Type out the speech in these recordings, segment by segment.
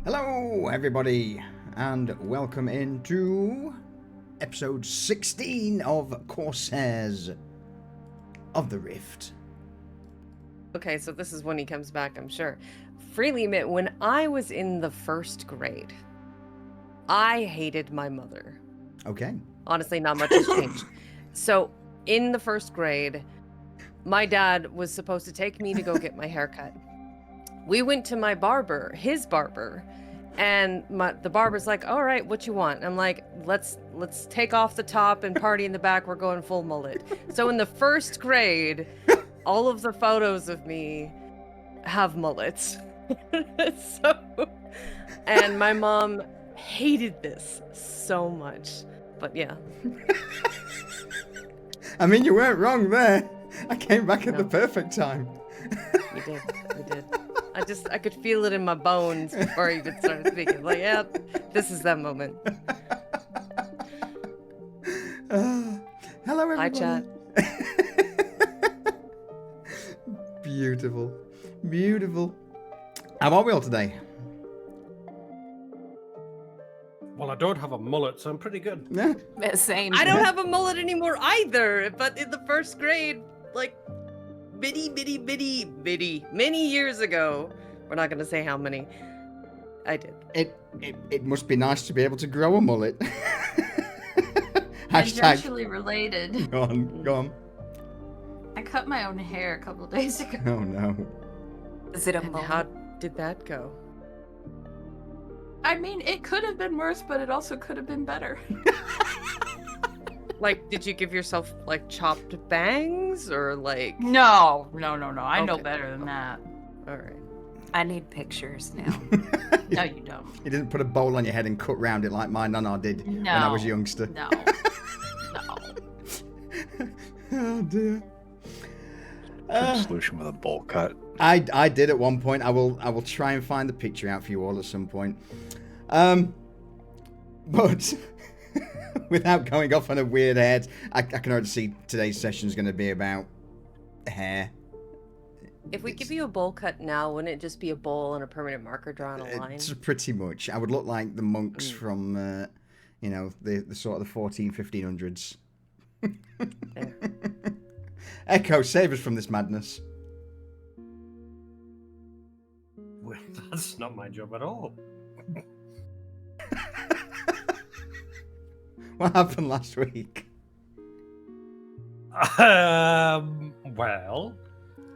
Hello, everybody, and welcome into episode 16 of Corsairs of the Rift. Okay, so this is when he comes back, I'm sure. Freely admit, when I was in the first grade, I hated my mother. Okay. Honestly, not much has changed. So, in the first grade, my dad was supposed to take me to go get my hair cut. We went to my barber, his barber, and the barber's like, "All right, what you want?" I'm like, "Let's take off the top and party in the back. We're going full mullet." So in the first grade, all of the photos of me have mullets. And my mom hated this so much. But yeah. I mean, you weren't wrong there. I came back at the perfect time. You did. I could feel it in my bones before I even started speaking. Like, yeah, this is that moment. Hello, everybody. Hi, chat. Beautiful. Beautiful. How are we all today? Well, I don't have a mullet, so I'm pretty good. Yeah. Same. I don't have a mullet anymore either, but in the first grade, like many years ago, we're not going to say how many, I did. It must be nice to be able to grow a mullet. Tangentially related. Go on. I cut my own hair a couple days ago. Oh no. Is it a And mullet? how did that go? I mean, it could have been worse, but it also could have been better. Like, did you give yourself, like, chopped bangs, or, like... No. I know Okay. better than that. All right. I need pictures now. No, you don't. You didn't put a bowl on your head and cut round it like my nana did when I was a youngster. No. Oh dear. Solution with a bowl cut. I did at one point. I will try and find the picture out for you all at some point. But without going off on a weird head, I can already see today's session is going to be about hair. If we give you a bowl cut now, wouldn't it just be a bowl and a permanent marker drawn a line? It's pretty much. I would look like the monks from, the sort of the 1500s. There. Echo, save us from this madness. Well, that's not my job at all. What happened last week? Well,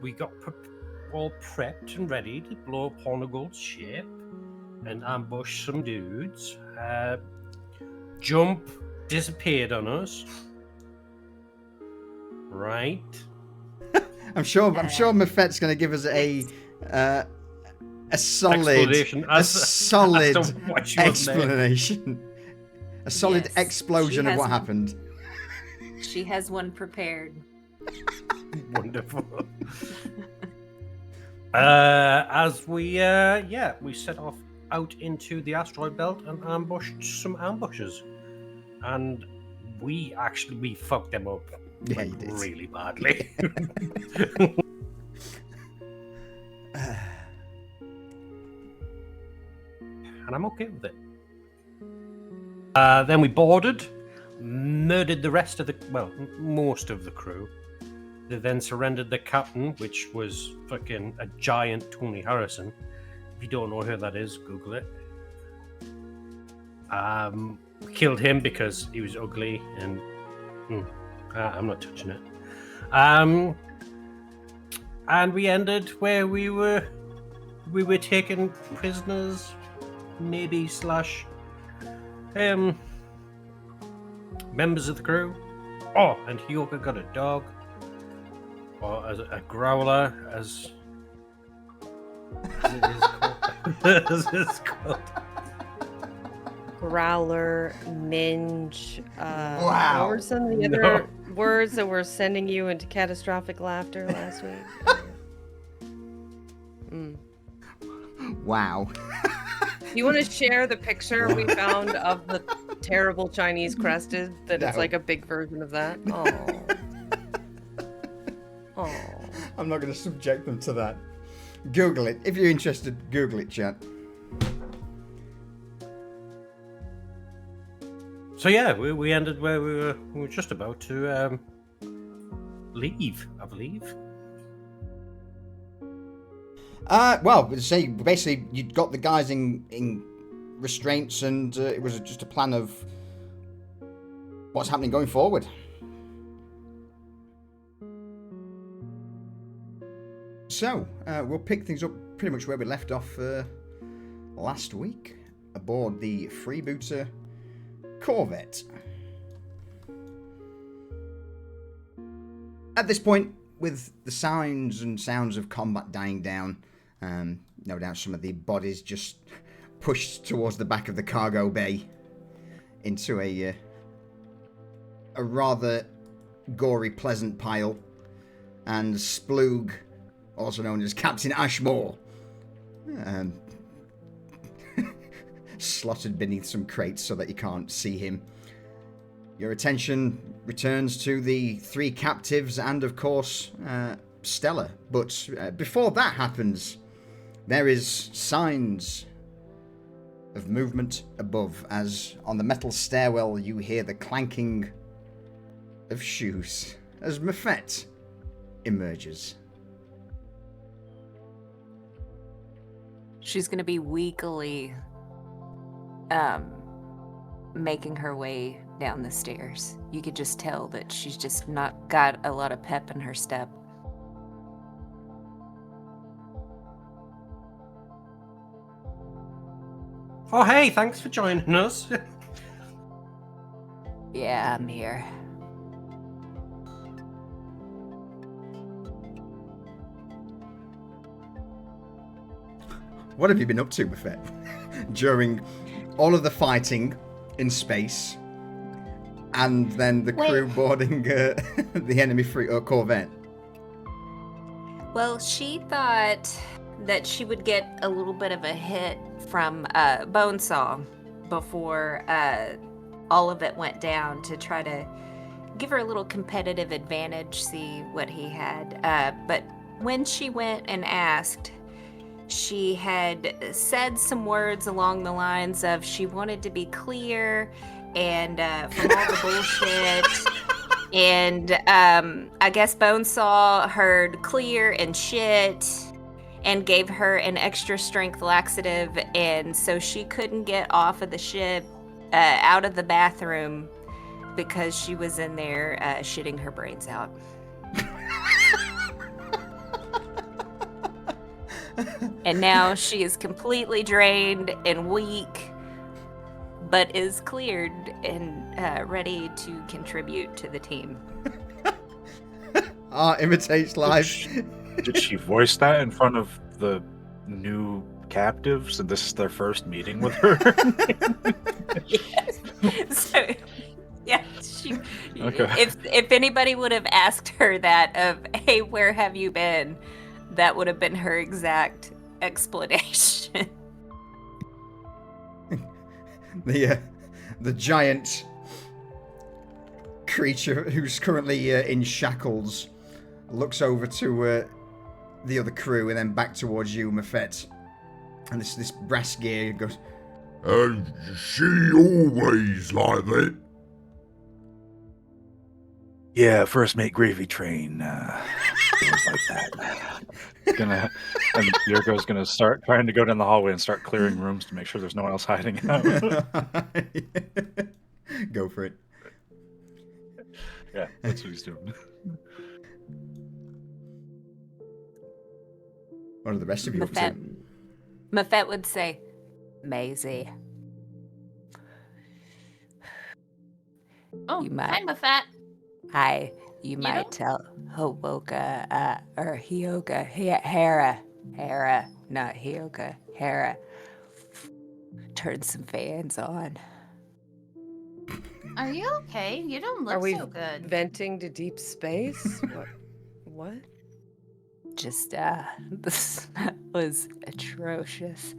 we got all prepped and ready to blow up Hornigold's ship and ambush some dudes. Jump disappeared on us. Right. I'm sure Mafet's going to give us a solid Explanation a solid as to what she was there. explanation. A solid Yes, explosion she of what has- happened. She has one prepared. Wonderful. As we set off out into the asteroid belt and ambushed some ambushes, and we fucked them up. Yeah, like, you did. really badly. And I'm okay with it. Then we boarded, murdered the rest of most of the crew. They then surrendered the captain, which was fucking a giant Tony Harrison. If you don't know who that is, Google it. We killed him because he was ugly, and I'm not touching it. And we ended where we were taken prisoners, maybe / members of the crew. Oh, and Hyoka got a dog, or as a growler, as it is called. As it's called. Growler, minge. Wow. What were some of the other words that were sending you into catastrophic laughter last week? Wow. You want to share the picture we found of the terrible Chinese crested? That it's No. like a big version of that. Oh. Oh. I'm not going to subject them to that. Google it. If you're interested, Google it, chat. So yeah, we ended where we were just about to leave, I believe. Well, say basically you'd got the guys in restraints, and it was just a plan of what's happening going forward. So we'll pick things up pretty much where we left off last week aboard the freebooter Corvette. At this point, with the signs and sounds of combat dying down, no doubt some of the bodies just pushed towards the back of the cargo bay into a rather gory, pleasant pile, and Sploog, also known as Captain Ashmore, slotted beneath some crates so that you can't see him. Your attention returns to the 3 captives and, of course, Stella. But before that happens, there is signs of movement above, as on the metal stairwell you hear the clanking of shoes as Mafet emerges. She's gonna be weakly making her way down the stairs. You could just tell that she's just not got a lot of pep in her step. Oh hey, thanks for joining us. Yeah, I'm here. What have you been up to, Mafet, during all of the fighting in space, and then the crew boarding the enemy Corvette? Well, she thought that she would get a little bit of a hit from Bonesaw before all of it went down, to try to give her a little competitive advantage, see what he had. But when she went and asked, she had said some words along the lines of she wanted to be clear, and from all the bullshit And I guess Bonesaw heard clear and shit and gave her an extra strength laxative, and so she couldn't get off of the ship, out of the bathroom, because she was in there shitting her brains out. And now she is completely drained and weak, but is cleared and ready to contribute to the team. Art imitates life. Did she voice that in front of the new captives, and this is their first meeting with her? Yes. So, yeah, Okay. If anybody would have asked her that of, hey, where have you been? That would have been her exact explanation. The giant creature who's currently in shackles looks over to the other crew and then back towards you, Mafet. And this brass gear goes, And she always like that? Yeah, first mate gravy train. It was like that. And Yurgo's gonna start trying to go down the hallway and start clearing rooms to make sure there's no one else hiding out. Go for it. Yeah, that's what he's doing. What are the rest of you up to? Mafet would say, Maisie. Oh, You might- hi, Mafat. Hi, you might know? tell Hoboka, or Hyoga, Hera, not Hyoga, Hera. Turn some fans on. Are you okay? You don't look Are we so good. venting to deep space? What? Just, this was atrocious.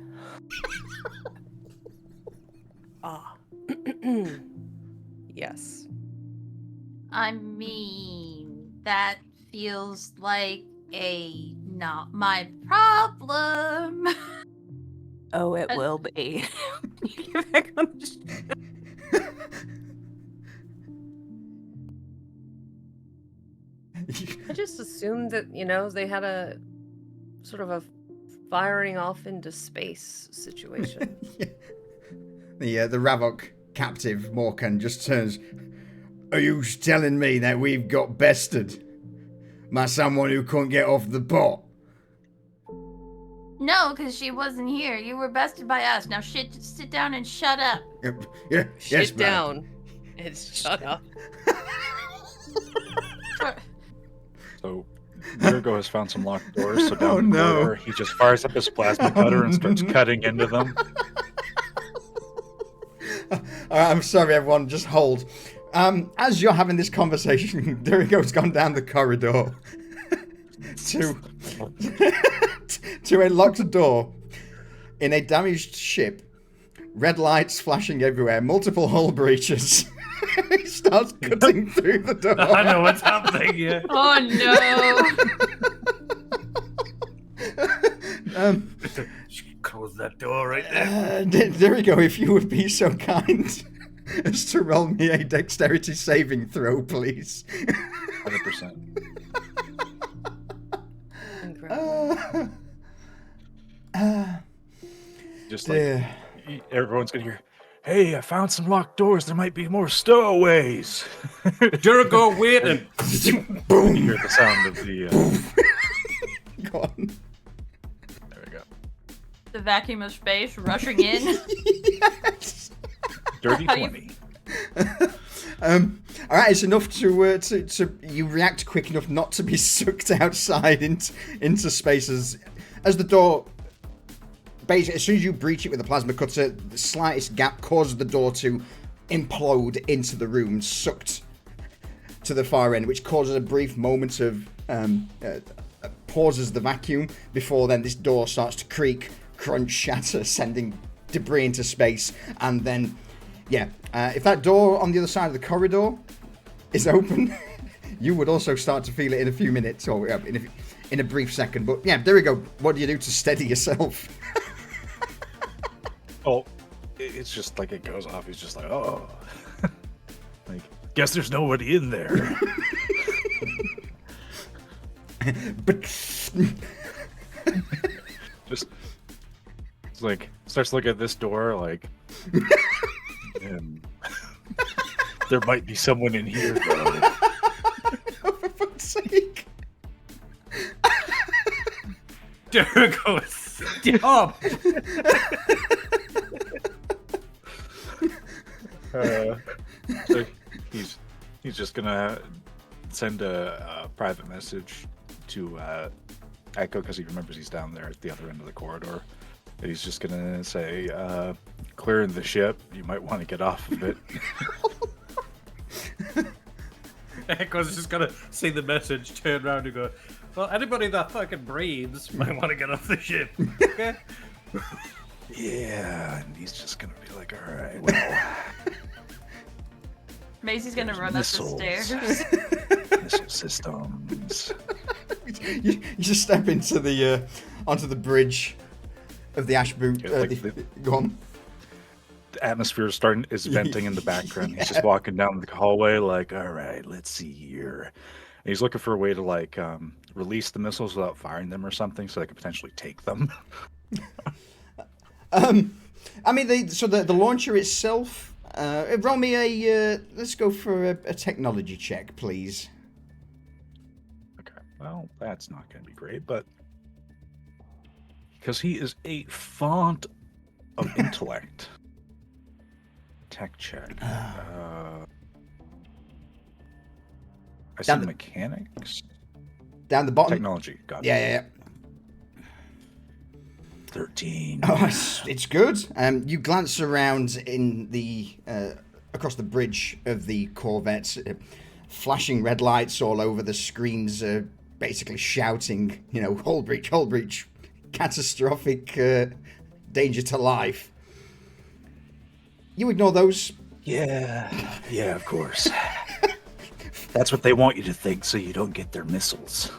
Ah. Yes. I mean, that feels like a not my problem. Oh, it will be. You get back on the ship. I just assumed that, they had a sort of a firing off into space situation. The Ravok captive, Morkan, just turns. Are you telling me that we've got bested by someone who couldn't get off the boat? No, because she wasn't here. You were bested by us. Now sit down and shut up. Yeah, Shit yes, ma'am. down and shut up. So Yurgo has found some locked doors, so down Oh, the no. corridor, he just fires up his plasma cutter and starts cutting into them. I'm sorry, everyone. Just hold. As you're having this conversation, Dirigo's gone down the corridor to a locked door in a damaged ship. Red lights flashing everywhere, multiple hull breaches. He starts cutting through the door. I know what's happening here. Oh no! Close that door right there. There we go. If you would be so kind as to roll me a dexterity saving throw, please. 100%. Incredible. Just like Dear. everyone's gonna hear, hey, I found some locked doors. There might be more stowaways. Jericho, wait and You hear the sound of the. Go on. There we go. The vacuum of space rushing in. Yes. Dirty How do you- 20. All right, it's enough to you react quick enough not to be sucked outside into spaces as the door. Basically, as soon as you breach it with the plasma cutter, the slightest gap causes the door to implode into the room, sucked to the far end, which causes a brief moment of pauses the vacuum before then this door starts to creak, crunch, shatter, sending debris into space, and then. Yeah, if that door on the other side of the corridor is open, you would also start to feel it in a few minutes, or in a brief second. But yeah, there we go. What do you do to steady yourself? Oh, it's just like it goes off. He's just like, oh. Like, Guess there's nobody in there. But Just it's like starts looking at this door like there might be someone in here though. for fuck's sake. Jericho, stop! So he's just gonna send a private message to Echo because he remembers he's down there at the other end of the corridor. And he's just gonna say, clearing the ship, you might want to get off of it. Echo's just gonna see the message, turn around and go, well, anybody that fucking breathes might want to get off the ship. Okay? Yeah, and he's just gonna be like, all right, well, Maisie's gonna run missiles. up the stairs. missile systems. You just step into the onto the bridge of the ash boot. Yeah, like Go on. The atmosphere is venting in the background. He's just walking down the hallway like, all right, let's see here. And he's looking for a way to like release the missiles without firing them or something so they could potentially take them. I mean, the launcher itself. Roll me a. Let's go for a technology check, please. Okay, well, that's not going to be great, but because he is a font of intellect. Tech check. I see Down the- mechanics. Down the bottom. Technology. Got it. Yeah. 13. Oh, it's good. You glance around in the across the bridge of the Corvette, flashing red lights all over the screens, basically shouting, hull breach, catastrophic danger to life. You ignore those. Yeah, of course. That's what they want you to think, so you don't get their missiles.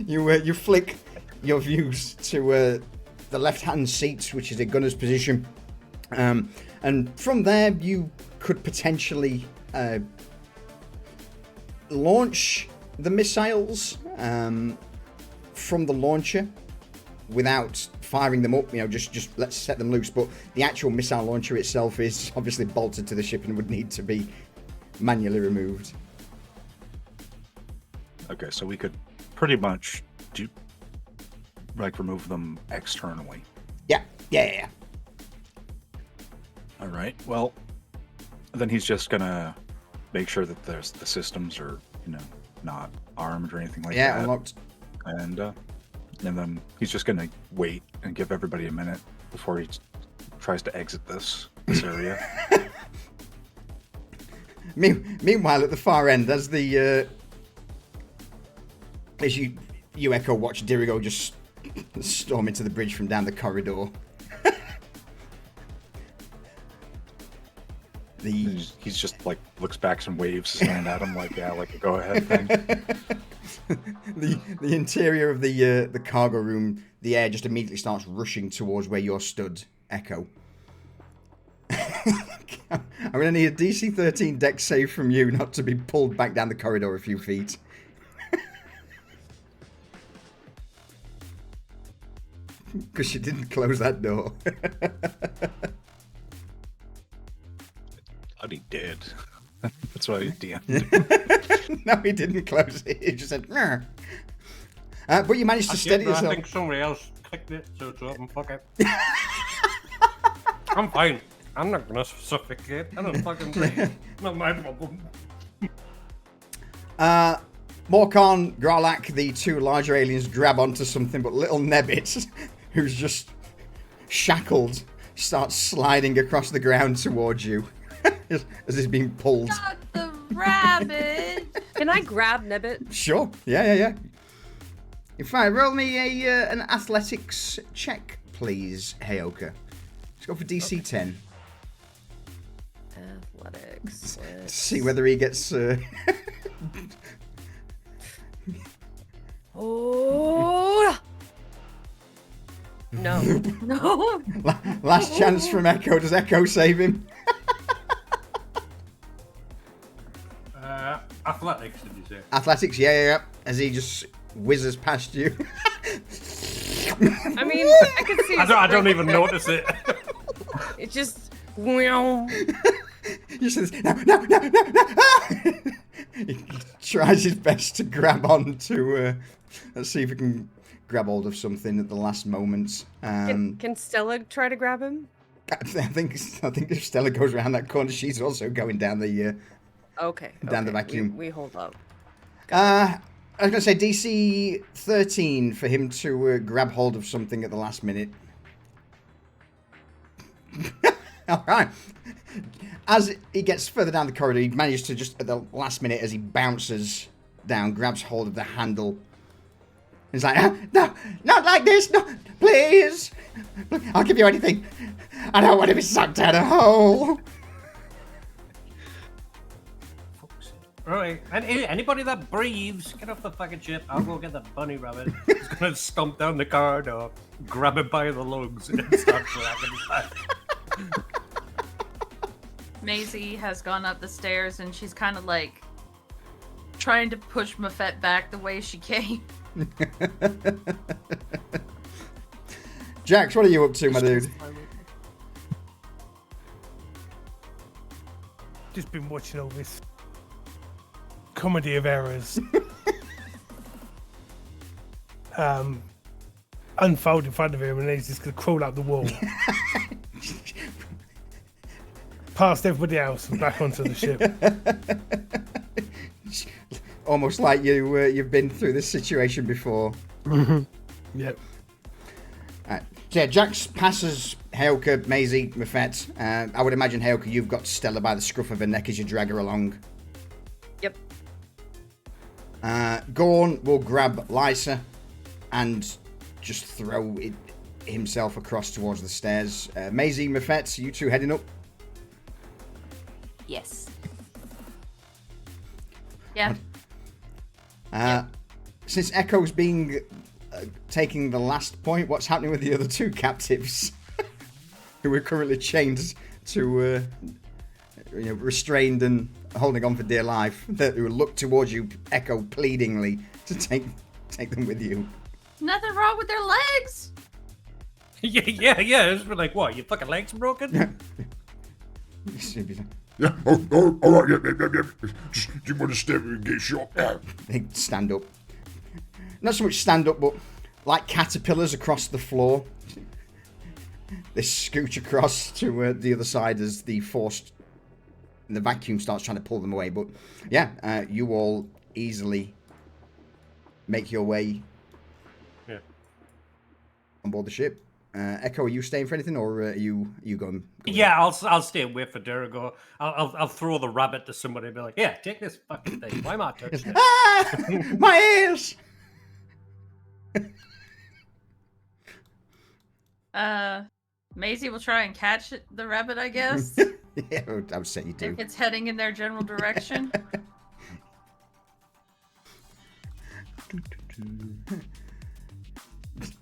You flick your views to the left-hand seat, which is a gunner's position, and from there you could potentially launch the missiles from the launcher without firing them up. Just let's set them loose. But the actual missile launcher itself is obviously bolted to the ship and would need to be manually removed. Okay, so we could pretty much remove them externally. Yeah. All right. Well, then he's just gonna make sure that the systems are, not armed or anything like that. Yeah, unlocked. And then he's just gonna wait and give everybody a minute before he tries to exit this area. Meanwhile, at the far end, as you Echo watch Dirigo just storm into the bridge from down the corridor. He's just like looks back and waves his hand at him like, yeah, like a go ahead thing. The interior of the cargo room, the air just immediately starts rushing towards where you're stood, Echo. I'm gonna need a DC 13 dex save from you not to be pulled back down the corridor a few feet. Because you didn't close that door. But he did. That's why he DM'd. No, he didn't close it. He just said, "Nah." But you managed to steady yourself. I think somebody else clicked it, so it's open. Fuck it. I'm fine. I'm not gonna suffocate. I don't fucking care. Not my problem. Morkan, Gralak, the two larger aliens grab onto something, but little Nebbit, who's just shackled, starts sliding across the ground towards you as he's being pulled. Not the rabbit. Can I grab Nebbit? Sure. Yeah. In fact, roll me an athletics check, please, Heyoka. Let's go for DC 10. Athletics. See whether he gets... Oh! No. No. Last chance from Echo. Does Echo save him? Athletics, did you say? Athletics, yeah. As he just whizzes past you. I mean, I can see. I don't even notice it. It just. No. You says, no. He tries his best to grab on to. Let's see if he can grab hold of something at the last moment. Can Stella try to grab him? I think if Stella goes around that corner, she's also going down the. Okay. Down the vacuum. We hold up. I was going to say DC 13 for him to grab hold of something at the last minute. All right. As he gets further down the corridor, he manages to just, at the last minute, as he bounces down, grabs hold of the handle. He's like, no, not like this, no, please. I'll give you anything. I don't want to be sucked down a hole. Right. And anybody that breathes, get off the fucking ship. I'll go get the bunny rabbit. He's gonna stomp down the corridor, grab it by the lugs, and then start dragging it back. Maisie has gone up the stairs and she's kind of like trying to push Mafette back the way she came. Jax, what are you up to, my dude? Just been watching all this comedy of errors unfold in front of him, and he's just gonna crawl up the wall past everybody else and back onto the ship. Almost like you've been through this situation before. Yep. Alright. So yeah, Jax passes Hailka, Maisie, Mafette. I would imagine, Hailka, you've got Stella by the scruff of her neck as you drag her along. Yep. Gorn will grab Lysa and just throw himself across towards the stairs. Maisie, Mafette, you two heading up? Yes. Yeah. Since Echo's being taking the last point, what's happening with the other two captives who are currently chained to restrained and holding on for dear life, who look towards you, Echo, pleadingly to take them with you? Nothing wrong with their legs. Yeah. It's like, what? Your fucking legs broken? Yeah, oh, all right, yeah. Just, do you want to step and get shot? They stand up. Not so much stand up, but like caterpillars across the floor. They scooch across to the other side as the vacuum starts trying to pull them away. But yeah, you all easily make your way on board the ship. Echo, are you staying for anything, or are you going? Yeah, I'll stay and wait for Derigo. I'll throw the rabbit to somebody and be like, yeah, take this fucking thing. Why am I touching it? Ah! My ears! Maisie will try and catch the rabbit, I guess. Yeah, I would say you do. If it's heading in their general direction.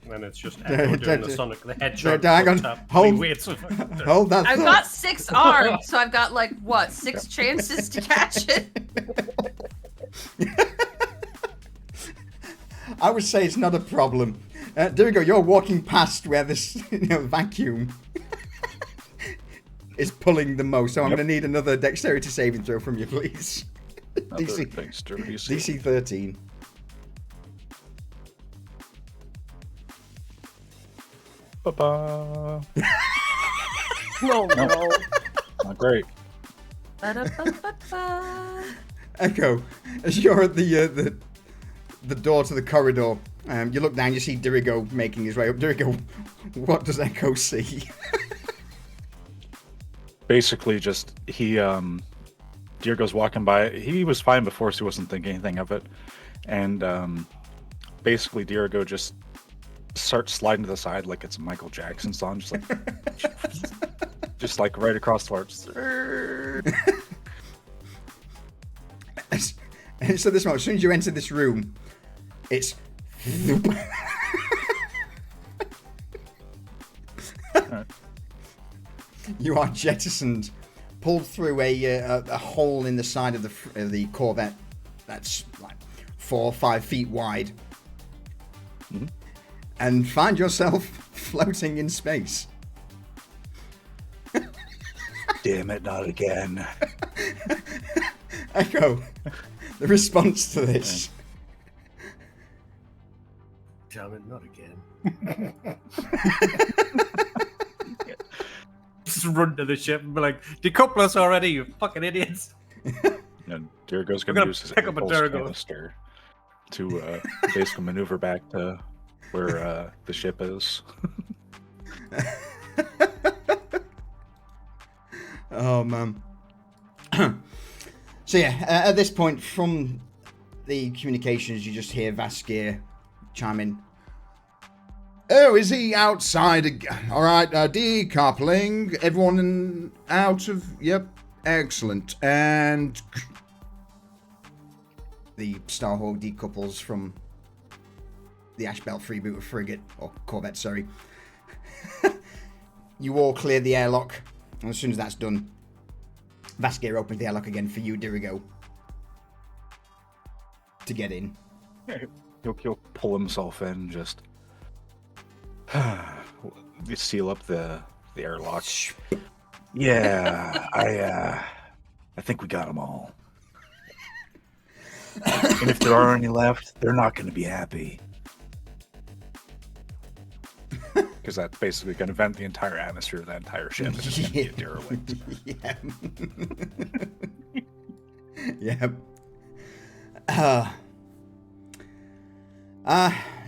And it's just Echo doing the Sonic the Hedgehog. Hang on. Hold that I've thought. got 6 arms, so I've got 6 chances to catch it. I would say it's not a problem. There we go. You're walking past where this vacuum is pulling the most. So I'm going to need another dexterity saving throw from you, please. DC 13. Ba-ba. No. Not great. Ba-da-ba-ba-ba. Echo, as you're at the door to the corridor, you look down, you see Dirigo making his way up. Dirigo, what does Echo see? Basically, just Dirigo's walking by. He was fine before, so he wasn't thinking anything of it. And basically, Dirigo just starts sliding to the side like it's a Michael Jackson song, just like right across towards. So this moment, as soon as you enter this room, it's you are jettisoned pulled through a hole in the side of the Corvette that's like 4 or 5 feet wide, and find yourself floating in space. Damn it, not again. Echo, the response to this. Damn it, not again. Just run to the ship and be like, decouple us already, you fucking idiots. And Dirigo's We're going to gonna use his pick up a impulse Dirigo. canister to basically maneuver back to where the ship is. Oh, man. So, yeah, at this point, from the communications, you just hear Vaskir chime in. Oh, is he outside again? All right, decoupling. Everyone out of... Yep, excellent. And... The Starhawk decouples from the Ashbelt freebooter frigate, or Corvette, sorry. You all clear the airlock, and as soon as that's done, Vaskir opens the airlock again for you, Dirigo, to get in. He'll pull himself in, just seal up the airlock. Yeah, I think we got them all. And if there are any left, they're not going to be happy. Because that's basically going to vent the entire atmosphere of that entire ship. It's just going to be a derelict. Yeah.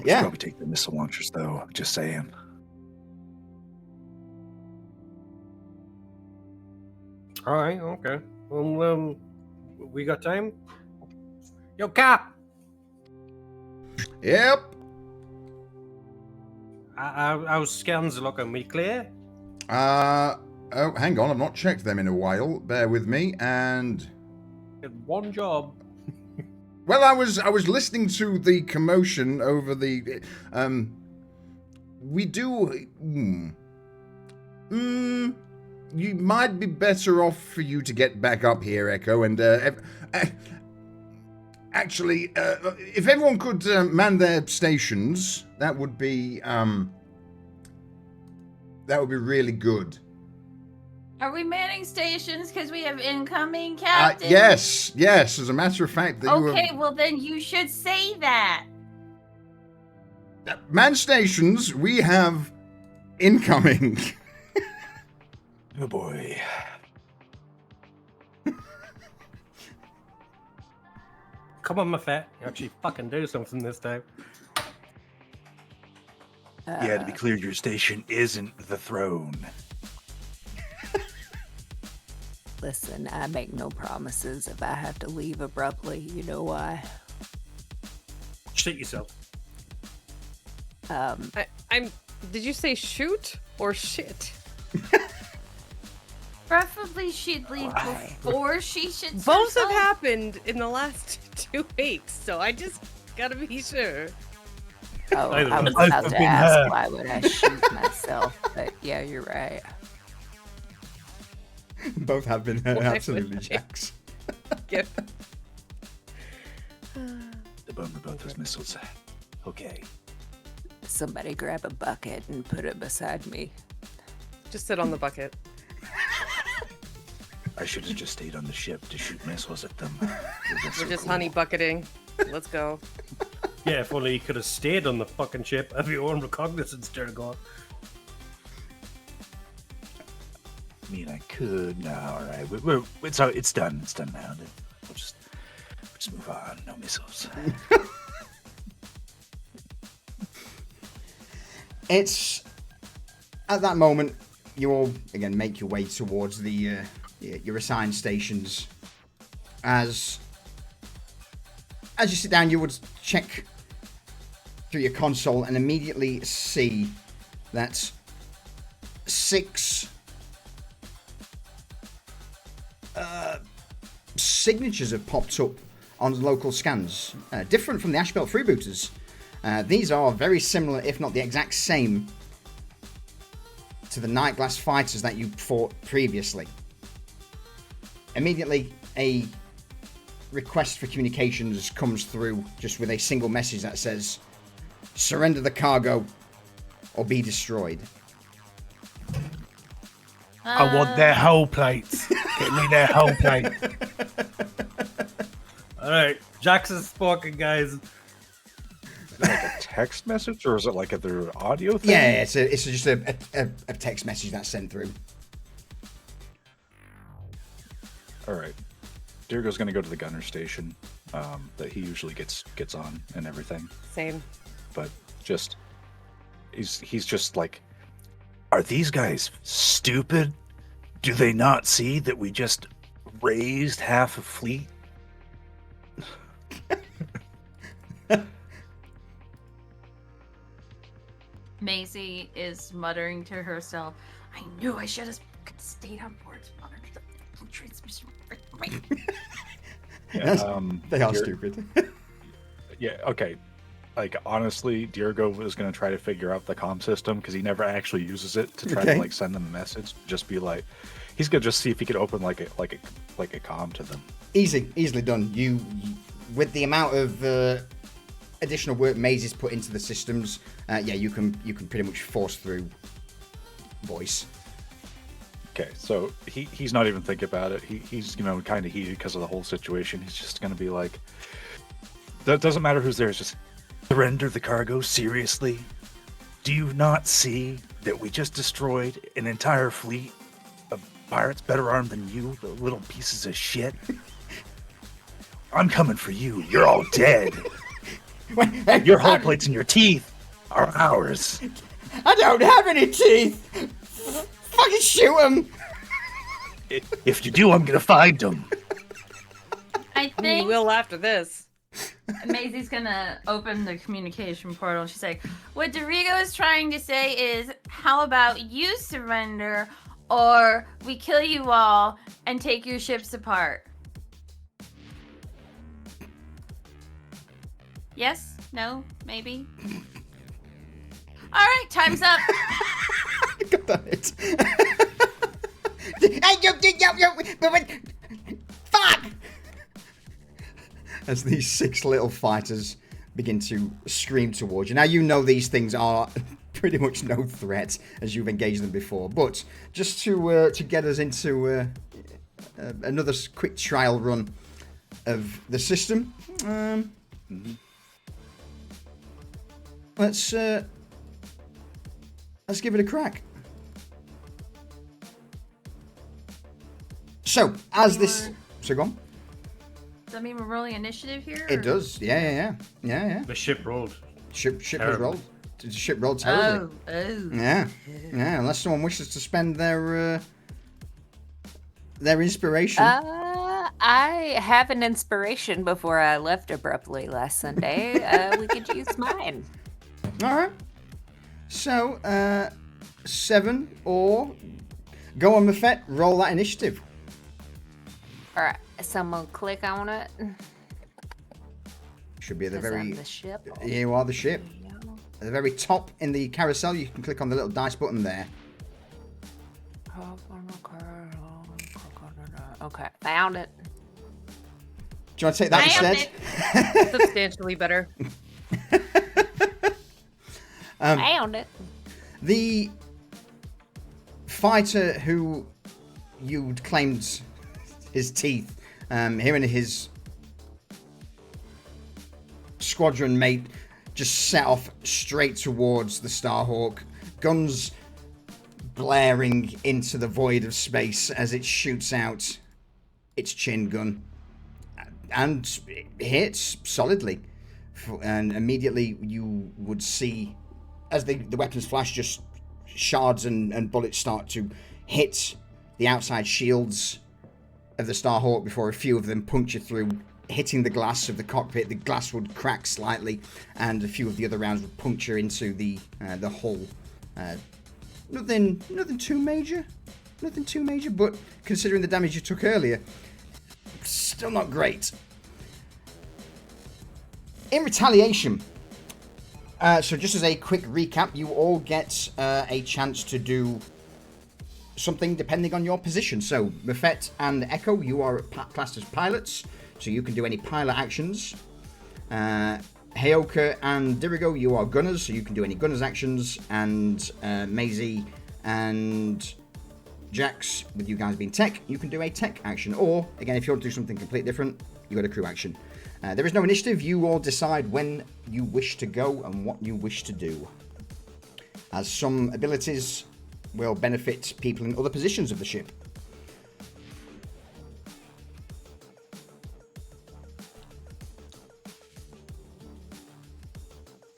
Yeah. Probably take the missile launchers, though. Just saying. All right, okay. Well, we got time? Yo, Cap! Yep. How's scans looking? We clear? Oh, hang on. I've not checked them in a while. Bear with me. And Did one job. well, I was listening to the commotion over the. We do. You might be better off for you to get back up here, Echo. And actually, if everyone could man their stations, that would be really good. Are we manning stations because we have incoming, Captain? Yes. As a matter of fact, that Okay, well then you should say that. Man stations, we have incoming. Oh boy. Come on, my fat. You actually fucking do something this time. Yeah, to be clear, your station isn't the throne. Listen, I make no promises. If I have to leave abruptly, you know why. Shit yourself. Did you say shoot or shit? Preferably she'd leave before she should. Both have happened in the last 2 weeks, so I just gotta be sure. Oh, Either I was one. about to ask why would I shoot myself, but yeah, you're right. Both have been Why absolutely would I? jacks. Yep. The bummer about those missiles. Okay. Somebody grab a bucket and put it beside me. Just sit on the bucket. I should have just stayed on the ship to shoot missiles at them. We're just honey bucketing. Let's go. Yeah, if only you could have stayed on the fucking ship of your own recognizance, dear God. I mean, I could. No, all right. It's done. It's done now. We'll just move on. No missiles. It's at that moment you all again make your way towards the your assigned stations. As you sit down, you would check through your console and immediately see that 6 signatures have popped up on the local scans, different from the Ashbelt freebooters. These are very similar, if not the exact same, to the Nightglass fighters that you fought previously. immediately a request for communications comes through just with a single message that says, surrender the cargo or be destroyed. I want their whole plates. Get me their whole plate. All right, Jax has spoken, guys. Is it like a text message, or is it like their audio thing? Yeah, it's just a text message that's sent through. All right. Dirigo's gonna go to the gunner station that he usually gets on and everything. Same. But just he's just like, are these guys stupid? Do they not see that we just raised half a fleet? Maisie is muttering to herself, I knew I should have stayed on board. Transmission. Yeah, They are stupid. Yeah, okay. Like, honestly, Dirigo was going to try to figure out the comm system because he never actually uses it to try to, like, send them a message. Just be like, he's going to just see if he could open, like a comm to them. Easily done. You with the amount of additional work Maisie's put into the systems, you can pretty much force through voice. Okay, so he's not even thinking about it. He's kind of heated because of the whole situation. He's just going to be like, that doesn't matter who's there. It's just surrender the cargo. Seriously, do you not see that we just destroyed an entire fleet of pirates better armed than you, the little pieces of shit? I'm coming for you. You're all dead. Your hull plates and your teeth are ours. I don't have any teeth. Fucking shoot him. If you do, I'm gonna find them. I You think will after this. Maisie's gonna open the communication portal and she's like, what Dirigo is trying to say is, how about you surrender or we kill you all and take your ships apart? Yes? No? Maybe? Alright, time's up. God damn it. Fuck! As these 6 little fighters begin to scream towards you. Now, you know these things are pretty much no threat as you've engaged them before, but just to get us into another quick trial run of the system, let's give it a crack. So, as this... So, go on. Does that mean we're rolling initiative here? It does. Yeah. The ship rolled. Ship has Terribly. rolled. The ship rolled terribly. Oh. Yeah. Unless someone wishes to spend their inspiration. I have an inspiration before I left abruptly last Sunday. We could use mine. All right. So, 7 or go on, Mafet. Roll that initiative. All right, so I'm gonna click on it. Should be at the 'Cause I'm very. the ship. You are the ship. At the very top in the carousel, you can click on the little dice button there. Okay, found it. Do you want to take that instead? Substantially better. Found it. The fighter who you'd claimed his teeth, him and his squadron mate just set off straight towards the Starhawk, guns blaring into the void of space as it shoots out its chin gun and hits solidly. And immediately you would see, as the weapons flash, just shards and bullets start to hit the outside shields of the Starhawk before a few of them puncture through, hitting the glass of the cockpit. The glass would crack slightly, and a few of the other rounds would puncture into the hull. Nothing too major. Nothing too major, but considering the damage you took earlier, still not great. In retaliation, so just as a quick recap, you all get a chance to do something depending on your position. So, Mafet and Echo, you are classed as pilots, so you can do any pilot actions. Heyoka and Dirigo, you are gunners, so you can do any gunners actions. And Maisie and Jax, with you guys being tech, you can do a tech action. Or, again, if you want to do something completely different, you got a crew action. There is no initiative. You all decide when you wish to go and what you wish to do, as some abilities will benefit people in other positions of the ship.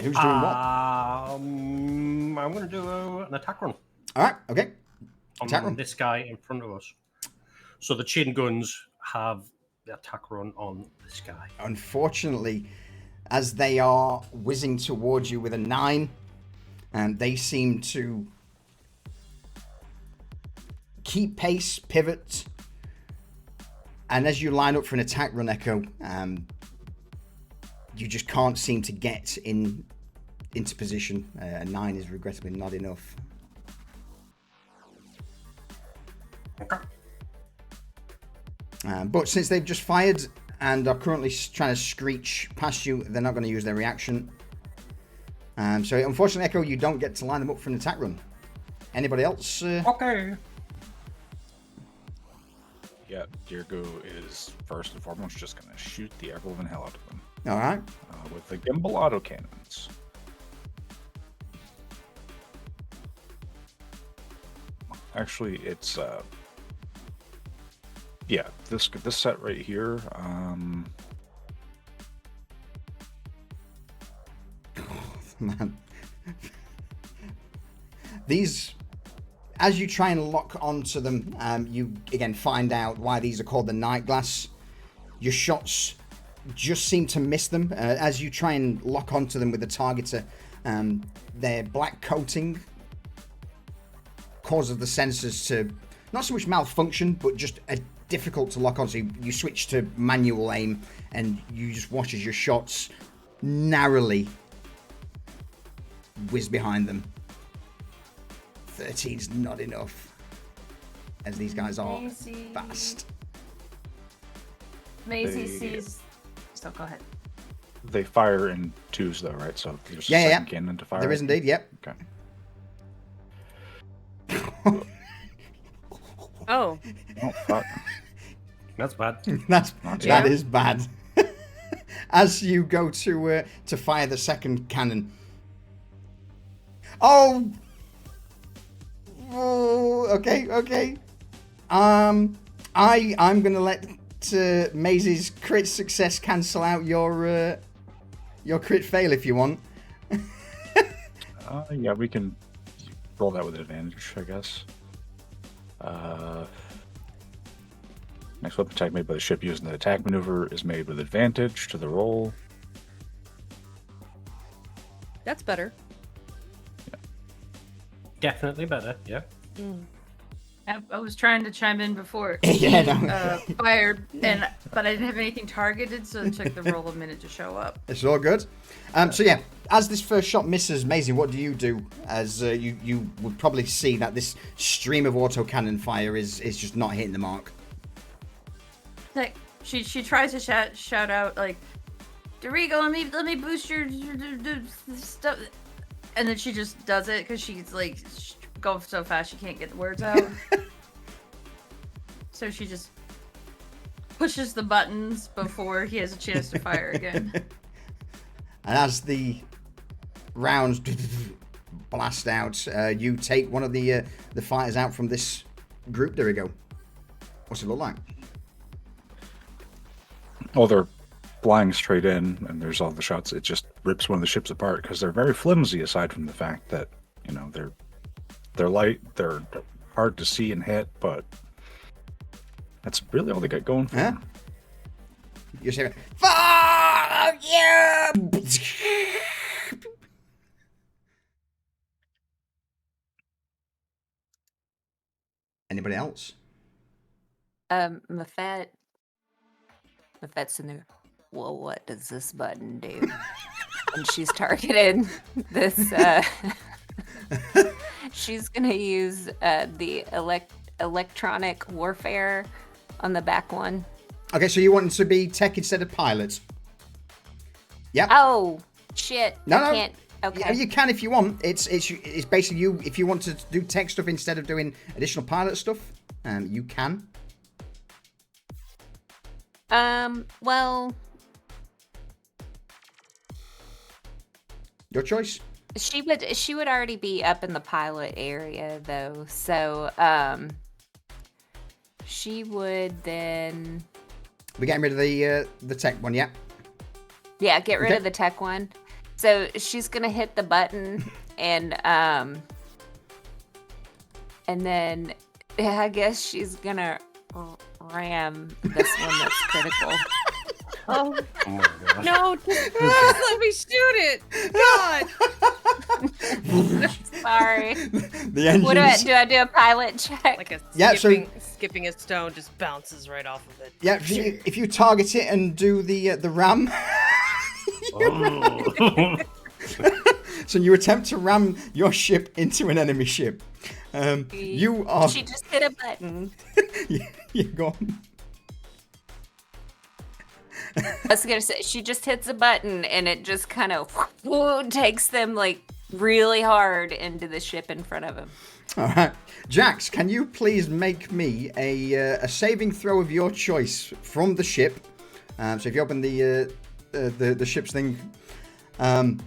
Who's doing what? I'm going to do an attack run. All right, okay. Attack On run. this guy in front of us. So the chain guns have the attack run on this guy. Unfortunately, as they are whizzing towards you with a 9, they seem to keep pace, pivot, and as you line up for an attack run, Echo, you just can't seem to get into position. A 9 is regrettably not enough. Okay. But since they've just fired and are currently trying to screech past you, they're not going to use their reaction. So unfortunately, Echo, you don't get to line them up for an attack run. Anybody else? Okay. Yeah, Dirigo is first and foremost just going to shoot the ever-living hell out of them. All right. With the gimbal autocannons. Actually, it's yeah, this set right here. Man, these, as you try and lock onto them, you again find out why these are called the night glass. Your shots just seem to miss them as you try and lock onto them with the targeter. Their black coating causes the sensors to not so much malfunction, but just difficult to lock on. So you switch to manual aim, and you just watch as your shots narrowly whiz behind them. 13's not enough, as these guys are fast. Maisie sees. So go ahead. They fire in twos, though, right? So there's a Yeah, second cannon to fire. There is indeed, yep. Okay. Oh, Oh, fuck. That's bad. That is bad. As you go to fire the second cannon. Oh, okay. I'm gonna let Maisie's crit success cancel out your crit fail if you want. Yeah, we can roll that with advantage, I guess. Next weapon attack made by the ship using the attack maneuver is made with advantage to the roll. that's better. Definitely better, yeah. I was trying to chime in before Yeah, no. fired, but I didn't have anything targeted, so it took the roll a minute to show up. It's all good. So yeah, as this first shot misses, Maisie, what do you do? As you would probably see that this stream of autocannon fire is just not hitting the mark. Like she tries to shout out like, Dirigo, let me boost your stuff, and then she just does it because she's like going so fast she can't get the words out. So she just pushes the buttons before he has a chance to fire again. And as the rounds blast out, you take one of the fighters out from this group. There we go. What's it look like? Oh, they're flying straight in, and there's all the shots. It just rips one of the ships apart because they're very flimsy. Aside from the fact that they're light, they're hard to see and hit, but that's really all they got going for them. You're saying, "Fuck you!" Anybody else? Mafet's in there. Well, what does this button do? And she's targeted this. she's gonna use the electronic warfare on the back one. Okay, so you want to be tech instead of pilot? Yep. Oh shit! No, I no. can't. Okay. Yeah, you can if you want. It's basically you. If you want to do tech stuff instead of doing additional pilot stuff, you can. Well, Your choice. she would already be up in the pilot area though, so she would then. We're getting rid of the tech one, yeah. Yeah, get rid Okay. of the tech one. So she's gonna hit the button and then I guess she's gonna ram this one that's critical. Oh, Oh my god. no. Just let me shoot it. God. Sorry. The engines. What do I do a pilot check? Like a Yeah, so- skipping a stone just bounces right off of it. Yeah, if you target it and do the ram. Oh. So you attempt to ram your ship into an enemy ship. You are. She just hit a button. You go on. I was gonna say she just hits a button and it just kind of takes them like really hard into the ship in front of him. All right, Jax, can you please make me a saving throw of your choice from the ship? So if you open the ship's thing, and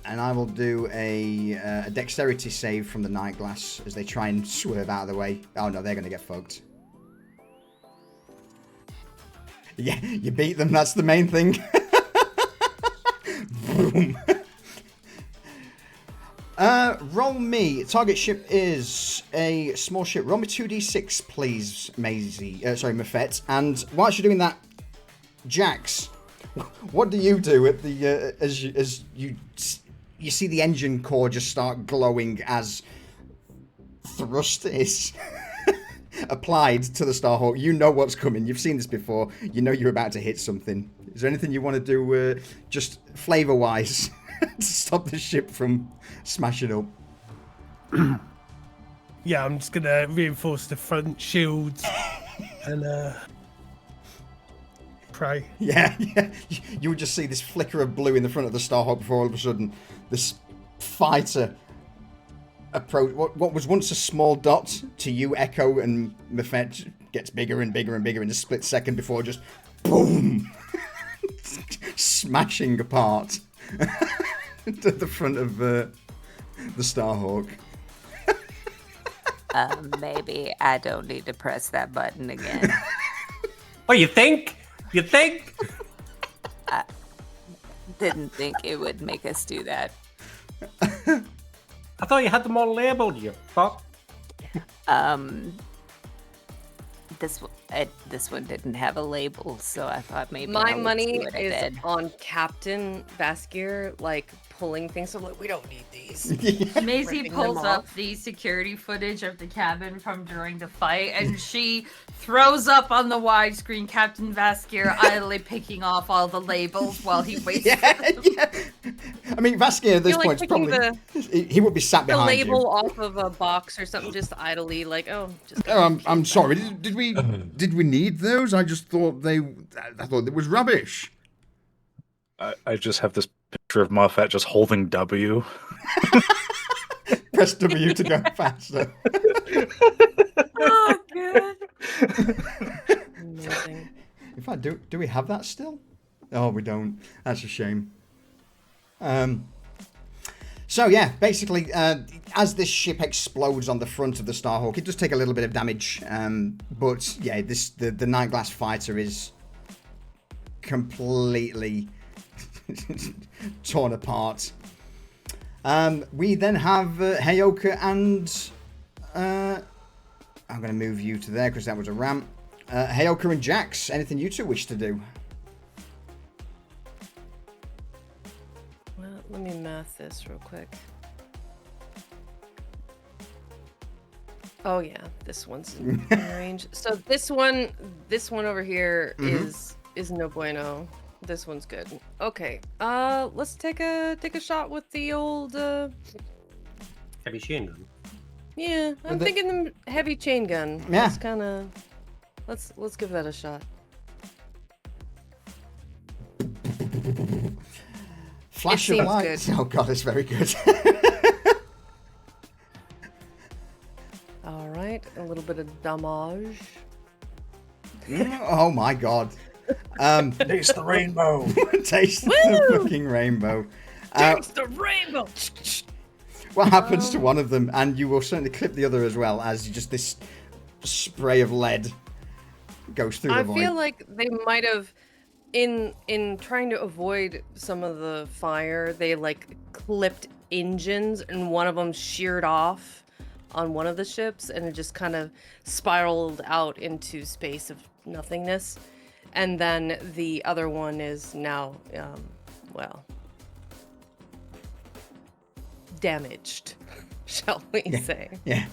I will do a dexterity save from the night glass as they try and swerve out of the way. Oh no, they're gonna get fucked. Yeah, you beat them. That's the main thing. Boom. Roll me. Target ship is a small ship. Roll me 2d6, please, Maisie. Sorry, Mafet. And whilst you're doing that, Jax, what do you do at the as you see the engine core just start glowing as thrust is applied to the Starhawk? You know what's coming. You've seen this before. You know you're about to hit something. Is there anything you want to do, just flavor-wise, to stop the ship from smashing up? Yeah, I'm just gonna reinforce the front shields and pray. Yeah. You would just see this flicker of blue in the front of the Starhawk before all of a sudden this fighter approach. What was once a small dot to you, Echo and Mafet, gets bigger and bigger and bigger in a split second before just boom, smashing apart to the front of the Starhawk. Maybe I don't need to press that button again. Oh, you think? You think? Didn't think it would make us do that. I thought you had them all labeled, you fuck. This one didn't have a label, so I thought maybe I My would money see what I is did. on Captain Baskier, like pulling things. So I'm like, we don't need these. Maisie Ripping pulls them up off. the security footage of the cabin from during the fight, and she throws up on the widescreen Captain Vaskier idly picking off all the labels while he waits. Yeah. I mean, Vasquez at this You're, like, point is picking probably he would be sat The behind label you. off of a box or something, just idly, like, oh, just. Oh, I'm sorry. Did we need those? I just thought I thought it was rubbish. I just have this picture of Moffat just holding W. Press W to go faster. Oh, good. Amazing. In fact, do we have that still? Oh, we don't. That's a shame. So yeah, basically, as this ship explodes on the front of the Starhawk, it does take a little bit of damage. But yeah, the Night Glass fighter is completely torn apart. We then have Heyoka and I'm going to move you to there because that was a ramp. Heyoka and Jax, anything you two wish to do? Well, let me math this real quick. Oh yeah, this one's in range. So this one over here is no bueno. This one's good. Okay. Let's take a shot with the old. Heavy chain gun. Yeah, I'm thinking the heavy chain gun. Yeah. It's kind of. Let's give that a shot. Flash It of seems light. good. Oh god, it's very good. All right, a little bit of damage. Oh my god. Taste the rainbow. Taste the fucking rainbow. Taste the rainbow. What happens to one of them, and you will certainly clip the other as well, as just this spray of lead goes through the void. I feel like they might have, in trying to avoid some of the fire, they like clipped engines, and one of them sheared off on one of the ships, and it just kind of spiraled out into space of nothingness. And then the other one is now, well, damaged, shall we say. Yeah.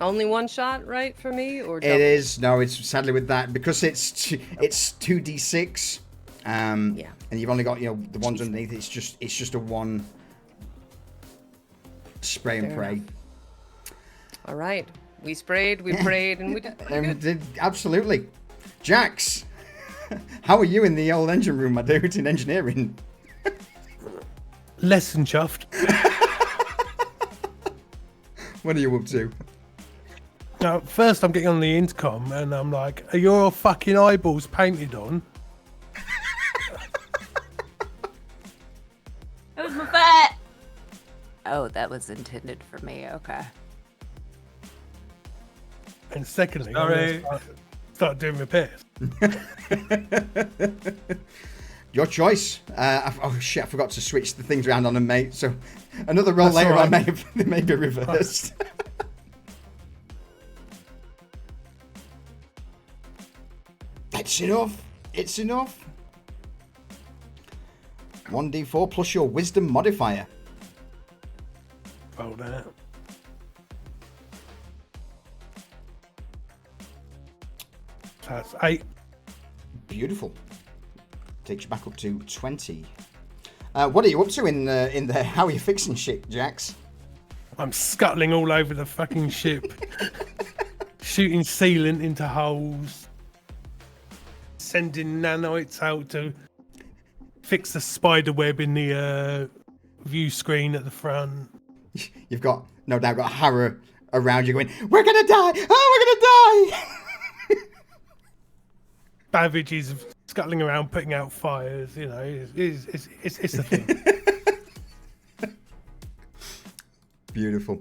Only one shot, right, for me? Or It double? is. No, it's sadly with that, because it's 2d6. Yeah. And you've only got, the ones underneath. It's just a one spray and Fair pray. enough. All right. We sprayed, we prayed, and we did pretty And good. absolutely. Jax, how are you in the old engine room, my dude, in engineering? Less than chuffed. What are you up to? Now, first I'm getting on the intercom and I'm like, are your fucking eyeballs painted on? It was my butt. Oh, that was intended for me. Okay. And secondly, Sorry. I'm gonna start doing repairs. Your choice. Oh shit! I forgot to switch the things around on them, mate. So another roll That's later all on right. they may be reversed. That's enough. It's enough. 1d4 plus your wisdom modifier. Roll that. So that's 8. Beautiful. Takes you back up to 20. What are you up to in the? How are you fixing shit, Jax? I'm scuttling all over the fucking ship. Shooting sealant into holes. Sending nanites out to fix the spider web in the view screen at the front. You've got no doubt got Hara around you going, "We're gonna die! Oh, we're gonna die!" Babbage is scuttling around, putting out fires. You know, it's a thing. Beautiful.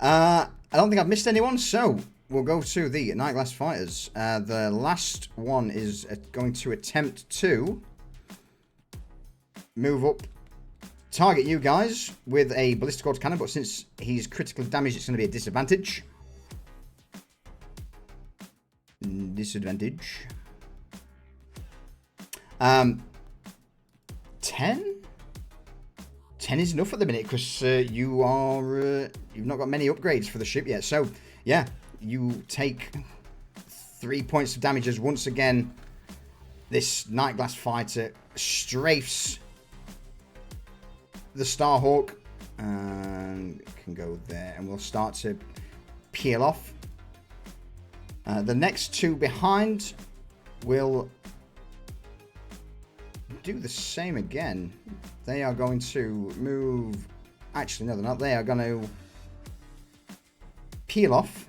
I don't think I've missed anyone, so we'll go to the Nightglass Fighters. The last one is going to attempt to move up, target you guys with a ballistic auto cannon, but since he's critically damaged, it's going to be a disadvantage. Disadvantage. 10? 10 is enough at the minute, because you've not got many upgrades for the ship yet. So, yeah, you take 3 points of damage as once again this Nightglass Fighter strafes the Starhawk. And it can go there, and we'll start to peel off. The next two behind will do the same again. They are going to move. Actually, no, they're not. They are going to peel off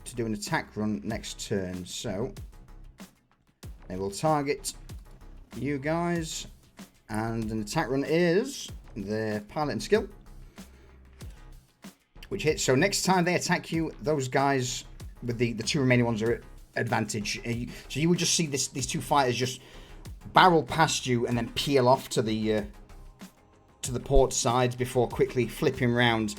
to do an attack run next turn. So they will target you guys, and an attack run is their pilot and skill, which hits. So next time they attack you, those guys with the two remaining ones are at advantage. So you will just see these two fighters just barrel past you and then peel off to the port side before quickly flipping round.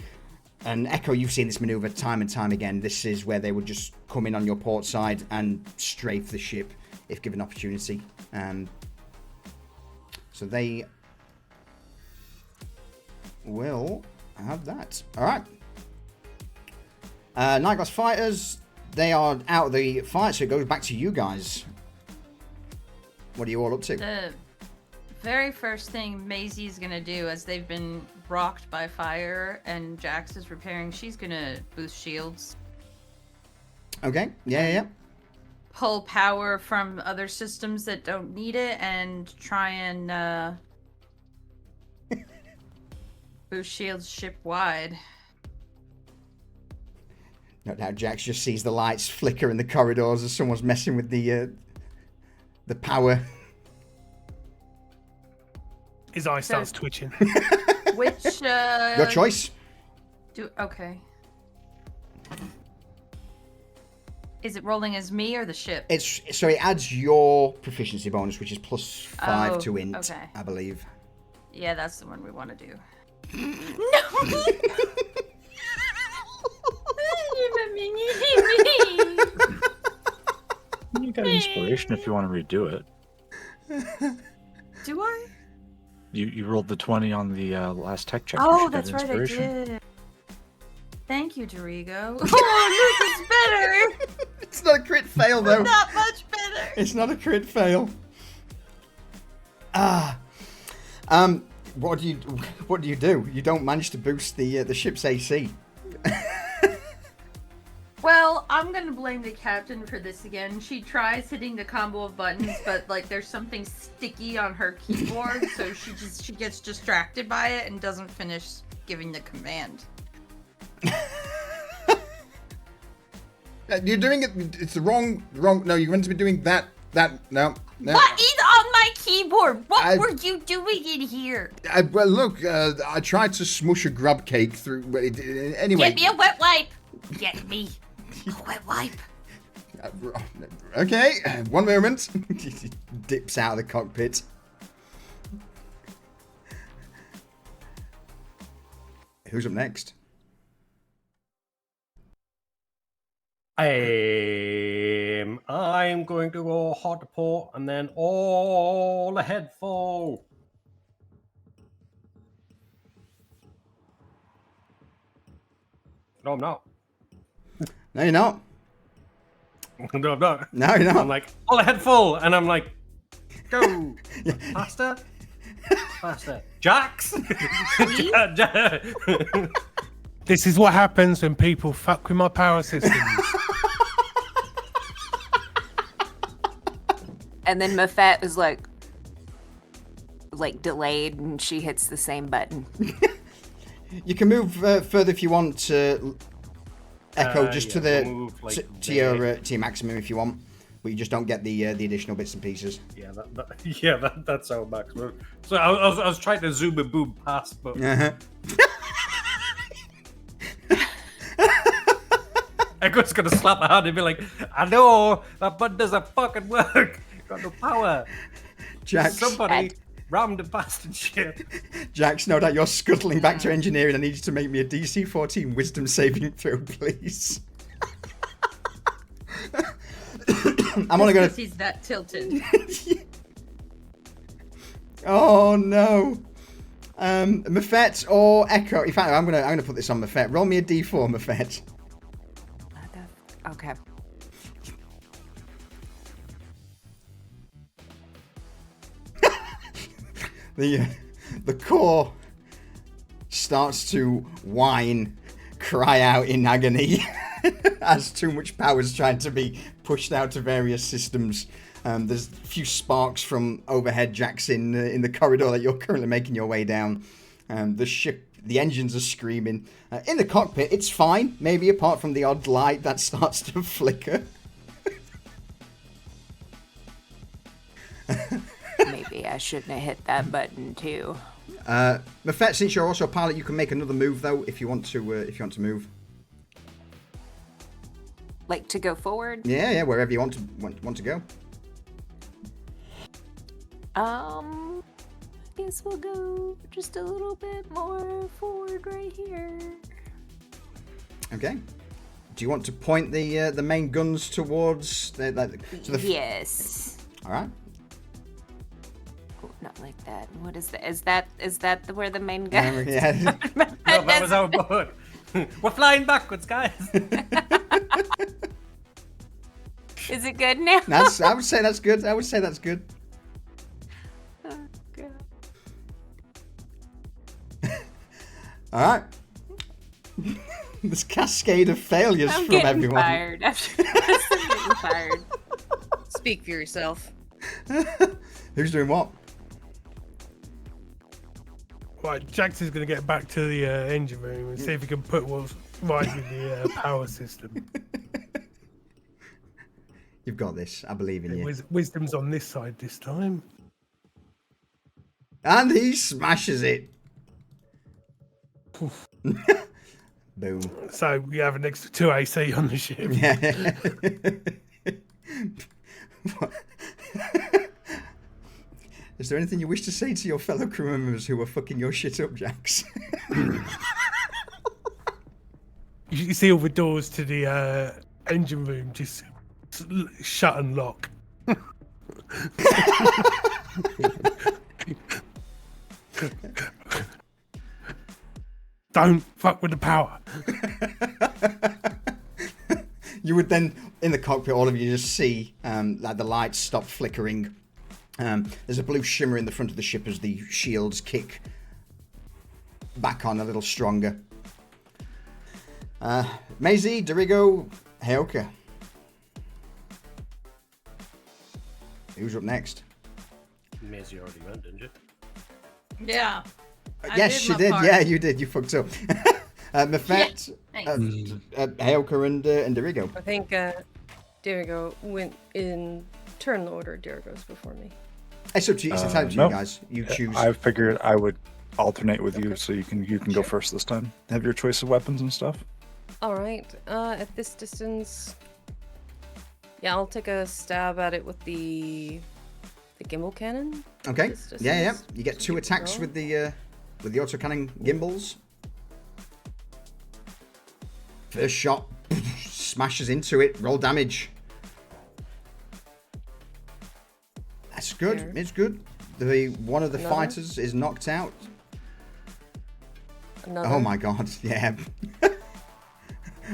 And Echo, you've seen this maneuver time and time again. This is where they would just come in on your port side and strafe the ship if given opportunity. So they will have that. All right. Nightglass Fighters, they are out of the fight, so it goes back to you guys. What are you all up to? The very first thing Maisie's gonna do, as they've been rocked by fire and Jax is repairing, she's gonna boost shields. Okay, yeah. Pull power from other systems that don't need it and try and boost shields ship-wide. No doubt Jax just sees the lights flicker in the corridors as someone's messing with the power. His eye starts twitching. Which Your choice. Okay. Is it rolling as me or the ship? So it adds your proficiency bonus, which is +5 to int, okay. I believe. Yeah, that's the one we want to do. You got inspiration if you want to redo it. Do I? You rolled the 20 on the last tech check. Oh, that's right, I did. Thank you, Dorigo. Oh, this is better. It's not a crit fail, though. Not much better. It's not a crit fail. What do you do? You don't manage to boost the ship's AC. Well, I'm gonna blame the captain for this again. She tries hitting the combo of buttons, but like there's something sticky on her keyboard, so she gets distracted by it and doesn't finish giving the command. You're doing it. It's the wrong. No, you're meant to be doing that. No. What is on my keyboard? What were you doing in here? Well, look. I tried to smush a grub cake through. Anyway. Get me a wet wipe. Get me a wet wipe. Okay. One moment. He dips out of the cockpit. Who's up next? I'm going to go hard to port and then all ahead full. No, I'm not. No, you're not. No, I'm not. No, you're not. I'm like, all ahead full. And I'm like, go. Faster. Faster. Jax. This is what happens when people fuck with my power systems. And then Mafet is like delayed, and she hits the same button. You can move further if you want to Echo just to the we'll move, like, to your maximum if you want, but you just don't get the additional bits and pieces. Yeah, that's our maximum. So I was trying to zoom and boom past, but Echo's gonna slap my hand and be like, "I know that button doesn't fucking work. Got no power." Jax, Somebody rammed a bastard ship. Jax, no doubt you're scuttling back to engineering. I need you to make me a DC 14 wisdom saving throw, please. I'm only gonna. He's that tilted. Oh no. Mafet or Echo. In fact, I'm gonna put this on Mafet. Roll me a D4, Mafet. Okay. The core starts to whine, cry out in agony as too much power is trying to be pushed out to various systems. There's a few sparks from overhead jacks in the corridor that you're currently making your way down. The engines are screaming. In the cockpit, it's fine, maybe apart from the odd light that starts to flicker. Maybe I shouldn't have hit that button too. Mafet, since you're also a pilot, you can make another move though if you want to move. Like to go forward? Yeah, wherever you want to go. Guess we'll go just a little bit more forward right here. Okay. Do you want to point the main guns towards Yes. All right. Oh, not like that. What is that? Is that where the main gun? Yeah. No, that was our boat. We're flying backwards, guys. Is it good now? I would say that's good. I would say that's good. Oh, God. All right. This cascade of failures I'm from getting everyone. fired. I'm getting fired. Speak for yourself. Who's doing what? Right, Jax is going to get back to the engine room and see if he can put what's right with the power system. You've got this. I believe in you. Wisdom's on this side this time. And he smashes it. Boom. So we have an extra 2 AC on the ship. Yeah. Is there anything you wish to say to your fellow crew members who are fucking your shit up, Jax? You see all the doors to the engine room just shut and lock. Don't fuck with the power. You would then, in the cockpit, all of you just see like the lights stop flickering. There's a blue shimmer in the front of the ship as the shields kick back on a little stronger. Maisie, Dorigo, Heoka. Who's up next? Maisie already went, didn't you? Yeah. I Yes, did she my did. part. Yeah, you did. You fucked up. Mefet, Thanks. Heoka, and Dorigo. I think Dirigo went in turn order. Dirigo's before me. It's up to you. It's entirely up to no. you guys. You choose. I figured I would alternate with you, Okay. so you can go first this time. Have your choice of weapons and stuff. All right. At this distance, yeah, I'll take a stab at it with the gimbal cannon. Okay. This Yeah. distance. You get 2 attacks with the autocannon gimbals. First shot smashes into it. Roll damage. That's good. Fair. It's good. One of the Another? fighters is knocked out. Another. Oh my god. Yeah.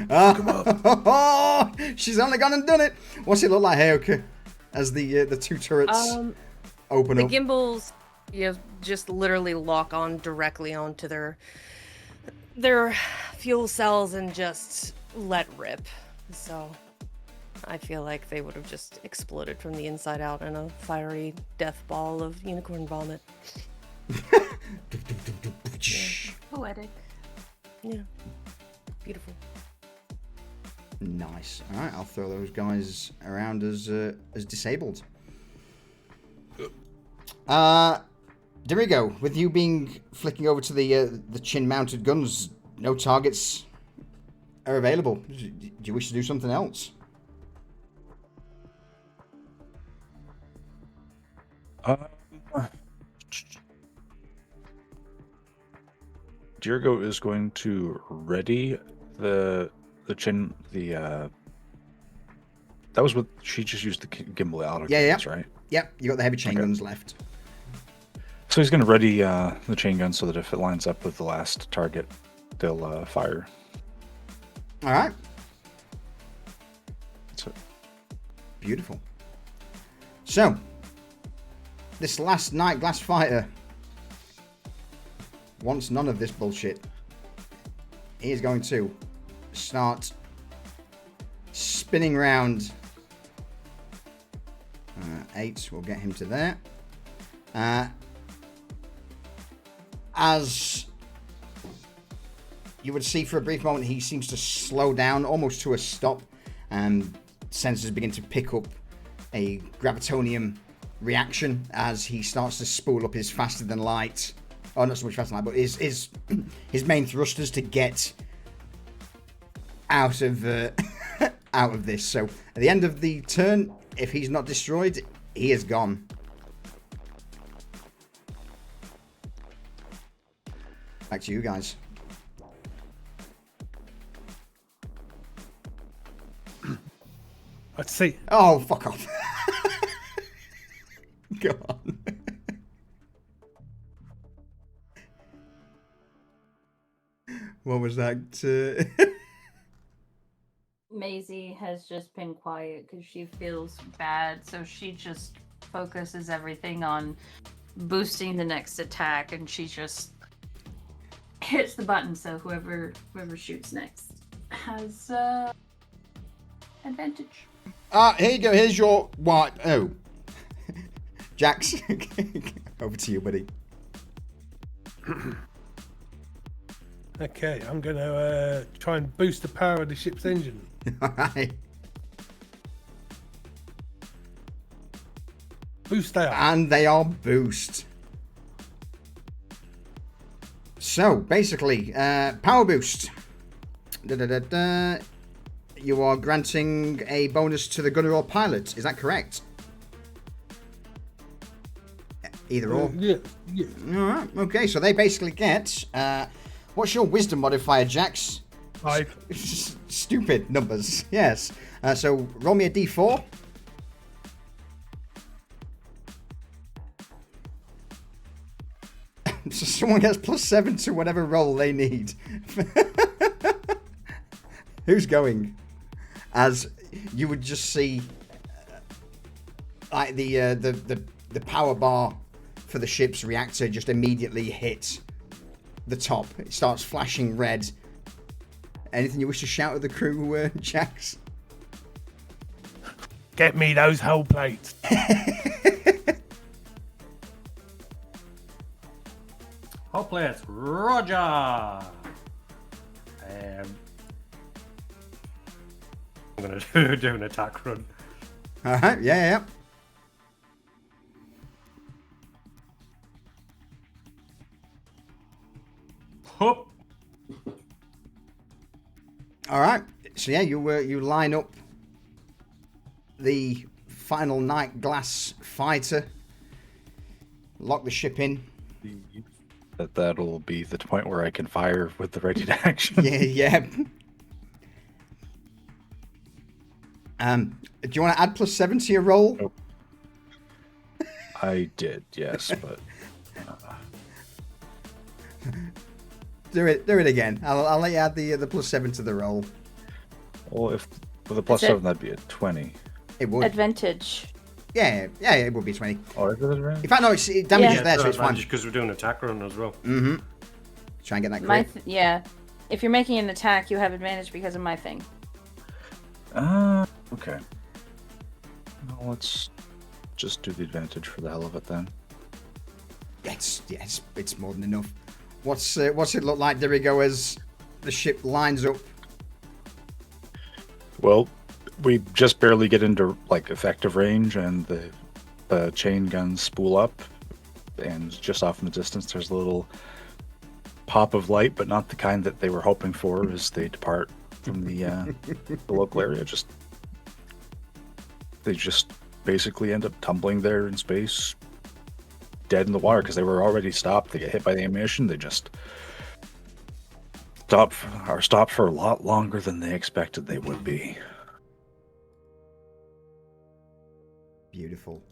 Oh, she's only gone and done it. What's it look like, Heoka? As the 2 turrets open The up. gimbals, just literally lock on directly onto their fuel cells and just let rip. So I feel like they would have just exploded from the inside out in a fiery death ball of unicorn vomit. Poetic. Yeah. Beautiful. Nice. All right, I'll throw those guys around as disabled. Dirigo, with you flicking over to the chin-mounted guns, no targets are available. Do you wish to do something else? Dirigo is going to ready the chin that was what she just used the gimbal auto cannons, right? Yep, you got the heavy chain Okay. guns left. So he's going to ready the chain gun so that if it lines up with the last target, they'll fire. All right, That's it. beautiful. So, this last night glass fighter wants none of this bullshit. He is going to start spinning round. 8 will get him to there. As you would see for a brief moment, he seems to slow down almost to a stop, and sensors begin to pick up a gravitonium reaction as he starts to spool up his faster than light. Oh, not so much faster than light, but his main thrusters to get out of out of this. So at the end of the turn, if he's not destroyed, he is gone. Back to you guys. I'd see. Oh, fuck off. Go on. What was that? Maisie has just been quiet because she feels bad, so she just focuses everything on boosting the next attack, and she just hits the button. So whoever shoots next has advantage. Here you go. Here's your what? Oh, Jax, over to you, buddy. Okay, I'm going to try and boost the power of the ship's engine. All right. Boost they are. And they are boost. So, basically, power boost. You are granting a bonus to the gunner or pilot. Is that correct? Either or. Yeah. Alright, okay, so they basically get... what's your wisdom modifier, Jax? 5. Stupid numbers, yes. So, roll me a d4. So someone gets +7 to whatever roll they need. Who's going? As you would just see, like the power bar for the ship's reactor just immediately hit the top. It starts flashing red. Anything you wish to shout at the crew, Jax? Get me those hull plates. Hull plates, Roger. I'm gonna do an attack run. Yeah. Hup. All right. So yeah, you line up the final night glass fighter, lock the ship in. That'll be the point where I can fire with the ready to action. Yeah. Do you want to add +7 to your roll? Nope. I did, yes, but Do it again. I'll let you add the +7 to the roll. well, if with a +7, that'd be a 20. It would. Advantage. Yeah, it would be 20. Or is it advantage? In fact, no, it damages there, so it's fine. Because we're doing an attack run as well. Mm-hmm. Try and get that crit. Yeah. If you're making an attack, you have advantage because of my thing. Okay. Well, let's just do the advantage for the hell of it then. It's more than enough. What's it look like, Dirigo, as the ship lines up? Well, we just barely get into like effective range, and the chain guns spool up, and just off in the distance, there's a little pop of light, but not the kind that they were hoping for as they depart from the local area. They just basically end up tumbling there in space, dead in the water, because they were already stopped. They get hit by the ammunition. They just stopped for a lot longer than they expected they would be. Beautiful.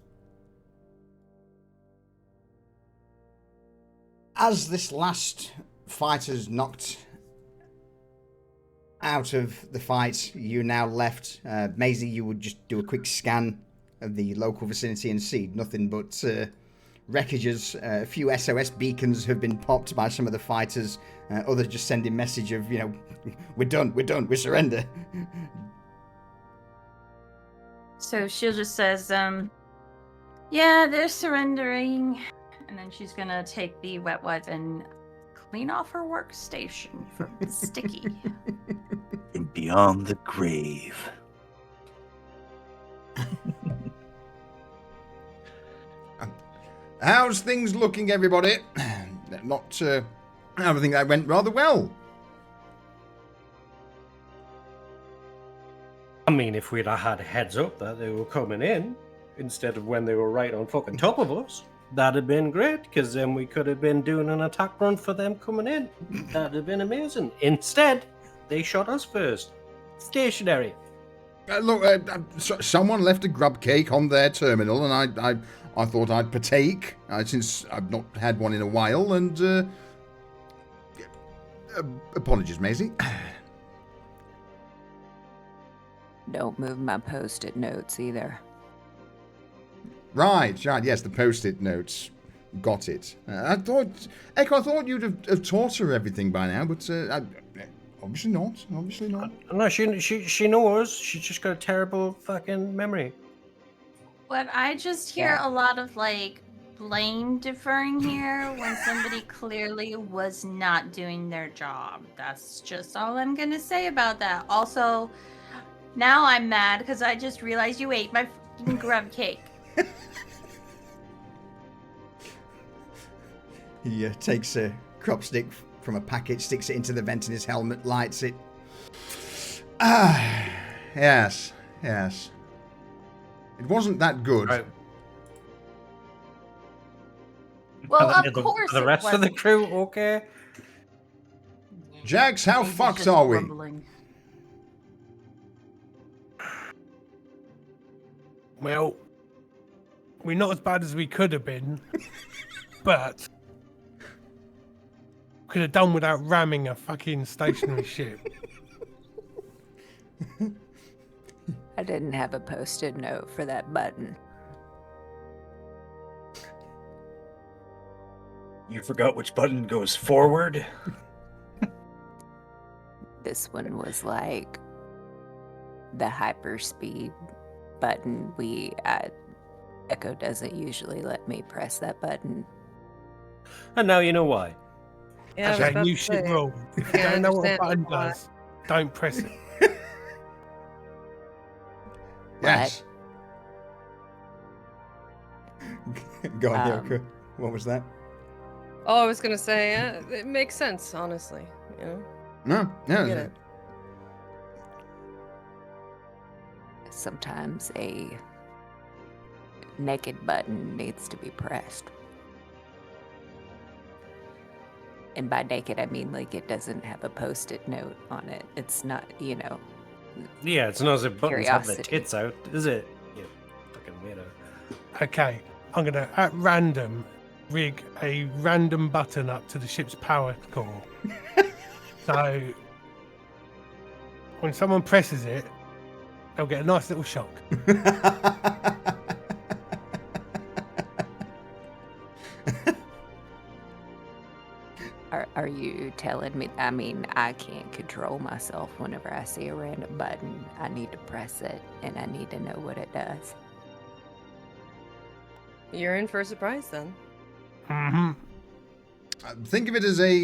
As this last fighter's knocked out of the fight, you now left. Maisie, you would just do a quick scan of the local vicinity and see nothing but wreckages. A few SOS beacons have been popped by some of the fighters. Others just sending message of, we're done, we surrender. So she just says, yeah, they're surrendering. And then she's gonna take the wet wipe and clean off her workstation from sticky. And beyond the grave. How's things looking, everybody? I think that went rather well. I mean, if we'd have had a heads up that they were coming in, instead of when they were right on fucking top of us, that'd have been great, because then we could have been doing an attack run for them coming in. That'd have been amazing. Instead, they shot us first. Stationary. Someone left a grub cake on their terminal, and I thought I'd partake, since I've not had one in a while, and apologies, Maisie. Don't move my post-it notes either. Right. Yes, the post-it notes. Got it. I thought you'd have taught her everything by now, but obviously not. Obviously not. No, she knows. She's just got a terrible fucking memory. But I just hear a lot of like blame deferring here when somebody clearly was not doing their job. That's just all I'm gonna say about that. Also, now I'm mad because I just realized you ate my fucking grub cake. He takes a crop stick from a packet, sticks it into the vent in his helmet, lights it. Ah, yes. It wasn't that good. Right. Well, Are of course the it rest of the wasn't. crew okay? Jax, how He's fucked just are we? grumbling. Well, we're not as bad as we could have been, but could have done without ramming a fucking stationary ship. I didn't have a post-it note for that button. You forgot which button goes forward? This one was like the hyperspeed button. Echo doesn't usually let me press that button. And now you know why. Yeah, I was That's a about new to shit say, rule. If you Yeah, I don't know what a understand button why. does, don't press it. Yes. Go on, Um, Yoko. What was that? Oh, I was gonna say it makes sense, honestly. You know, No. I get it. Sometimes a naked button needs to be pressed. And by naked, I mean like it doesn't have a post-it note on it. It's not, Yeah, it's not as if buttons have their Curiosity. tits out, is it? You fucking weirdo. Okay, I'm gonna at random rig a random button up to the ship's power core. So when someone presses it, they'll get a nice little shock. Are you telling me? I mean, I can't control myself whenever I see a random button. I need to press it, and I need to know what it does. You're in for a surprise then. Mm-hmm. Think of it as a,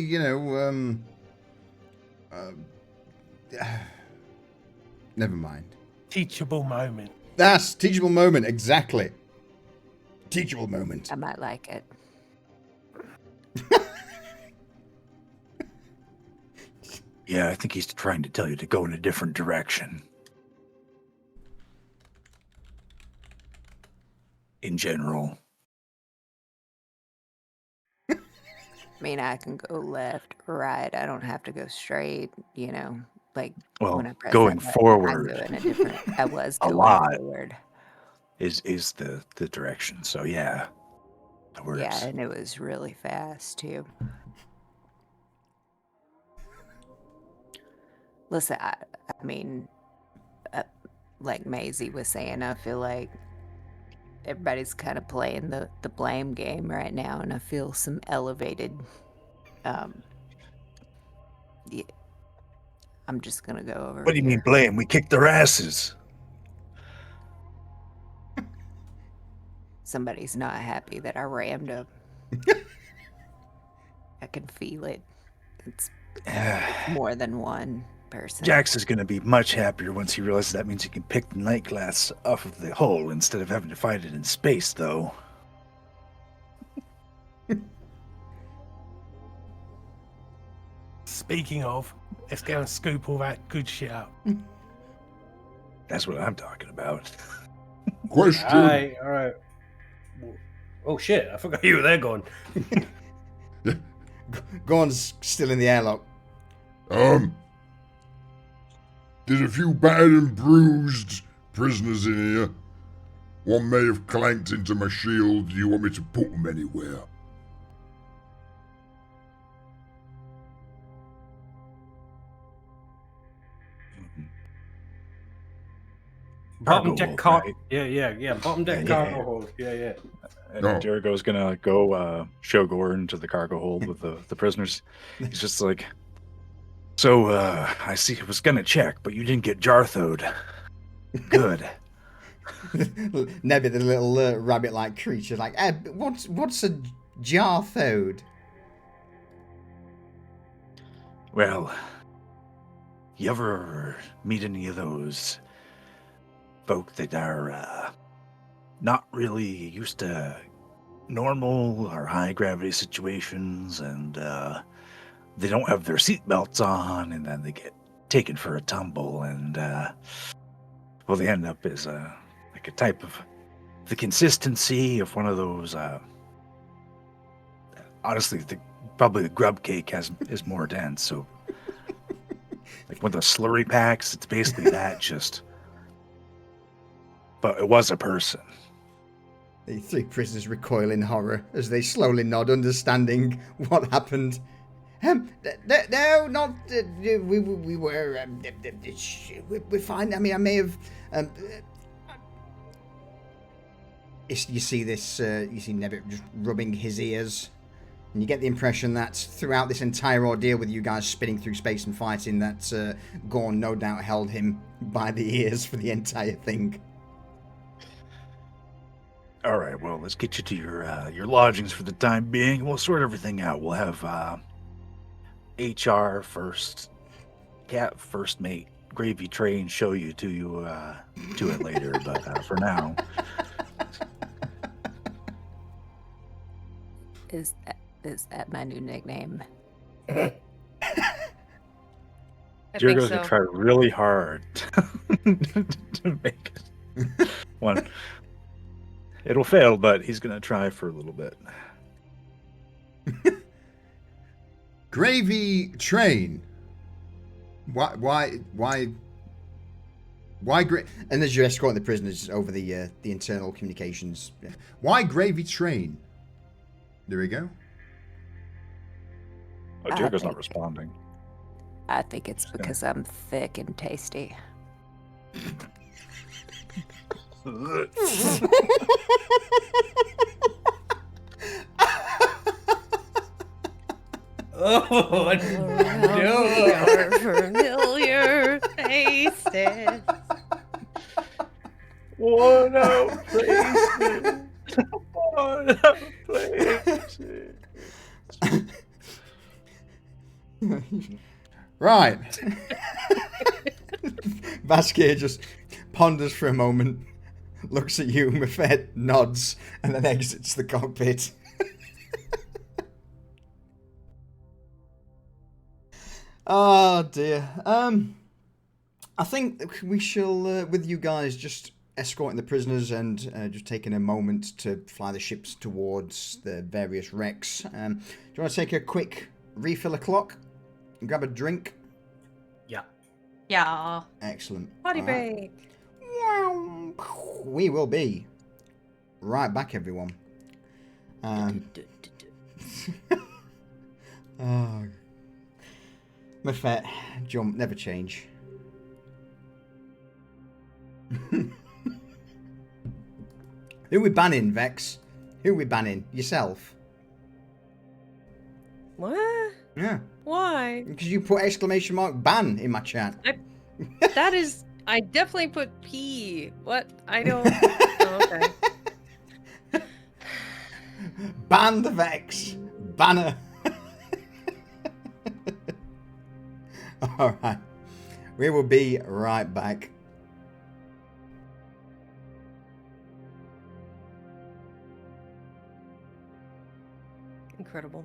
never mind. Teachable moment. That's teachable moment, exactly. Teachable moment. I might like it. Yeah, I think he's trying to tell you to go in a different direction. In general. I mean, I can go left, right. I don't have to go straight, like Well, when I press going that button, forward I'm going a different. I was a going lot. forward. is the direction. So yeah. That works. Yeah, and it was really fast too. Listen, I mean, like Maisie was saying, I feel like everybody's kind of playing the blame game right now, and I feel some elevated. Yeah, I'm just gonna go over. What do you mean here. blame? We kicked their asses. Somebody's not happy that I rammed them. I can feel it. It's more than one person. Jax is going to be much happier once he realizes that means he can pick the night glass off of the hull instead of having to fight it in space, though. Speaking of, let's go and scoop all that good shit up. That's what I'm talking about. Question. All right. Oh shit! I forgot you were there going. Gorn's still in the airlock. There's a few battered and bruised prisoners in here. One may have clanked into my shield. Do you want me to put them anywhere? Bottom deck hold, car. right? Yeah. Bottom deck Yeah. cargo hold. Yeah. And Oh. Dirigo's gonna go show Gordon to the cargo hold with the prisoners. He's just like, so I see. I was gonna check, but you didn't get Jarthoed. Good. Nebby, the little rabbit-like creature, like, what's a Jarthode? Well, you ever meet any of those folk that are not really used to normal or high gravity situations, and they don't have their seatbelts on, and then they get taken for a tumble, and well, they end up as like a type of the consistency of one of those. Honestly, probably the grub cake is more dense. So, like one of the slurry packs, it's basically that just. But it was a person. The three prisoners recoil in horror as they slowly nod, understanding what happened. No, not. We were. We're fine. I mean, I may have. You see this. You see Nebbit just rubbing his ears, and you get the impression that throughout this entire ordeal with you guys spinning through space and fighting, that Gorn no doubt held him by the ears for the entire thing. All right, well, let's get you to your lodgings for the time being, and we'll sort everything out. We'll have HR first, cat first mate, gravy train show you to it later. But for now, Is that my new nickname? I think Dirigo's so. gonna try really hard to make it one. It'll fail, but he's gonna try for a little bit. Gravy train. Why? And as you're escorting the prisoners over the internal communications, Why gravy train? There we go. Oh, Dirigo's not responding. I think it's because I'm thick and tasty. Oh Your familiar faces. What a place! What a place! right. Vasquez just ponders for a moment, looks at you, Mafet nods, and then exits the cockpit. Oh dear. I think we shall, with you guys just escorting the prisoners and just taking a moment to fly the ships towards the various wrecks. Do you want to take a quick refill of clock and grab a drink? Yeah. Body Excellent. All right. break. We will be right back, everyone. Oh. Mafet, jump, never change. Who we banning, Vex? Who we banning? Yourself? What? Yeah. Why? Because you put exclamation mark ban in my chat. That is. I definitely put P. What? I don't. Oh, okay. Ban the Vex. Banner. Alright. We will be right back. Incredible.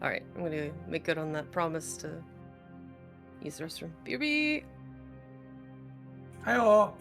All right, I'm gonna make good on that promise to use the restroom. BB. Hi-oh.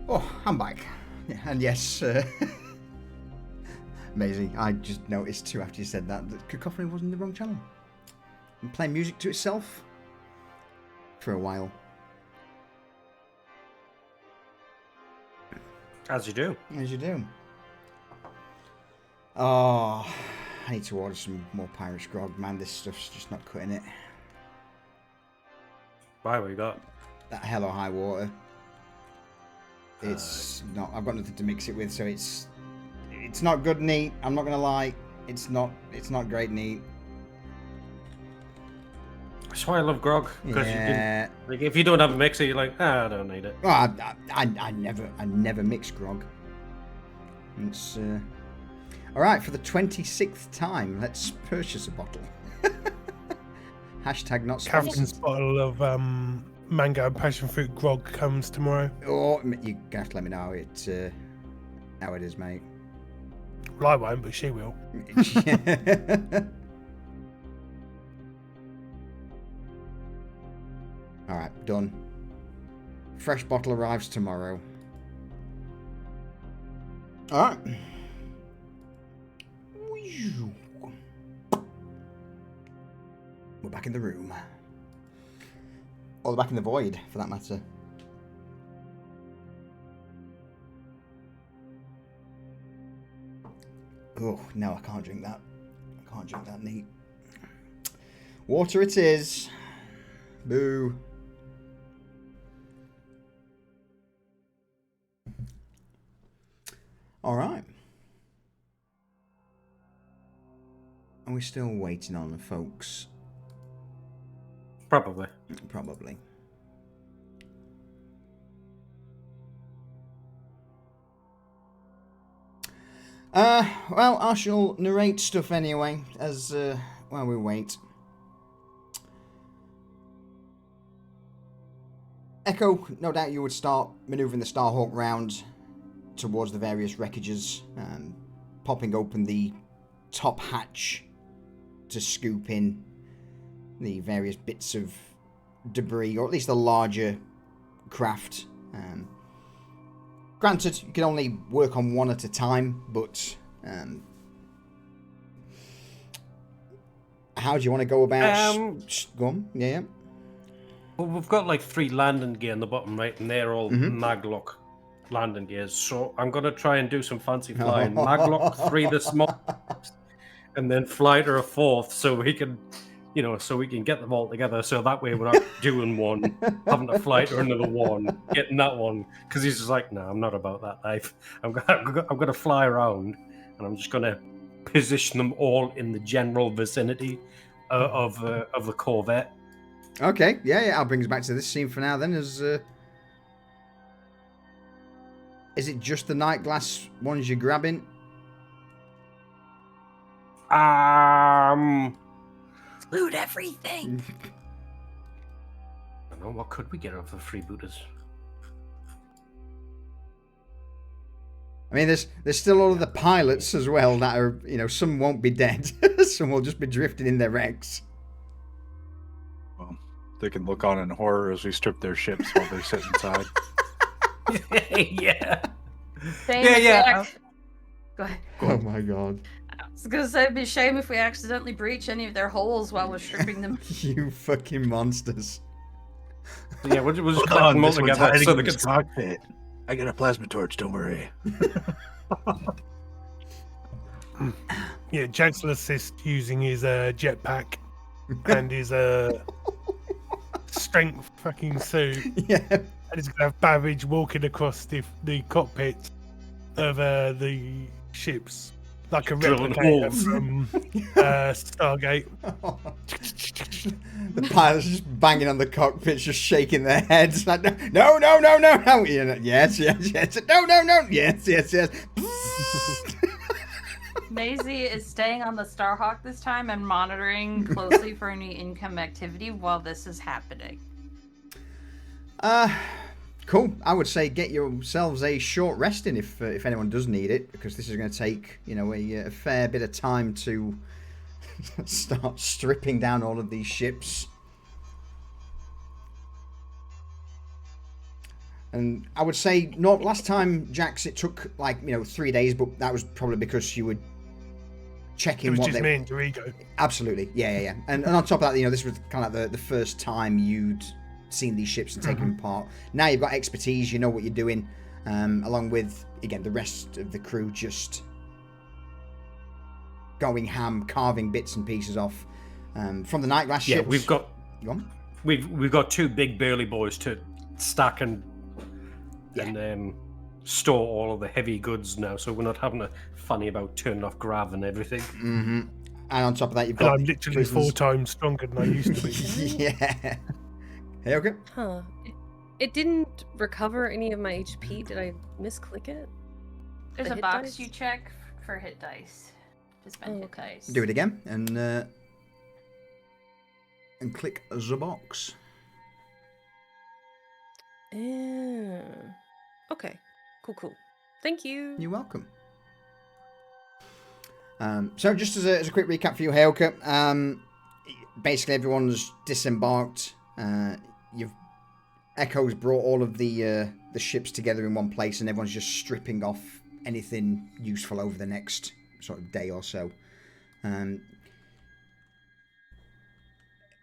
Oh, I'm back. Yeah, and yes, amazing. I just noticed too after you said that Cacophony was in the wrong channel. I'm playing music to itself for a while. As you do. As you do. Oh, I need to order some more Pirates grog. Man, this stuff's just not cutting it. Why? What you got? That Hell or High Water. It's not. I've got nothing to mix it with, so it's not good neat. I'm not gonna lie. It's not great neat. That's why I love grog. Because Yeah. you can, like, if you don't have a mixer, you're like, I don't need it. Well, I never mix grog. It's all right for the 26th time. Let's purchase a bottle. Hashtag not sponsored. Catherine's bottle of mango and passion fruit grog comes tomorrow. Oh, you're gonna have to let me know how it is, mate. Well, I won't, but she will. All right, done. Fresh bottle arrives tomorrow. All right. We're back in the room. Or back in the void, for that matter. Oh, no, I can't drink that. I can't drink that neat. Water it is. Boo. All right. Are we still waiting on the folks? Probably. Probably. Well, I shall narrate stuff anyway, as, while we wait. Echo, no doubt you would start manoeuvring the Starhawk round towards the various wreckages, popping open the top hatch to scoop in the various bits of debris, or at least the larger craft. Granted, you can only work on one at a time, but how do you want to go about... go on, yeah. Well, we've got like 3 landing gear in the bottom, right? And they're all maglock landing gears. So I'm going to try and do some fancy flying. Maglock 3 the small, and then fly to a 4th so we can, so we can get them all together. So that way we're not doing one, having to fly to another one, getting that one. Because he's just like, no, I'm not about that life. I'm going to fly around, and I'm just going to position them all in the general vicinity of the Corvette. Okay, yeah, I'll bring us back to this scene for now then. Is it just the night glass ones you're grabbing? Loot everything. I don't know, what could we get out of the freebooters? I mean, there's still all of the pilots as well that are, some won't be dead. Some will just be drifting in their wrecks. Well, they can look on in horror as we strip their ships while they sit inside. Yeah. Yeah. Go ahead. Oh my god. I was gonna say it'd be a shame if we accidentally breach any of their holes while we're stripping them. You fucking monsters. Yeah, we'll just collect them all together so they can... cockpit. I got a plasma torch, don't worry. Yeah, Jax will assist using his jetpack and his strength fucking suit. Yeah. And he's gonna have Babbage walking across the cockpit of the ships like a Drilling replicator holes. from Stargate. The pilots just banging on the cockpits, just shaking their heads. Like, no. Yes. No. Yes. Maisie is staying on the Starhawk this time and monitoring closely for any income activity while this is happening. Cool. I would say get yourselves a short rest in if anyone does need it, because this is going to take, a fair bit of time to start stripping down all of these ships. And I would say, no, last time, Jax, it took 3 days, but that was probably because you were checking It was what just they... me and Dorigo. Absolutely, yeah. And on top of that, this was kind of the first time you'd seen these ships and taken them apart. Now you've got expertise, you know what you're doing, along with, again, the rest of the crew just going ham, carving bits and pieces off from the night glass ships. Yeah, we've got Go on. we've got 2 big burly boys to stack and store all of the heavy goods now, so we're not having a funny about turning off grav and everything. Mm-hmm. And on top of that, you've And got I'm literally prisoners. 4 times stronger than I used to be. Yeah. Hey, okay. Huh. It didn't recover any of my HP. Did I misclick it? There's The a hit box dice? you check for hit dice. To spend hit okay. dice. Do it again and click the box. Okay. Cool. Thank you. You're welcome. So just as a quick recap for you, Heoka, basically everyone's disembarked. Echo's brought all of the ships together in one place, and everyone's just stripping off anything useful over the next sort of day or so.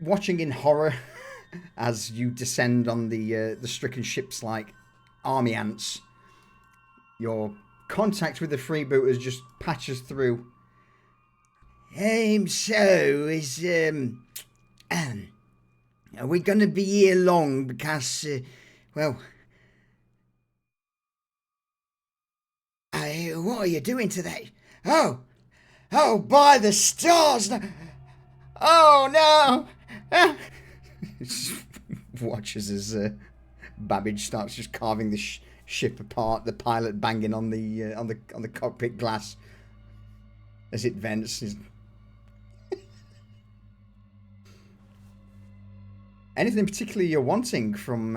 Watching in horror as you descend on the stricken ships like army ants, your contact with the freebooters just patches through. Are we going to be here long? Because, what are you doing today? Oh, by the stars! Oh, no! Watches as Babbage starts just carving the ship apart, the pilot banging on the cockpit glass as it vents. Anything particularly you're wanting from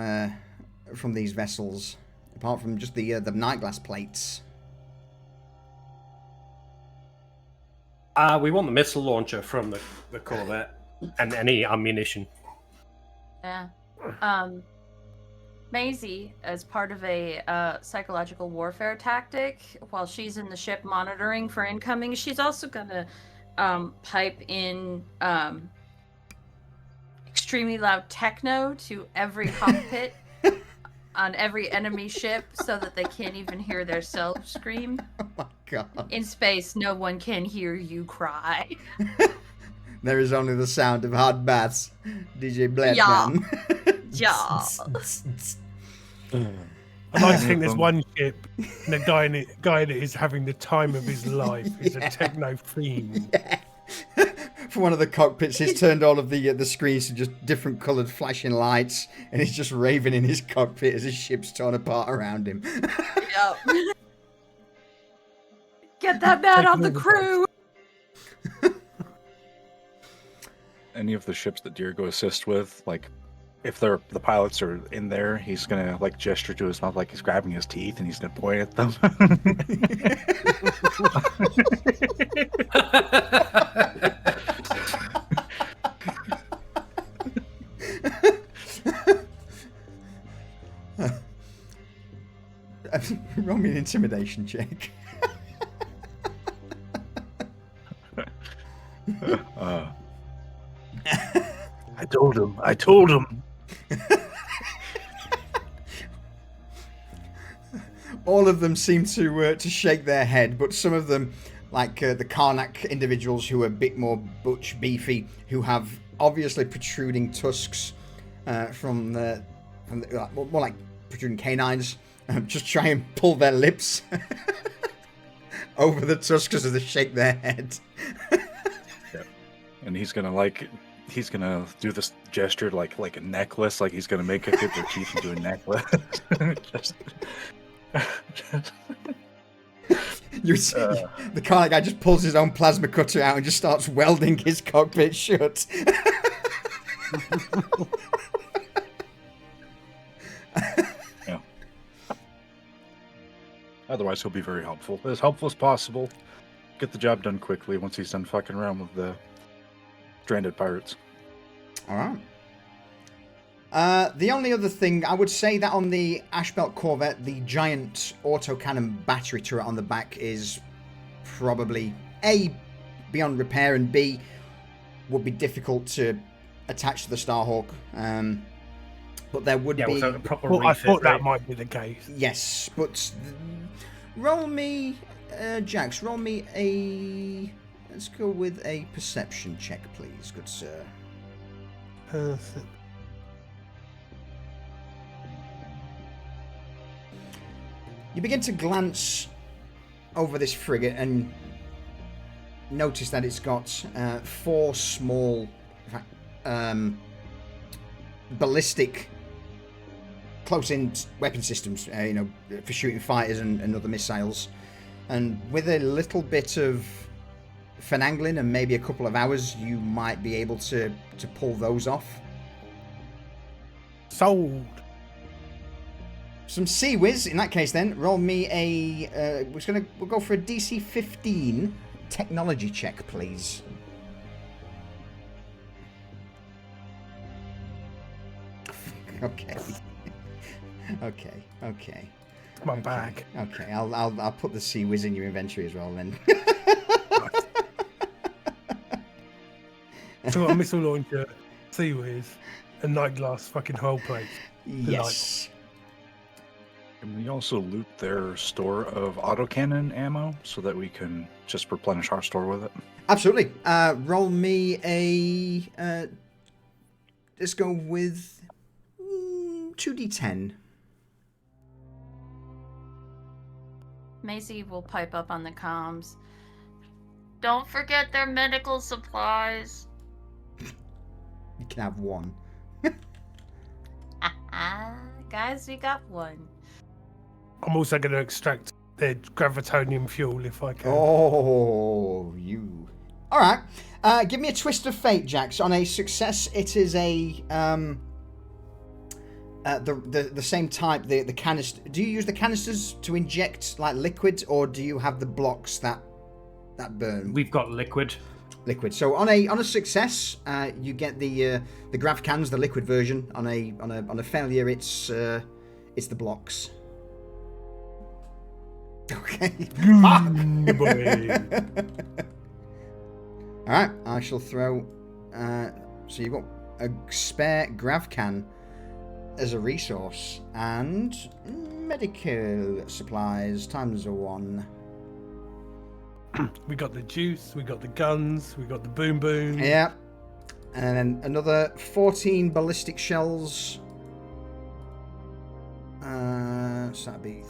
these vessels, apart from just the night glass plates? We want the missile launcher from the corvette and any ammunition. Yeah. Maisie, as part of a psychological warfare tactic, while she's in the ship monitoring for incoming, she's also gonna pipe in extremely loud techno to every cockpit on every enemy ship so that they can't even hear their self scream. Oh my god. In space, no one can hear you cry. There is only the sound of hard baths. DJ Blackman. Yeah. I like to think there's one ship, and the guy that is having the time of his life is a techno fiend. Yeah. For one of the cockpits, he's turned all of the screens to just different coloured flashing lights, and he's just raving in his cockpit as his ship's torn apart around him. Yep. Get that man off the crew! Any of the ships that Dirigo assists with, like, if the pilots are in there, he's gonna like gesture to his mouth like he's grabbing his teeth and he's gonna point at them. Roll me an intimidation check. I told him. All of them seem to shake their head, but some of them, like the Karnak individuals who are a bit more butch, beefy, who have obviously protruding tusks from the more like protruding canines, just try and pull their lips over the tusks as they shake their head. Yeah. And he's gonna do this gesture like a necklace, like he's gonna make it fit their teeth into a necklace. You see, the Karnak guy just pulls his own plasma cutter out and just starts welding his cockpit shut. Yeah. Otherwise, he'll be very helpful. As helpful as possible. Get the job done quickly once he's done fucking around with the stranded pirates. All right. The only other thing, I would say that on the Ashbelt Corvette, the giant autocannon battery turret on the back is probably A, beyond repair, and B, would be difficult to attach to the Starhawk. But there would be... without a proper Well, I refit, thought that right? might be the case. Yes, but roll me, Jax, roll me a... Let's go with a perception check, please, good sir. Perfect. You begin to glance over this frigate and notice that it's got 4 small ballistic close-in weapon systems, for shooting fighters and other missiles. And with a little bit of finagling and maybe a couple of hours, you might be able to pull those off. Sold. Some Sea Whiz, in that case then, roll me a... we'll go for a DC 15 technology check, please. Okay. Okay. My bag. Okay, I'll put the Sea Whiz in your inventory as well then. So a missile launcher, Sea Whiz, a night glass fucking hull plate. Yes. Can we also loot their store of autocannon ammo so that we can just replenish our store with it? Absolutely. Roll me a... let's go with 2d10. Macy will pipe up on the comms. Don't forget their medical supplies. You can have 1. Guys, we got 1. I'm also going to extract their gravitonium fuel if I can. Oh, you. All right. Give me a twist of fate, Jax. On a success, it is a the same type. The canister. Do you use the canisters to inject like liquid, or do you have the blocks that burn? We've got liquid. Liquid. So on a success, you get the grav cans, the liquid version. On a failure, it's the blocks. Okay. Alright, I shall throw... so you've got a spare grav can as a resource, and medical supplies times 1. We got the juice, we got the guns, we got the boom boom. Yeah. And then another 14 ballistic shells. So that'd be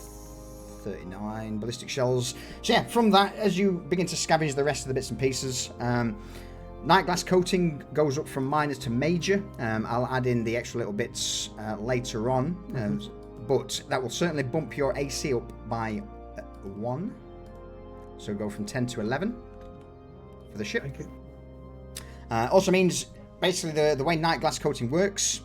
39 ballistic shells. So yeah, from that, as you begin to scavenge the rest of the bits and pieces, night glass coating goes up from minor to major. I'll add in the extra little bits later on, but that will certainly bump your AC up by 1. So go from 10 to 11 for the ship. Okay. Also means basically the way night glass coating works.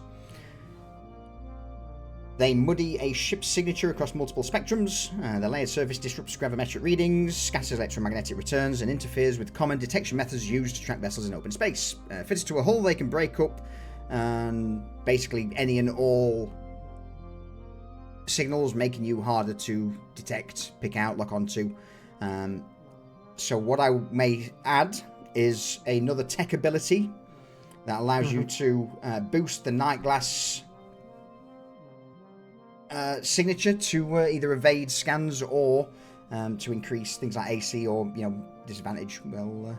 They muddy a ship's signature across multiple spectrums. The layered surface disrupts gravimetric readings, scatters electromagnetic returns, and interferes with common detection methods used to track vessels in open space. Fitted to a hull, they can break up basically any and all signals, making you harder to detect, pick out, lock onto. So what I may add is another tech ability that allows you to boost the night glass signature to either evade scans or to increase things like AC or disadvantage. Well,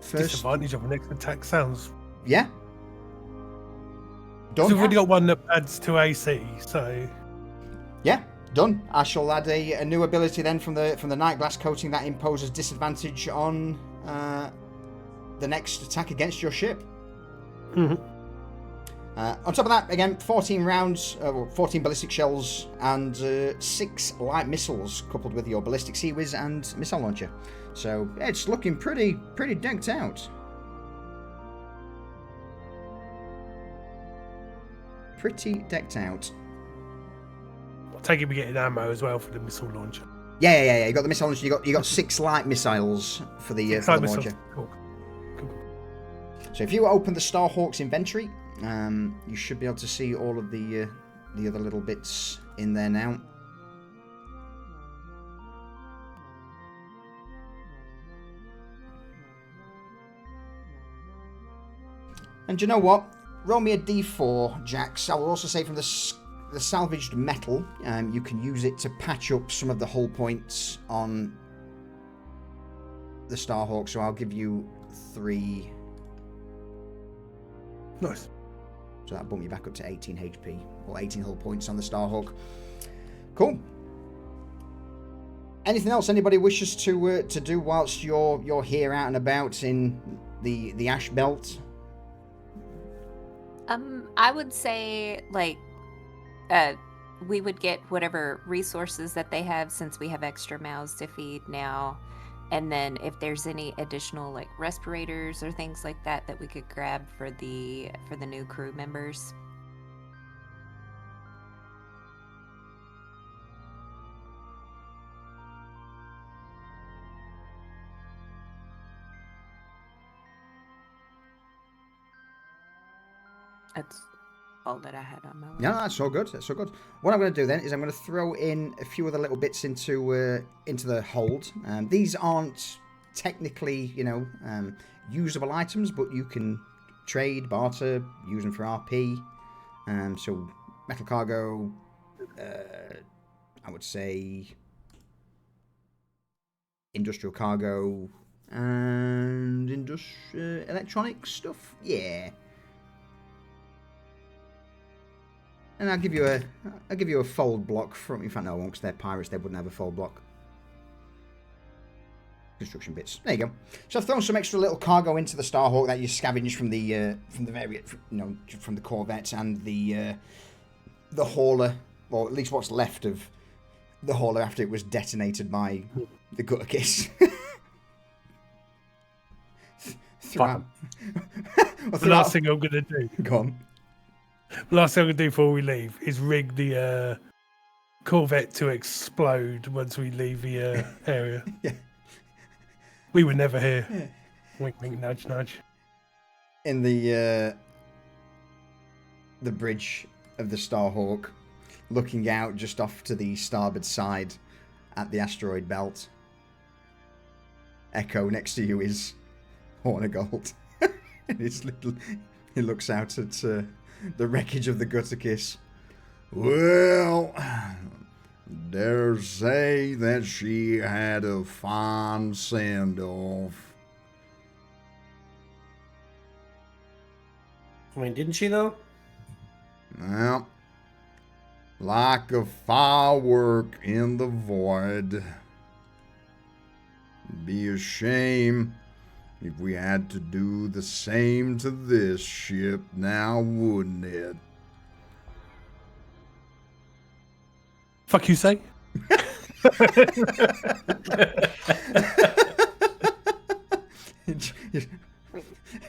first Disadvantage of an extra attack sounds. yeah. So Done. we've already got one that adds to AC, so Yeah, done. I shall add a new ability then from the night glass coating that imposes disadvantage on the next attack against your ship. On top of that, again, 14 rounds, 14 ballistic shells, and 6 light missiles, coupled with your ballistic Sea Whiz and missile launcher. So it's looking pretty decked out. Pretty decked out. I take it we're getting ammo as well for the missile launcher. Yeah. You got the missile launcher. You got 6 light missiles for the Side launcher. missiles. Cool. So if you open the Starhawk's inventory, you should be able to see all of the other little bits in there now. And you know what? Roll me a d4, Jax. I will also say from the salvaged metal, you can use it to patch up some of the hull points on the Starhawk. So I'll give you 3. Nice. So that'll bump you back up to 18 HP, or 18 hull points on the Starhawk. Cool. Anything else anybody wishes to do whilst you're here out and about in the Ash Belt? I would say, like, we would get whatever resources that they have, since we have extra mouths to feed now. And then if there's any additional, like, respirators or things like that that we could grab for the new crew members. That's all that I had on my list. No, that's all good. That's all good. What I'm going to do then is I'm going to throw in a few other little bits into the hold. These aren't technically, usable items, but you can trade, barter, use them for RP. So metal cargo, I would say industrial cargo and electronic stuff. Yeah. And I'll give you a fold block from. In fact, no, I won't, because they're pirates. They wouldn't have a fold block. Construction bits. There you go. So I've thrown some extra little cargo into the Starhawk that you scavenged from the from the Corvette and the hauler, or at least what's left of the hauler after it was detonated by the Gutter Kiss. The last thing I'm gonna do. Go on. Last thing I'm gonna do before we leave is rig the Corvette to explode once we leave the area. Yeah. We were never here. Yeah. Wink, wink, nudge, nudge. In the bridge of the Starhawk, looking out just off to the starboard side at the asteroid belt. Echo next to you is Horn of Gold. He looks out at the wreckage of the Gutter Kiss. Well, dare say that she had a fine send-off. I mean, didn't she though? Well, like a firework in the void. Be a shame if we had to do the same to this ship now, wouldn't it? Fuck you say?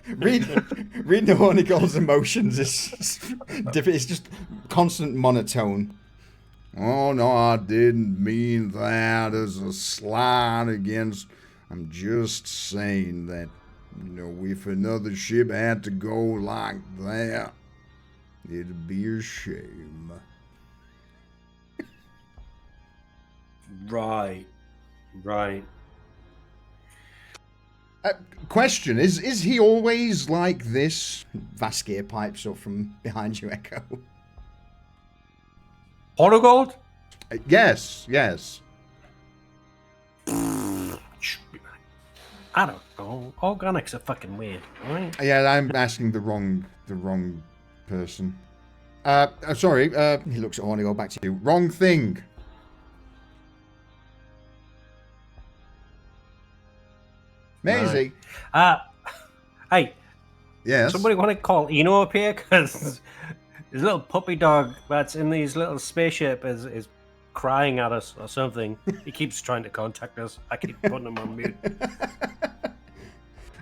Reading the Horny Gold's emotions is it's just constant monotone. Oh no, I didn't mean that as a slight against. I'm just saying that, if another ship had to go like that, it'd be a shame. Right. Question, is he always like this? Vaskir pipes up from behind you, Echo. Horogold? Yes. I don't know. Organics are fucking weird, right? Yeah, I'm asking the wrong person. Sorry, He looks at Horny Gold, back to you. wrong thing. Maisie. Hey, Yes. somebody want to call Eno up here? Because his little puppy dog that's in these little spaceship is crying at us or something. He keeps trying to contact us. I keep putting him on mute.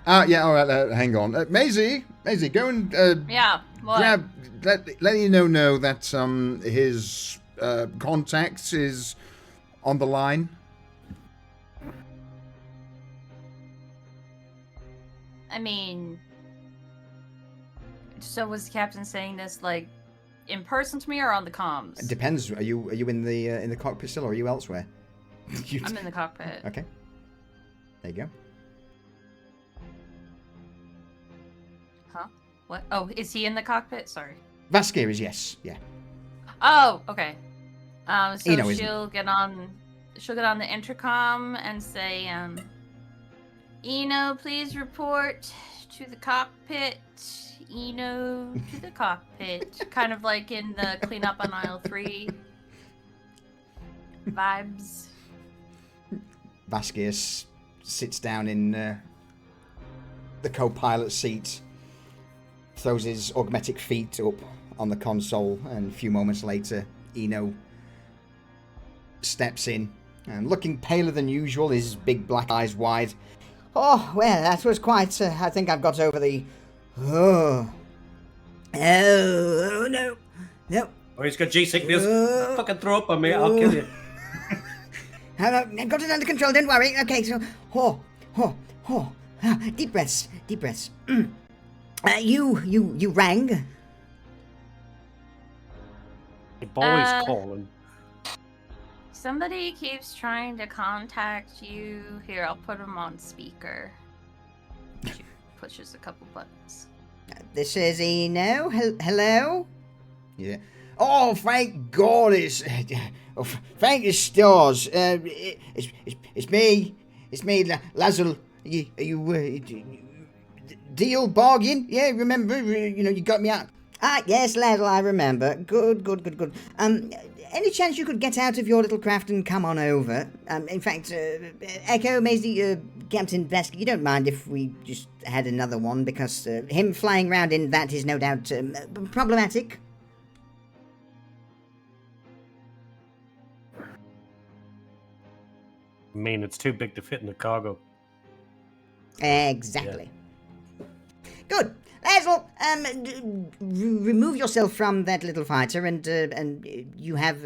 Yeah, all right, hang on. Maisie, go and Yeah. What? grab, let Eno know that his contact is on the line. I mean, So was the captain saying this like in person to me or on the comms? It depends. Are you in the cockpit still, or are you elsewhere? I'm in the cockpit. Okay. There you go. Huh? What? Oh, is he in the cockpit? Sorry. Vaskir is yes. Yeah. Oh, okay. So Eno she'll get on the intercom and say, Eno, please report to the cockpit. Eno to the cockpit. Kind of like in the cleanup on aisle 3 vibes. Vaskir sits down in the co-pilot seat, throws his augmetic feet up on the console, and a few moments later, Eno steps in, and looking paler than usual, his big black eyes wide. Oh, well, that was quite... I think I've got over the... Oh, no. Oh, he's got G-sickness. Fucking throw up on me, I'll kill you. I've got it under control, don't worry. Okay, so... Deep breaths. You rang? The boy's calling. Somebody keeps trying to contact you. Here, I'll put him on speaker. She pushes a couple buttons. This is Eno. Hello? Yeah. Oh, thank God it's... Oh, thank the stars. It's me. It's me, Lazel. Deal, bargain? Yeah, remember? You got me out. Ah, yes, Lazel, I remember. Good. Any chance you could get out of your little craft and come on over? In fact, Echo, Maisie, Captain Vesk, you don't mind if we just had another one, because him flying around in that is no doubt problematic. I mean, it's too big to fit in the cargo. Exactly. Yeah. Good. Lazel, remove yourself from that little fighter, and you have...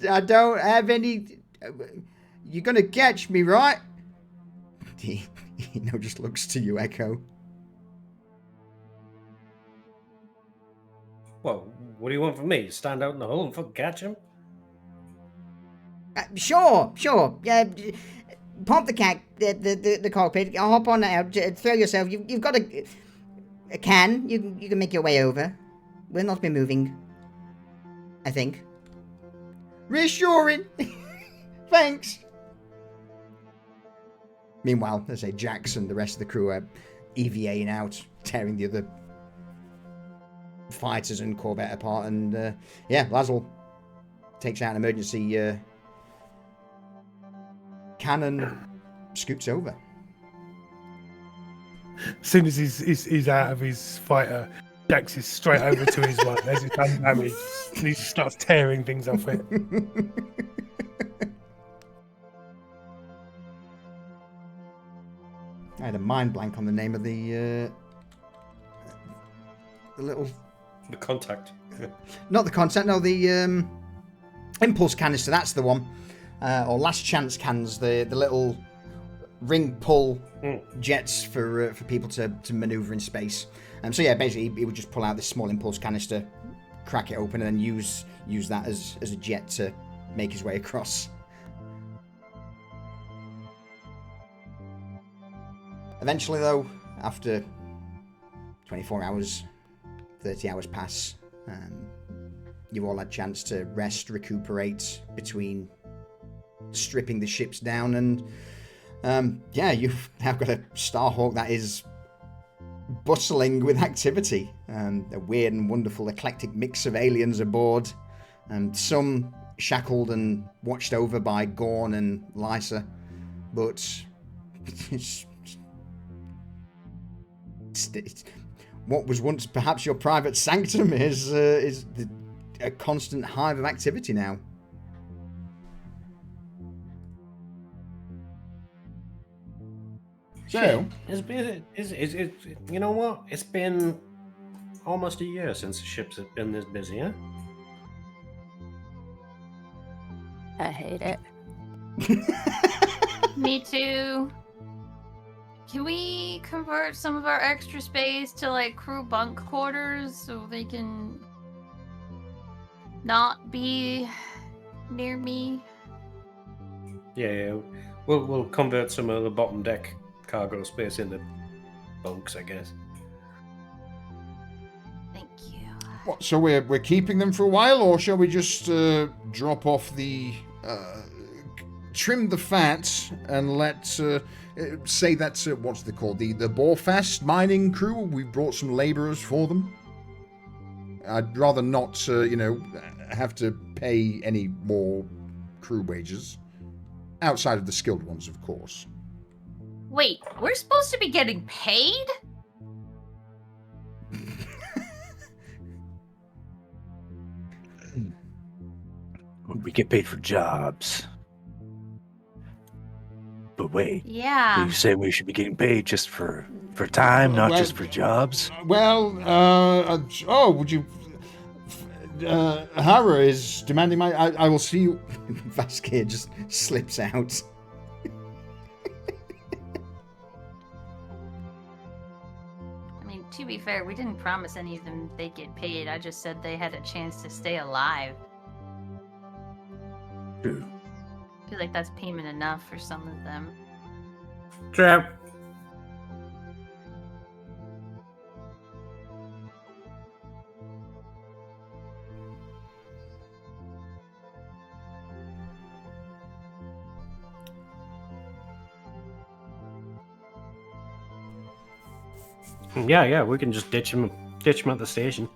I don't have any... You're gonna catch me, right? He just looks to you, Echo. Well, what do you want from me? Stand out in the hole and fucking catch him? Sure. Pump the cockpit, hop on out, throw yourself. You've got a can. You can make your way over. We'll not be moving, I think. Reassuring. Thanks. Meanwhile, as I say, Jax and the rest of the crew are EVAing out, tearing the other fighters and Corvette apart, and Lazel takes out an emergency cannon, scoops over. As soon as he's out of his fighter, Jax is straight over to his one. There's his undamaged, and he just starts tearing things off it. I had a mind blank on the name of the little... The contact. Not the contact, no, the impulse canister, that's the one. Or last chance cans, the little ring pull jets for people to maneuver in space. So yeah, basically he would just pull out this small impulse canister, crack it open, and then use that as a jet to make his way across. Eventually though, after 24 hours, 30 hours pass, you've all had a chance to rest, recuperate between stripping the ships down, and you've now got a Starhawk that is bustling with activity, a weird and wonderful eclectic mix of aliens aboard, and some shackled and watched over by Gorn and Lysa, but it's what was once perhaps your private sanctum is a constant hive of activity now. So, you know what? It's been almost a year since the ships have been this busy, huh? I hate it. Me too. Can we convert some of our extra space to like crew bunk quarters so they can not be near me? Yeah. We'll convert some of the bottom deck cargo space into bunks, I guess. Thank you. What, so we're keeping them for a while, or shall we just drop off the trim the fat and let say that's what's they called, the Borefast mining crew? We brought some laborers for them. I'd rather not have to pay any more crew wages outside of the skilled ones, of course. Wait, we're supposed to be getting paid? We get paid for jobs. But wait, Yeah. you say we should be getting paid just for time, not just for jobs? Well, would you... Hara is demanding my... I will see you... Vaskir just slips out. I mean, to be fair, we didn't promise any of them they'd get paid. I just said they had a chance to stay alive. True. I feel like that's payment enough for some of them. True. Yeah, we can just ditch him at the station.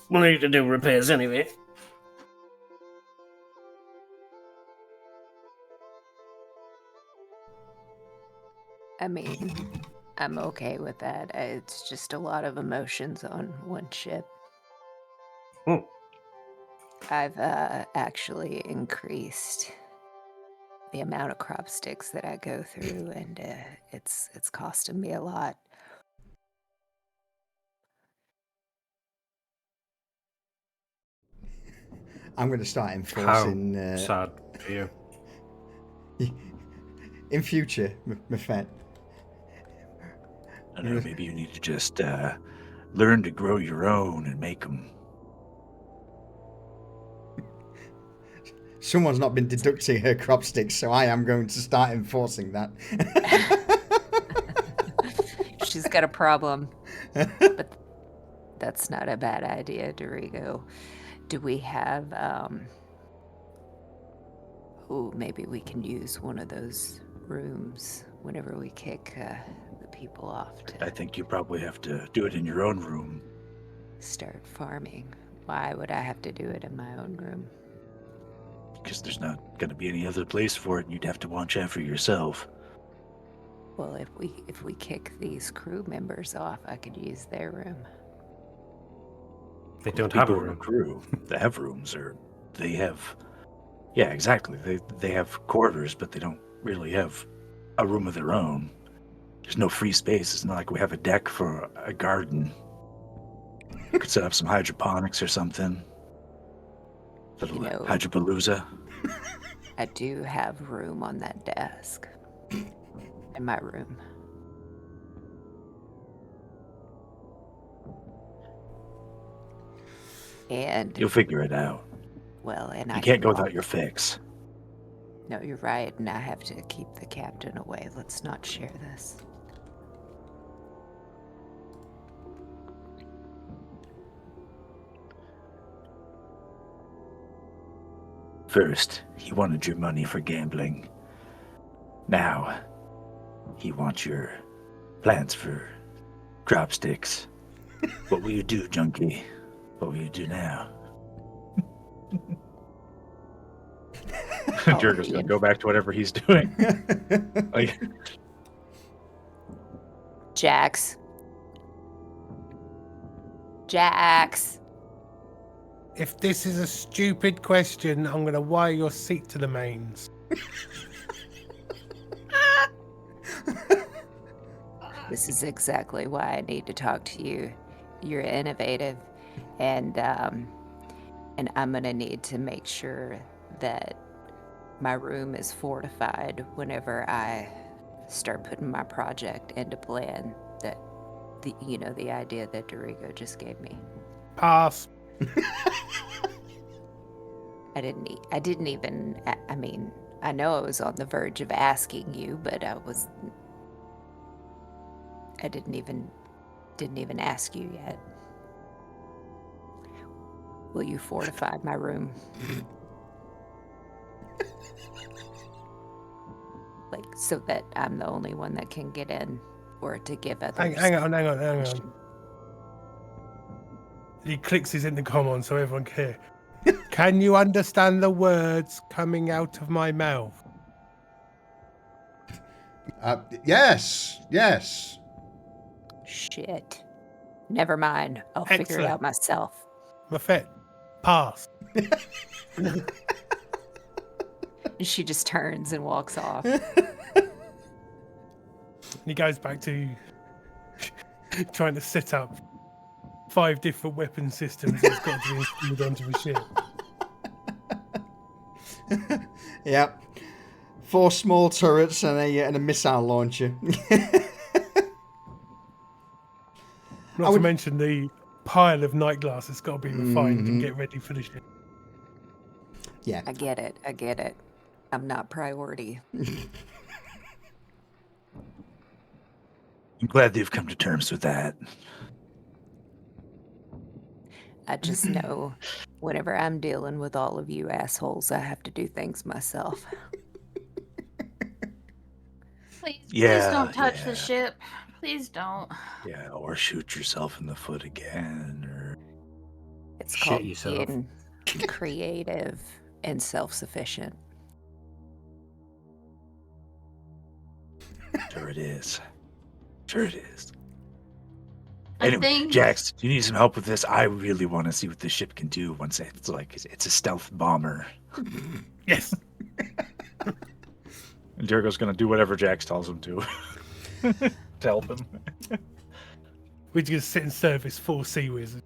We'll need to do repairs anyway. I mean, I'm okay with that. It's just a lot of emotions on one ship. I've actually increased the amount of crop sticks that I go through, and it's costing me a lot. I'm going to start enforcing... Sad for you. In future, Mefet. I don't know, maybe you need to just learn to grow your own and make them. Someone's not been deducting her crop sticks, so I am going to start enforcing that. She's got a problem. But that's not a bad idea, Dorigo. Do we have, maybe we can use one of those rooms whenever we kick the people off to I think you probably have to do it in your own room. start farming. Why would I have to do it in my own room? Because there's not going to be any other place for it, and you'd have to watch after yourself. Well, if we kick these crew members off, I could use their room. They don't have a People in room. crew. They have rooms, or they have... Yeah, exactly. They have quarters, but they don't really have a room of their own. There's no free space. It's not like we have a deck for a garden. You could set up some hydroponics or something. Little hydropalooza. I do have room on that desk. In my room. And You'll figure it out. well, and You I can't can go without your fix. No, you're right, and I have to keep the captain away. Let's not share this. First, he wanted your money for gambling. Now, he wants your plans for crop sticks. What will you do, junkie? What will you do now? Jurgen's gonna go back to whatever he's doing. Like, Jax. If this is a stupid question, I'm going to wire your seat to the mains. This is exactly why I need to talk to you. You're innovative, and I'm gonna need to make sure that my room is fortified whenever I start putting my project into plan. That the idea that Dorigo just gave me. Pass. I didn't even. I mean, I know I was on the verge of asking you, but I didn't even ask you yet. Will you fortify my room? Like, so that I'm the only one that can get in, or to give others. Hang on. He clicks his intercom on so everyone can hear. Can you understand the words coming out of my mouth? Yes. Shit. Never mind. I'll figure it Excellent. out myself. Mafet, pass. And she just turns and walks off. He goes back to trying to set up 5 different weapon systems that's got to be installed onto a ship. Yep. 4 small turrets and a missile launcher. Not to mention the pile of night glass that's got to be refined and get ready for the ship. Yeah. I get it. I'm not priority. I'm glad they've come to terms with that. I just know whenever I'm dealing with all of you assholes, I have to do things myself. Please Yeah, don't touch the yeah. ship. Please don't. Yeah, or shoot yourself in the foot again, or It's Shit called yourself. being creative and self-sufficient. sure it is. Sure it is. I Anyway, think Jax, do you need some help with this? I really want to see what this ship can do once it's a stealth bomber. Yes. And Dirigo's gonna do whatever Jax tells him to. To help him. We're just sit in service 4 sea wizards.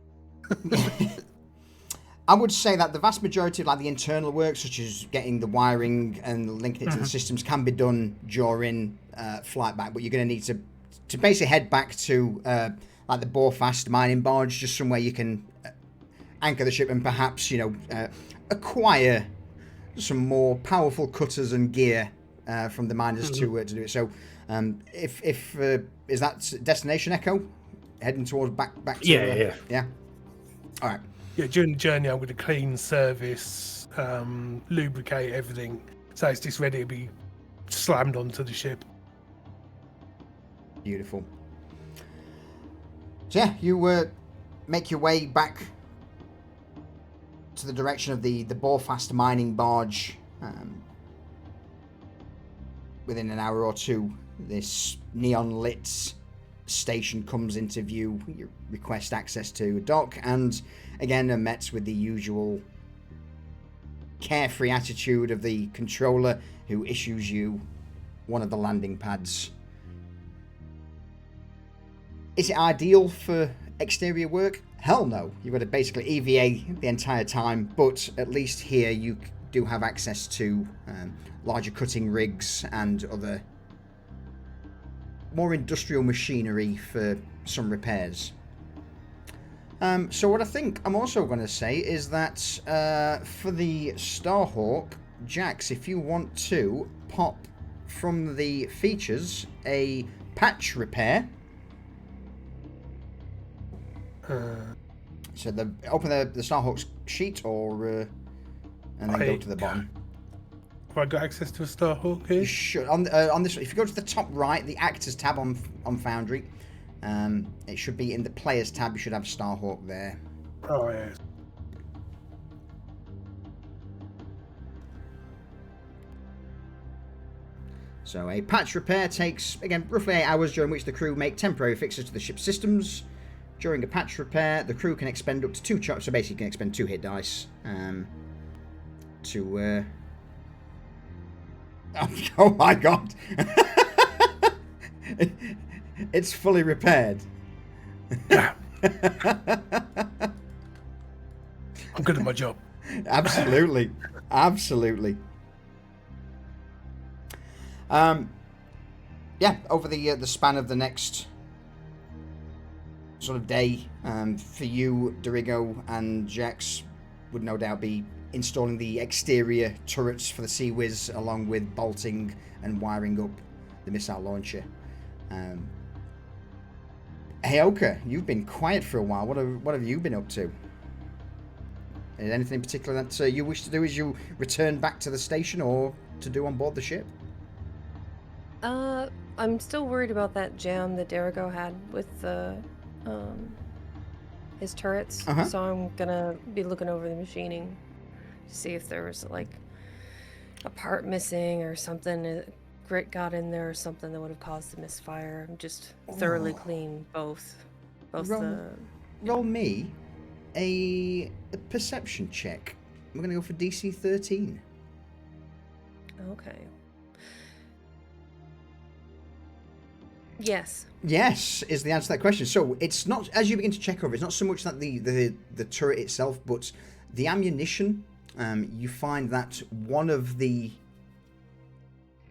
I would say that the vast majority of the internal work, such as getting the wiring and linking it to the systems, can be done during flight back. But you're going to need to basically head back to the Borefast mining barge, just somewhere you can anchor the ship and perhaps acquire some more powerful cutters and gear from the miners to do it. So, if is that destination Echo heading towards back to yeah. All right. Yeah, during the journey, I'm going to clean, service, lubricate everything, so it's just ready to be slammed onto the ship. Beautiful. So yeah, you make your way back to the direction of the Borefast mining barge. Within an hour or two, this neon-lit station comes into view. You request access to a dock, and again are met with the usual carefree attitude of the controller, who issues you one of the landing pads. Is it ideal for exterior work? Hell no. You've got to basically EVA the entire time, but at least here you do have access to larger cutting rigs and other more industrial machinery for some repairs. So what I think I'm also going to say is that for the Starhawk, Jax, if you want to pop from the features a patch repair. So open the Starhawk's sheet, or and then go to the bottom. Have I got access to a Starhawk You here? should on this. If you go to the top right, the Actors tab on Foundry, it should be in the Players tab. You should have Starhawk there. Oh, yes. So a patch repair takes, again, roughly 8 hours, during which the crew make temporary fixes to the ship's systems. During a patch repair, the crew can expend up to 2 charge, so basically you can expend 2 hit dice to... Oh my god! It's fully repaired. Yeah. I'm good at my job. Absolutely. Absolutely. yeah, over the span of the next sort of day, for you, Dorigo and Jax would no doubt be installing the exterior turrets for the Sea Whiz, along with bolting and wiring up the missile launcher. Heyoka, you've been quiet for a while. What have you been up to? Is anything in particular that you wish to do as you return back to the station, or to do on board the ship? I'm still worried about that jam that Derigo had with the his turrets. So I'm gonna be looking over the machining to see if there was like a part missing or something. Grit got in there or something that would have caused the misfire. I'm just thoroughly clean both roll me a perception check. I'm gonna go for DC 13. Okay. Yes. Yes is the answer to that question. So it's not, as you begin to check over, it's not so much that the turret itself, but the ammunition. You find that one of the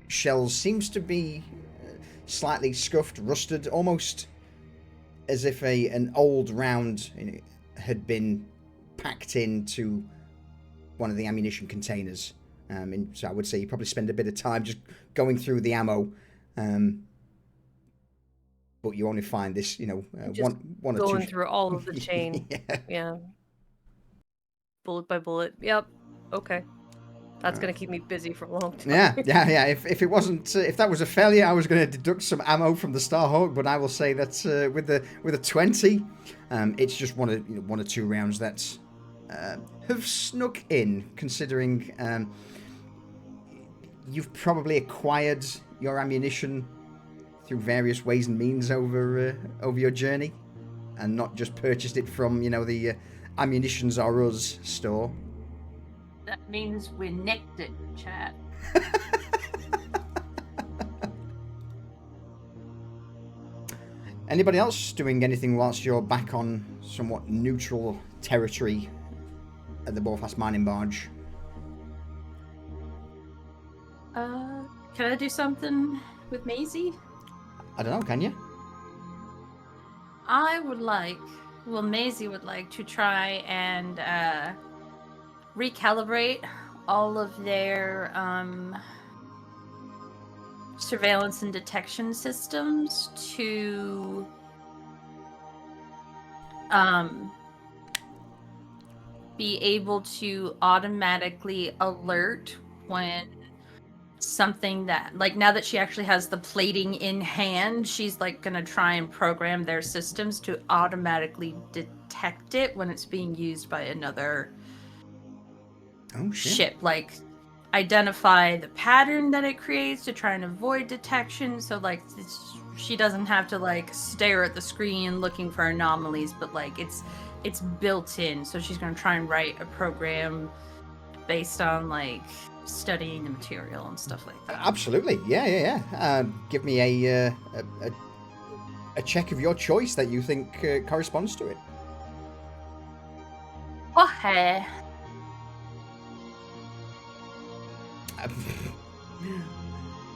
shells seems to be slightly scuffed, rusted, almost as if an old round had been packed into one of the ammunition containers. So I would say you probably spend a bit of time just going through the ammo. But you only find this, one or two. Going through all of the chain. Yeah. Bullet by bullet. Yep. Okay. That's going to keep me busy for a long time. Yeah. If it wasn't, if that was a failure, I was going to deduct some ammo from the Starhawk. But I will say that with a 20, it's just one or two rounds that have snuck in. Considering you've probably acquired your ammunition through various ways and means over your journey, and not just purchased it from the Ammunitions R Us store. That means we nicked it, chat. Anybody else doing anything whilst you're back on somewhat neutral territory at the Borfast mining barge? Can I do something with Maisie? I don't know, can you? Maisie would like to try and recalibrate all of their surveillance and detection systems to be able to automatically alert when something that, like, now that she actually has the plating in hand, she's like gonna try and program their systems to automatically detect it when it's being used by another ship, like identify the pattern that it creates to try and avoid detection. So like she doesn't have to like stare at the screen looking for anomalies, but like it's built in. So she's going to try and write a program based on like studying the material and stuff like that. Absolutely. Yeah. Give me a check of your choice that you think corresponds to it. Okay.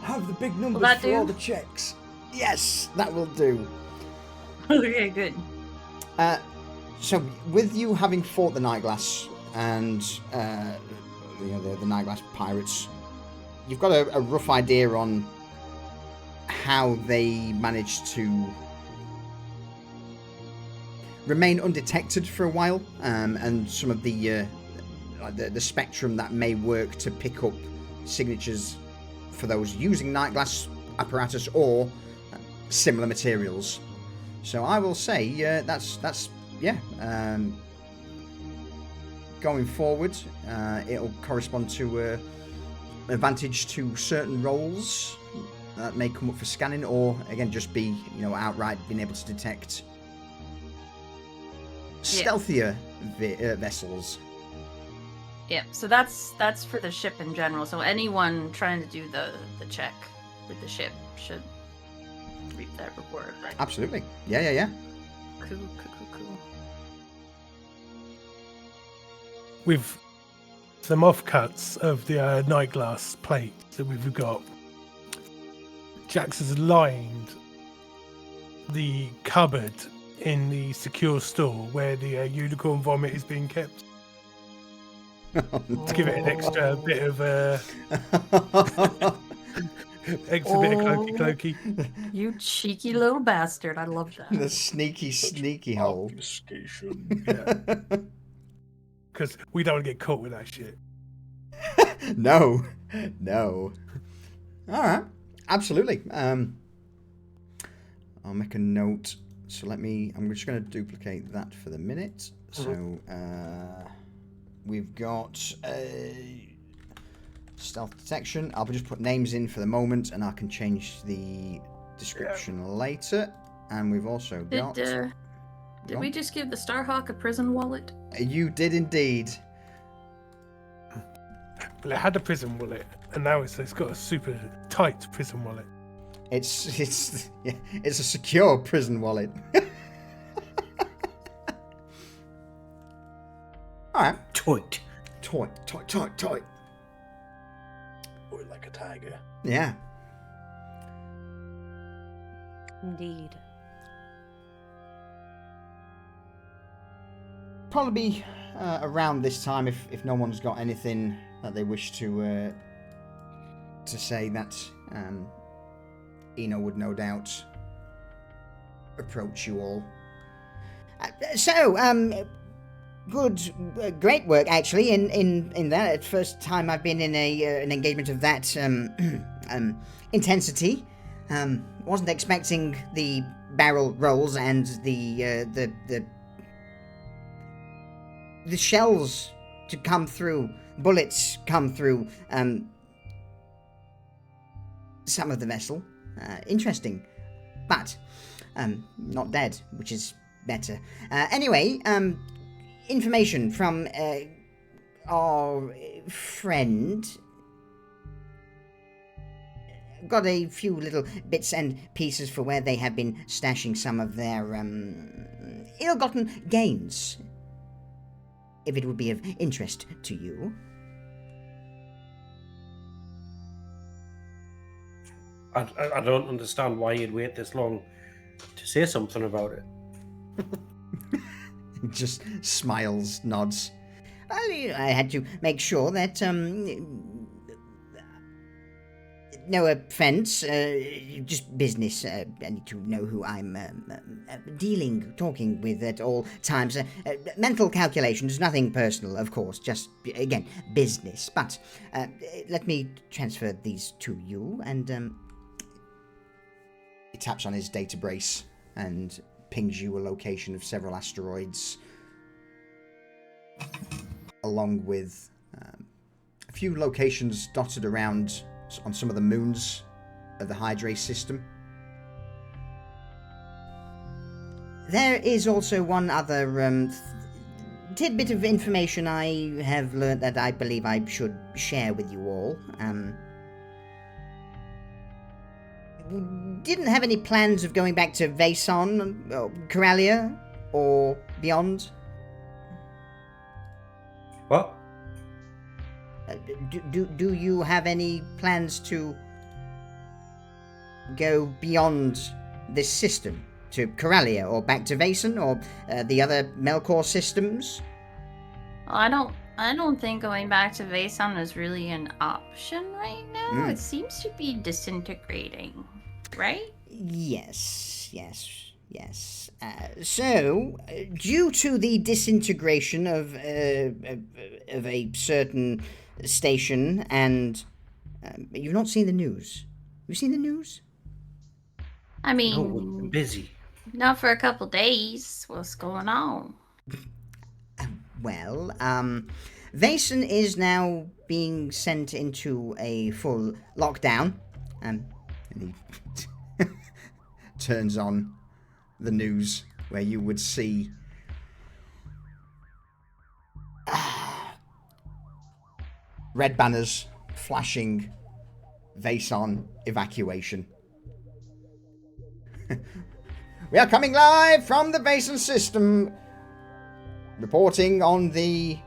Have the big numbers for all the checks. Yes, that will do. Okay, good. So, with you having fought the Nightglass and the Nightglass pirates, you've got a rough idea on how they managed to remain undetected for a while, and some of the spectrum that may work to pick up signatures for those using Nightglass apparatus or similar materials. So I will say that's going forward, it'll correspond to advantage to certain roles that may come up for scanning, or again just be outright being able to detect stealthier vessels. Yeah, so that's for the ship in general. So anyone trying to do the check with the ship should reap that reward, right? Absolutely. Yeah. Cool. With some offcuts of the Nightglass plate that we've got, Jax has lined the cupboard in the secure store where the unicorn vomit is being kept. To give it an extra bit of clokey clokey. You cheeky little bastard. I love that. The sneaky hole. Obfuscation. Because we don't want to get caught with that shit. No. All right. Absolutely. I'll make a note. So I'm just going to duplicate that for the minute. So we've got stealth detection. I'll just put names in for the moment, and I can change the description later. And we've also got... Did we just give the Starhawk a prison wallet? You did indeed. Well, it had a prison wallet, and now it's got a super tight prison wallet. It's a secure prison wallet. All right. Toit. Toy. Or like a tiger. Yeah. Indeed. Probably around this time, if no one's got anything that they wish to say, that Eno would no doubt approach you all. Great work actually. In that first time I've been in an engagement of that intensity. Wasn't expecting the barrel rolls and the shells to come through, bullets come through some of the vessel. Interesting, but not dead, which is better. Anyway, information from our friend. Got a few little bits and pieces for where they have been stashing some of their ill-gotten gains, if it would be of interest to you. I don't understand why you'd wait this long to say something about it. Just smiles, nods. I had to make sure that, no offense, just business. I need to know who I'm talking with at all times. Mental calculations, nothing personal, of course, just, again, business. But let me transfer these to you, and he taps on his data brace and pings you a location of several asteroids, along with a few locations dotted around on some of the moons of the Hydra system. There is also one other tidbit of information I have learned that I believe I should share with you all. Didn't have any plans of going back to Vason, or Coralia, or beyond? What? Do you have any plans to go beyond this system? To Coralia, or back to Vason, or the other Melkor systems? I don't think going back to Vason is really an option right now. It seems to be disintegrating, right? Yes. So, due to the disintegration of a certain station, and you've not seen the news. You've seen the news? I mean, No, we've been busy. not for a couple days. What's going on? Well, Vason is now being sent into a full lockdown. And he turns on the news where you would see red banners flashing Vason evacuation. We are coming live from the Vason system, reporting on the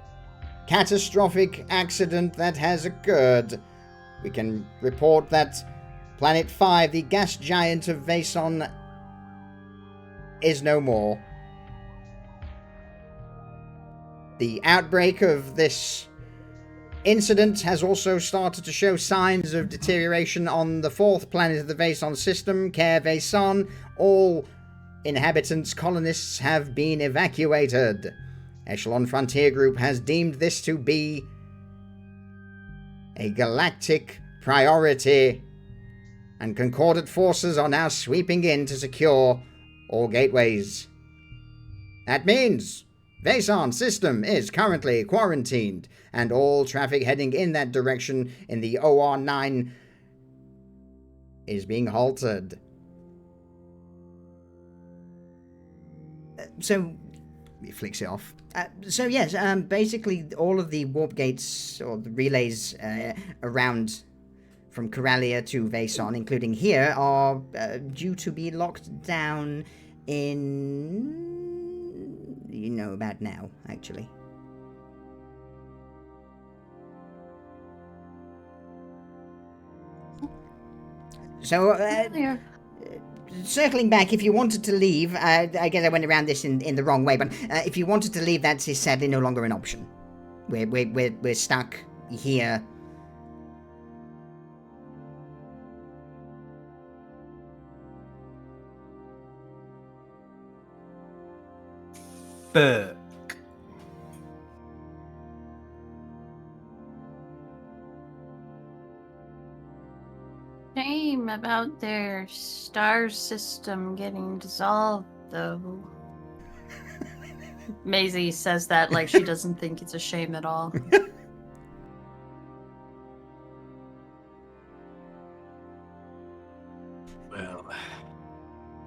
catastrophic accident that has occurred. We can report that Planet 5, the gas giant of Vason, is no more. The outbreak of this incident has also started to show signs of deterioration on the 4th planet of the Vason system, Care Vason. All inhabitants, colonists, have been evacuated. Echelon Frontier Group has deemed this to be a galactic priority, and concordant forces are now sweeping in to secure all gateways. That means Vason system is currently quarantined, and all traffic heading in that direction in the OR9 is being halted. So, he flicks it off. Yes, basically all of the warp gates, or the relays around from Coralia to Vason, including here, are due to be locked down in... you know, about now, actually. So, circling back, if you wanted to leave, I guess I went around this in the wrong way, but if you wanted to leave, that is sadly no longer an option. We're stuck here. Fuck. Shame about their star system getting dissolved, though. Maisie says that like she doesn't think it's a shame at all. Well,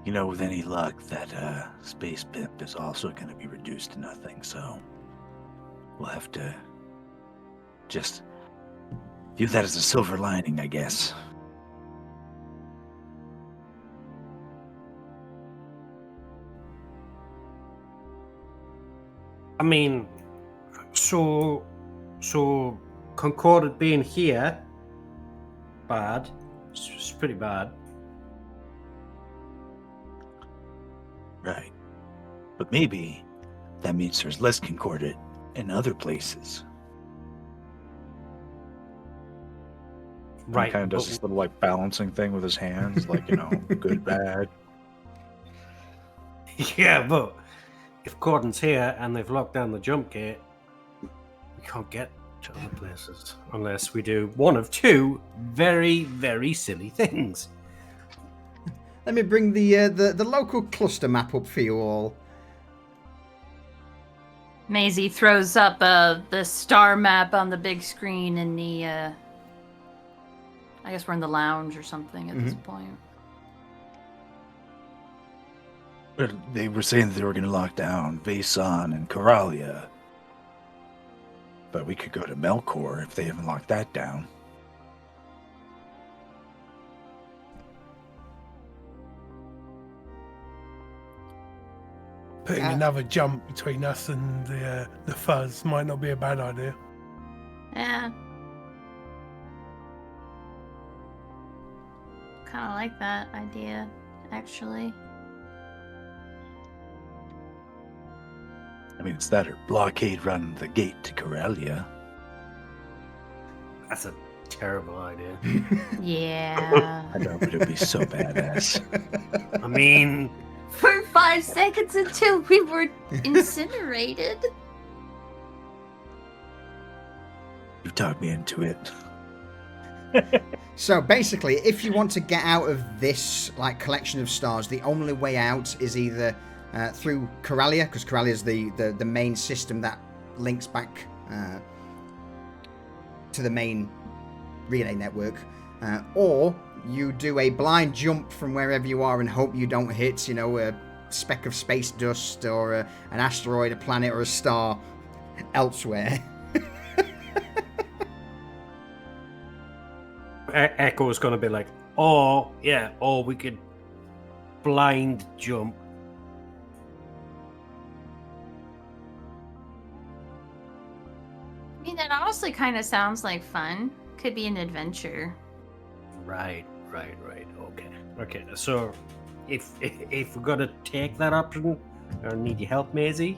you know, with any luck, that space pimp is also going to be reduced to nothing, so we'll have to just view that as a silver lining, I guess. I mean, so Concordant being here, bad. It's pretty bad. Right. But maybe that means there's less Concordant in other places. Right. He kind of does this little like balancing thing with his hands, like, you know, good, bad. Yeah, but if Cordon's here and they've locked down the jump gate, we can't get to other places unless we do one of two very, very silly things. Let me bring the local cluster map up for you all. Maisie throws up the star map on the big screen in the, I guess we're in the lounge or something at this point. But they were saying that they were going to lock down Vason and Coralia. But we could go to Melkor if they haven't locked that down. Putting another jump between us and the fuzz might not be a bad idea. Yeah. Kind of like that idea, actually. I mean, it's that or blockade run the gate to Coralia. That's a terrible idea. Yeah. I know, but it'd be so badass. I mean, For 5 seconds until we were incinerated. You talked me into it. So basically, if you want to get out of this like collection of stars, the only way out is either through Coralia, because Coralia is the main system that links back to the main relay network, or you do a blind jump from wherever you are and hope you don't hit, you know, a speck of space dust or an asteroid, a planet, or a star elsewhere. Echo's going to be like, or we could blind jump. I mean, that honestly kind of sounds like fun. Could be an adventure. Right. Right. Okay. So, if we're gonna take that option, I need your help, Maisie.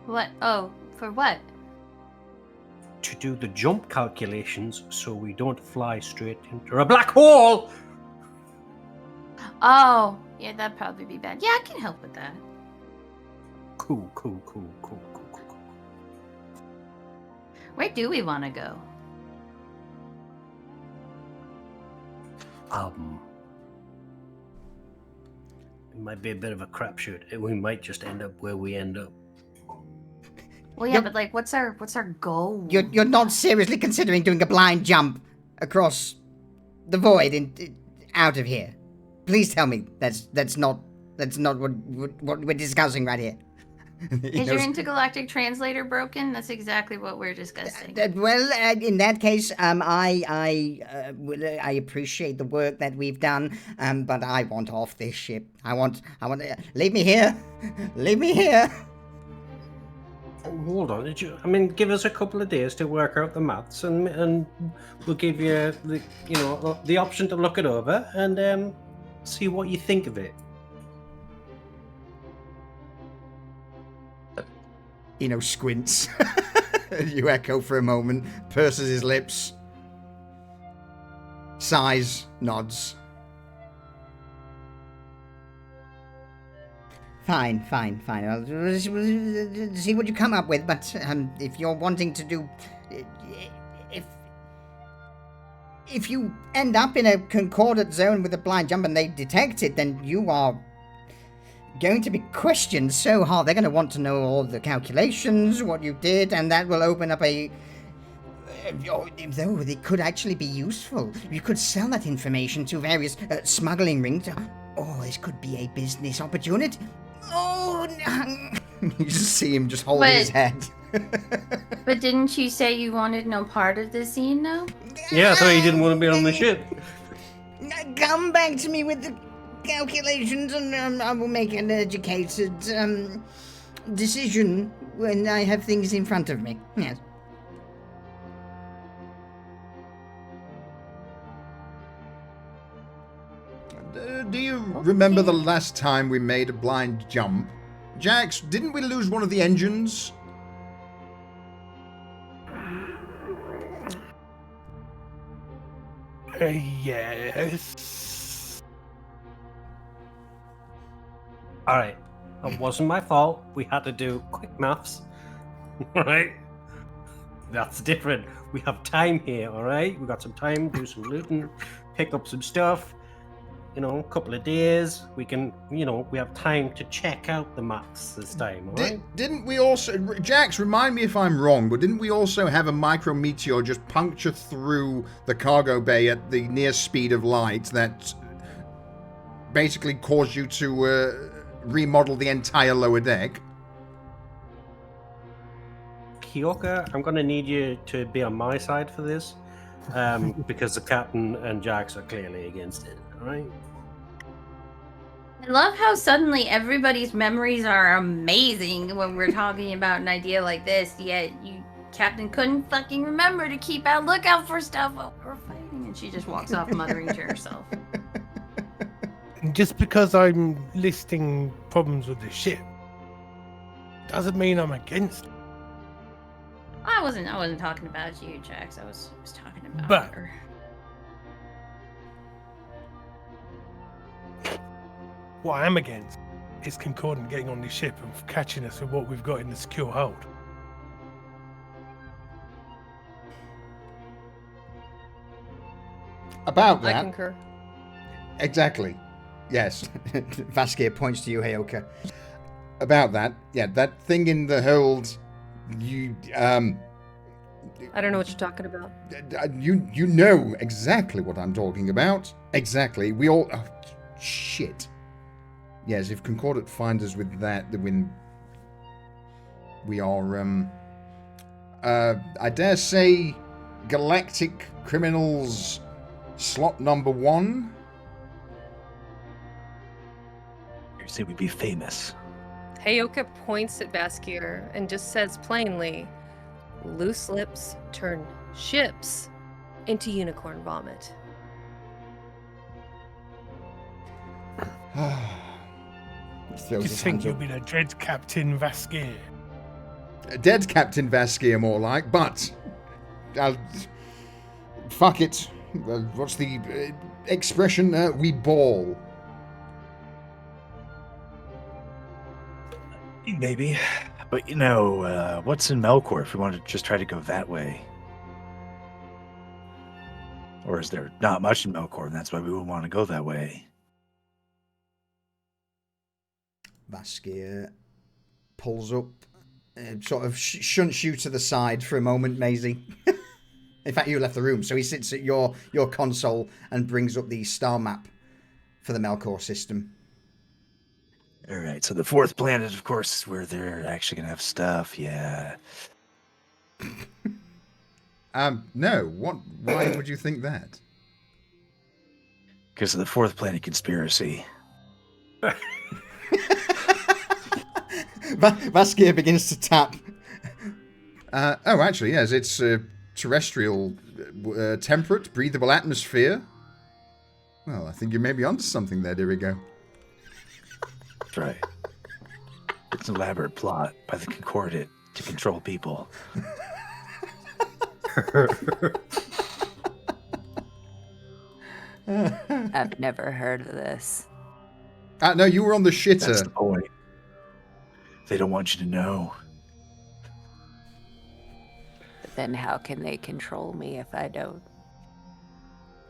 What? Oh, for what? To do the jump calculations so we don't fly straight into a black hole. Oh, yeah, that'd probably be bad. Yeah, I can help with that. Cool. Where do we want to go? It might be a bit of a crapshoot. We might just end up where we end up. Well, yeah, but like, what's our goal? You're not seriously considering doing a blind jump across the void and out of here. Please tell me that's not what we're discussing right here. Is your intergalactic translator broken? That's exactly what we're discussing. In that case, I appreciate the work that we've done, but I want off this ship. I want leave me here. Leave me here. Oh, hold on, give us a couple of days to work out the maths, and we'll give you the option to look it over and see what you think of it. Squints. You echo for a moment, purses his lips, sighs, nods. Fine. I'll see what you come up with, but if you're wanting to do... If you end up in a concordant zone with a blind jump and they detect it, then you are going to be questioned so hard. They're going to want to know all the calculations, what you did, and that will open up though it could actually be useful. You could sell that information to various smuggling rings. Oh, this could be a business opportunity. Oh, no. You just see him just holding his head. But didn't you say you wanted no part of the scene, though? Yeah, I thought you didn't want to be on the ship. Come back to me with the calculations and I will make an educated decision when I have things in front of me. Yes. Do you remember the last time we made a blind jump? Jax, didn't we lose one of the engines? Yes. Alright, that wasn't my fault. We had to do quick maths. Alright? That's different. We have time here, alright? We got some time, do some looting, pick up some stuff. A couple of days. We can, we have time to check out the maps this time, alright? Didn't we also... Jax, remind me if I'm wrong, but didn't we also have a micrometeor just puncture through the cargo bay at the near speed of light that basically caused you to remodel the entire lower deck? Kyoka, I'm going to need you to be on my side for this, because the captain and Jax are clearly against it, alright? I love how suddenly everybody's memories are amazing when we're talking about an idea like this, yet Captain couldn't fucking remember to keep a lookout for stuff while we're fighting, and she just walks off muttering to herself. Just because I'm listing problems with the ship doesn't mean I'm against it. I wasn't talking about you, Jax. I was talking about But- her. What I am against is Concordant getting on this ship and catching us with what we've got in the secure hold. About I that... concur. Exactly. Yes. Vaskir points to you, Heyoka. About that, yeah, that thing in the hold, you, I don't know what you're talking about. you know exactly what I'm talking about. Exactly. We all... Oh, shit. Yes, if Concordant finds us with that, then we are, I dare say, Galactic Criminals slot number 1. You say we'd be famous. Heyoka points at Vaskir and just says plainly, loose lips turn ships into unicorn vomit. Throws Just his think hands you'll up. be the dread Captain Vaskir. Dead Captain Vaskir, more like, but fuck it. What's the expression? We ball. Maybe. But what's in Melkor if we want to just try to go that way? Or is there not much in Melkor and that's why we would want to go that way? Vaskir pulls up, sort of shunts you to the side for a moment, Maisie. In fact, you left the room, so he sits at your console and brings up the star map for the Melkor system. All right, so the fourth planet, of course, is where they're actually going to have stuff, yeah. No. Why would you think that? Because of the fourth planet conspiracy. Vaskir begins to tap. Actually, yes, it's terrestrial, temperate, breathable atmosphere. Well, I think you may be onto something there, Dirigo. That's right. It's an elaborate plot by the Concordate to control people. I've never heard of this. No, you were on the That's shitter. the point. They don't want you to know. But then how can they control me if I don't?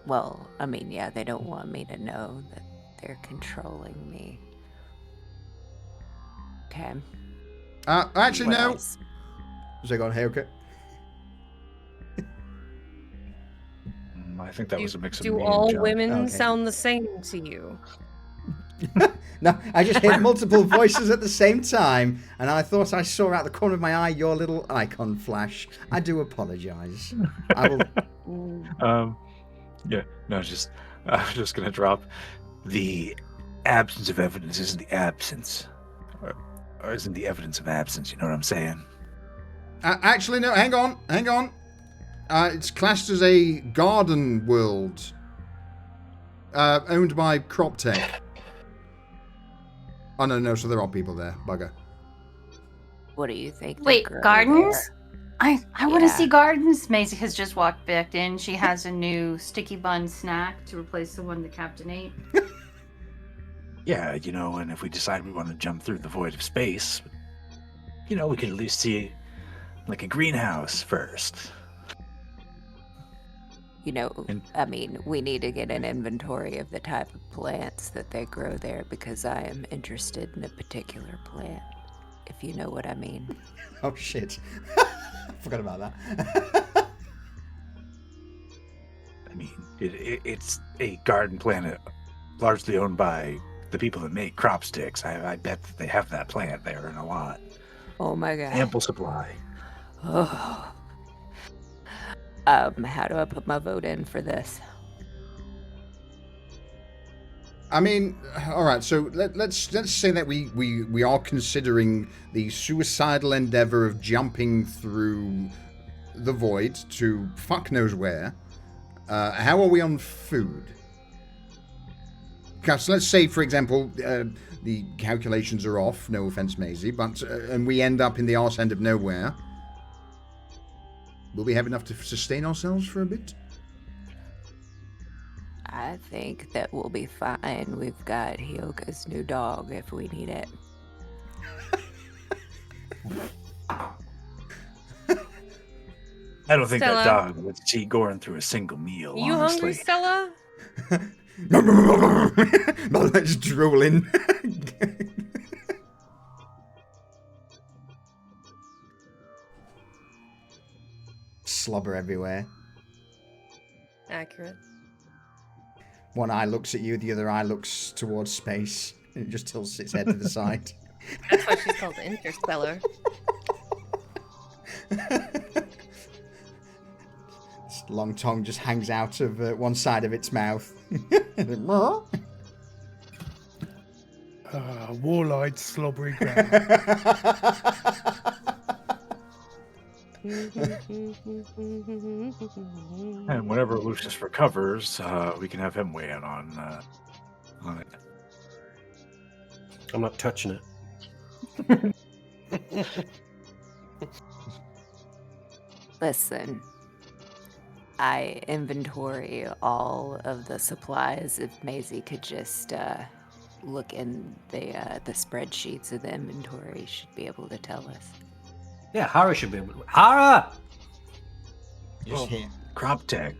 Well, I mean, yeah, they don't want me to know that they're controlling me. Okay. Actually, What no. else? So go on, hey, okay. I think that was a mix of Do me and all John. women Okay. sound the same to you? No, I just heard multiple voices at the same time, and I thought I saw out the corner of my eye your little icon flash. I do apologise. I will. Yeah, no, I'm just going to drop the absence of evidence isn't the absence. Or isn't the evidence of absence, you know what I'm saying? Actually, no, hang on. It's classed as a garden world. Owned by CropTech. Oh, no, so there are people there. Bugger. What do you think? they Wait, grow gardens? there? I want to Yeah. see gardens. Maisie has just walked back in. She has a new sticky bun snack to replace the one the captain ate. Yeah, and if we decide we want to jump through the void of space, we could at least see like a greenhouse first. I mean, we need to get an inventory of the type of plants that they grow there because I am interested in a particular plant, if you know what I mean. Oh, shit. Forgot about that. I mean, it's a garden planet largely owned by the people that make crop sticks. I bet that they have that plant there in a lot. Oh my god. Ample supply. Oh. How do I put my vote in for this? I mean, all right. So let's say that we are considering the suicidal endeavor of jumping through the void to fuck knows where. How are we on food? Because let's say, for example, the calculations are off. No offense, Maisie, but and we end up in the arse end of nowhere. Will we have enough to sustain ourselves for a bit? I think that we'll be fine. We've got Hyoka's new dog if we need it. I don't think Stella. that dog would see Goran through a single meal, You honestly. hungry, Stella? Let's drool in. Slobber everywhere. Accurate. One eye looks at you, the other eye looks towards space. And it just tilts its head to the side. That's why she's called Interstellar. Its long tongue just hangs out of one side of its mouth. Wall-eyed, slobbery ground. And whenever Lucius recovers, we can have him weigh in on it. I'm not touching it. Listen, I inventory all of the supplies. If Maisie could just look in the spreadsheets of the inventory, she'd be able to tell us. Yeah, Hara should be able to. Hara! Well, crop tech.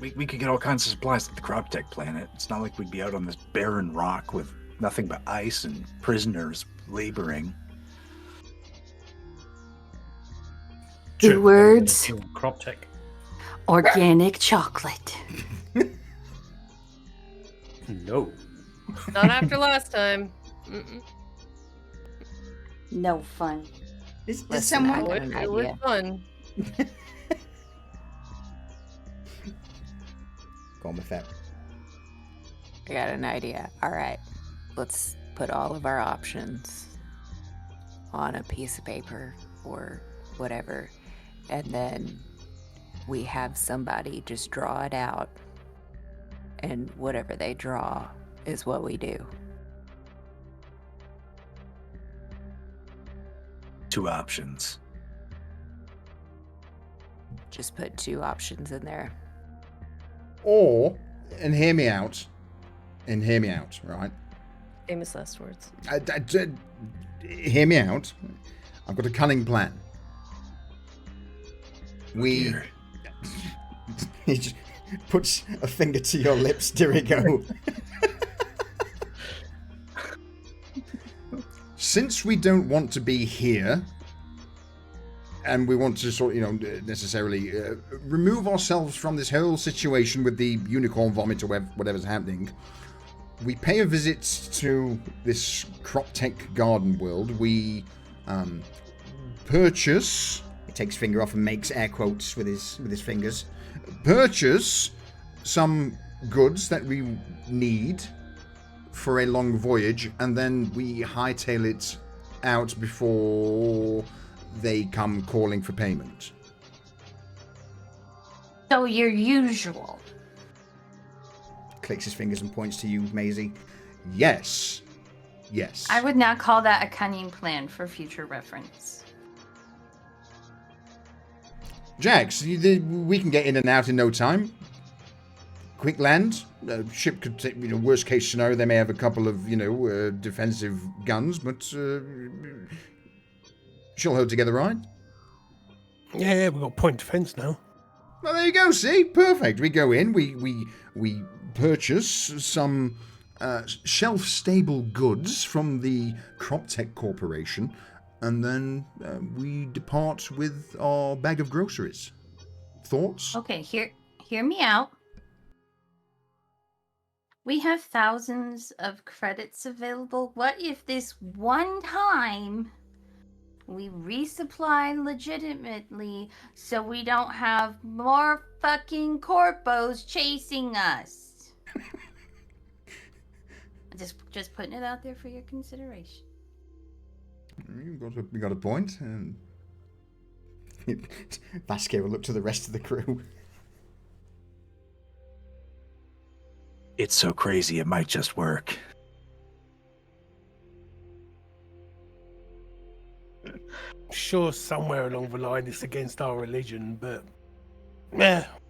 We could get all kinds of supplies at the crop tech planet. It's not like we'd be out on this barren rock with nothing but ice and prisoners laboring. Two words. Crop tech. Organic chocolate. No. Not after last time. Mm-mm. No fun. Is Listen, I someone... got an It was idea. fun. Go on with that. I got an idea. All right, let's put all of our options on a piece of paper or whatever, and then we have somebody just draw it out, and whatever they draw is what we do. 2 options. Just put 2 options in there. Or, and hear me out, right? Famous last words. Hear me out. I've got a cunning plan. Here. He just puts a finger to your lips, Dirigo. Since we don't want to be here, and we want to sort, necessarily remove ourselves from this whole situation with the unicorn vomit or whatever's happening, we pay a visit to this crop tech garden world. We purchase. He takes finger off and makes air quotes with his fingers. Purchase some goods that we need for a long voyage, and then we hightail it out before they come calling for payment. So your usual. Clicks his fingers and points to you, Maisie. Yes. I would not call that a cunning plan for future reference. Jax, we can get in and out in no time. Quick land. Ship could take, worst case scenario, they may have a couple of, defensive guns, but she'll hold together, right? Yeah, we've got point defense now. Well, there you go, see? Perfect. We go in, we purchase some shelf-stable goods from the CropTech Corporation, and then we depart with our bag of groceries. Thoughts? Okay, hear me out. We have thousands of credits available. What if this one time we resupply legitimately so we don't have more fucking corpos chasing us? Just putting it out there for your consideration. You got a point. And Vasquez will look to the rest of the crew. It's so crazy it might just work. Sure, somewhere along the line it's against our religion, but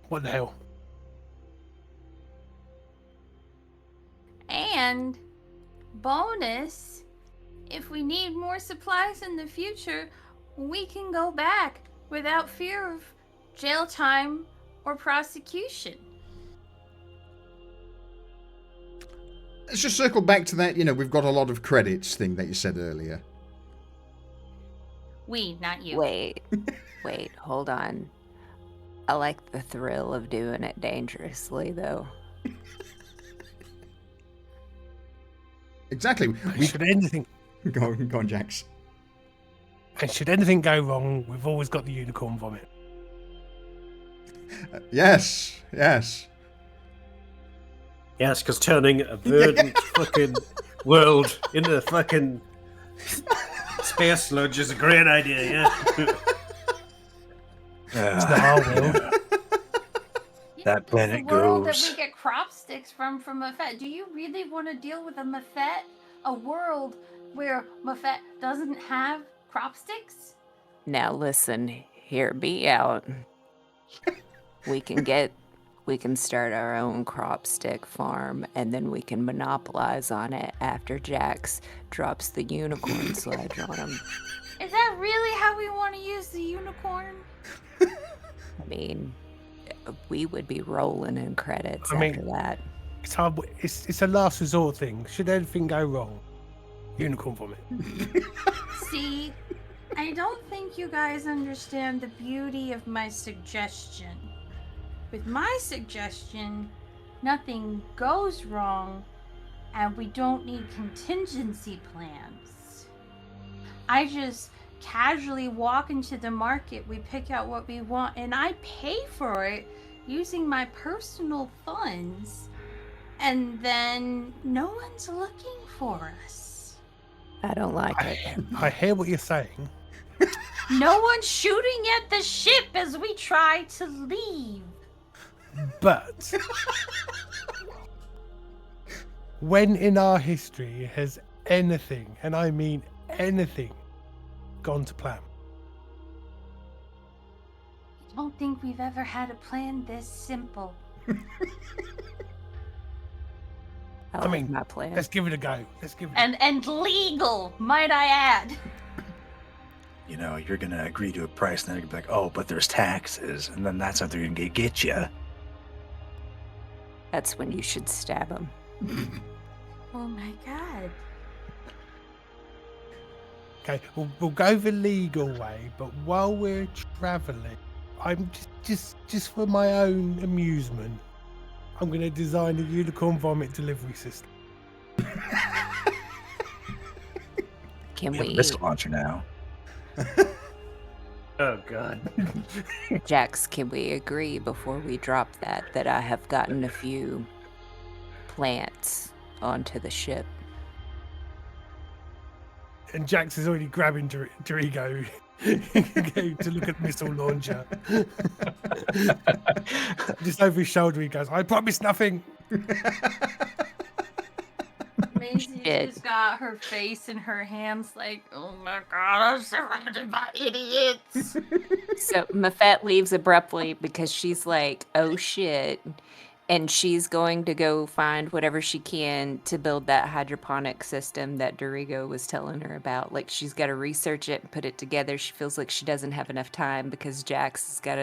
what the hell? And bonus, if we need more supplies in the future, we can go back without fear of jail time or prosecution. let's just circle back to that, we've got a lot of credits thing that you said earlier. We, not you. Wait, hold on. I like the thrill of doing it dangerously, though. Exactly. Should anything Go on, Jax. and should anything go wrong, we've always got the unicorn vomit. Yes. Yes, because turning a verdant fucking world into a fucking space sludge is a great idea, yeah? It's not our world. That planet the world goes. that we get crop sticks from a Mafet. Do you really want to deal with a Mafet a world where Muffet doesn't have crop sticks? Now listen, hear me out. We can start our own crop stick farm, and then we can monopolize on it after Jax drops the unicorn sledge on him. Is that really how we want to use the unicorn? I mean, we would be rolling in credits after that. It's hard. It's a last resort thing. Should anything go wrong, unicorn vomit. See, I don't think you guys understand the beauty of my suggestion. With my suggestion, nothing goes wrong, and we don't need contingency plans. I just casually walk into the market, we pick out what we want, and I pay for it using my personal funds, and then no one's looking for us. I don't like it. I hear what you're saying. No one's shooting at the ship as we try to leave. But when in our history has anything, and I mean anything, gone to plan? I don't think we've ever had a plan this simple. I mean, my plan. Let's give it a go. And legal, might I add. You know, you're going to agree to a price, and then you're going to be like, oh, but there's taxes, and then that's how they're going to get you. That's when you should stab him. Oh my god. Okay, we'll go the legal way, but while we're traveling, I'm just for my own amusement, I'm going to design a unicorn vomit delivery system. Can We have we, a missile launcher now. Oh god. Jax, can we agree before we drop that I have gotten a few plants onto the ship? And Jax is already grabbing Dorigo to look at missile launcher. Just over his shoulder he goes, I promise nothing. Maisie just got her face in her hands like, oh my god, I'm surrounded by idiots. So Mafet leaves abruptly because she's like, oh shit. And she's going to go find whatever she can to build that hydroponic system that Dorigo was telling her about. Like, she's got to research it and put it together. She feels like she doesn't have enough time because Jax has got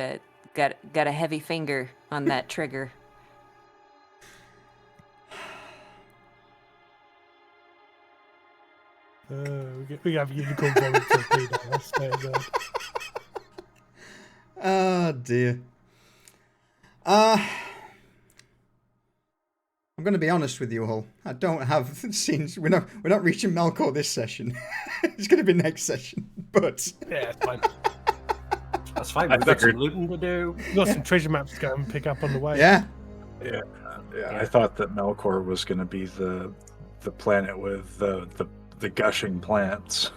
a heavy finger on that trigger. We have unicorn vomit torpedo. That's so good. Oh dear. I'm going to be honest with you all. I don't have scenes. We're not reaching Melkor this session. It's going to be next session. But Yeah, it's fine. That's fine. We've got some looting to do. We've got some treasure maps to go and pick up on the way. yeah, Yeah, I thought that Melkor was going to be the planet with the gushing plants.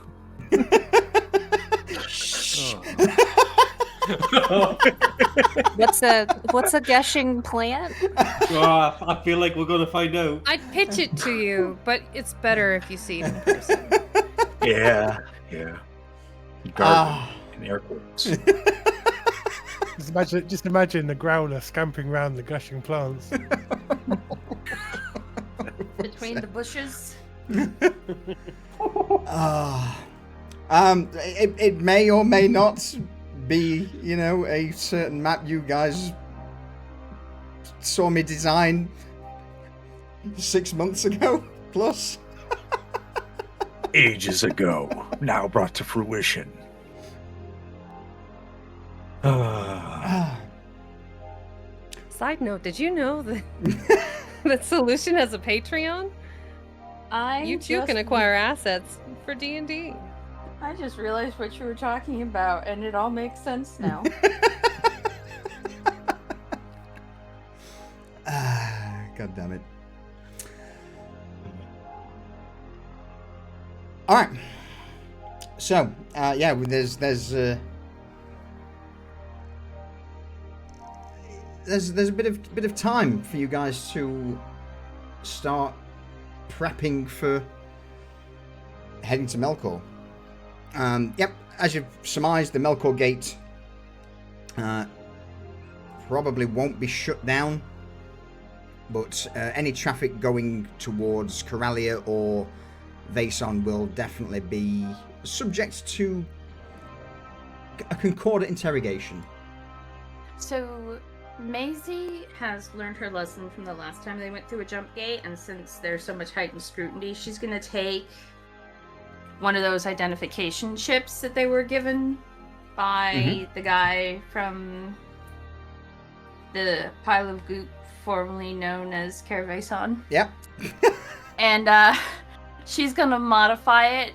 What's a gushing plant? I feel like we're gonna find out. I'd pitch it to you, but it's better if you see it in person. Yeah. Garden in air quotes. Just imagine the growler scampering around the gushing plants. Between the bushes. It may or may not be, a certain map you guys saw me design 6 months ago, plus. Ages ago, now brought to fruition. Side note, did you know that that Solution has a Patreon? You too can acquire assets for D&D. I just realized what you were talking about, and it all makes sense now. God damn it. All right. So, there's a bit of time for you guys to start prepping for heading to Melkor. Yep, as you've surmised, the Melkor Gate probably won't be shut down, but any traffic going towards Coralia or Vason will definitely be subject to a concordant interrogation. So, Maisie has learned her lesson from the last time they went through a jump gate, and since there's so much heightened scrutiny, she's going to take one of those identification chips that they were given by the guy from the pile of goop formerly known as Caravason. Yep. And she's going to modify it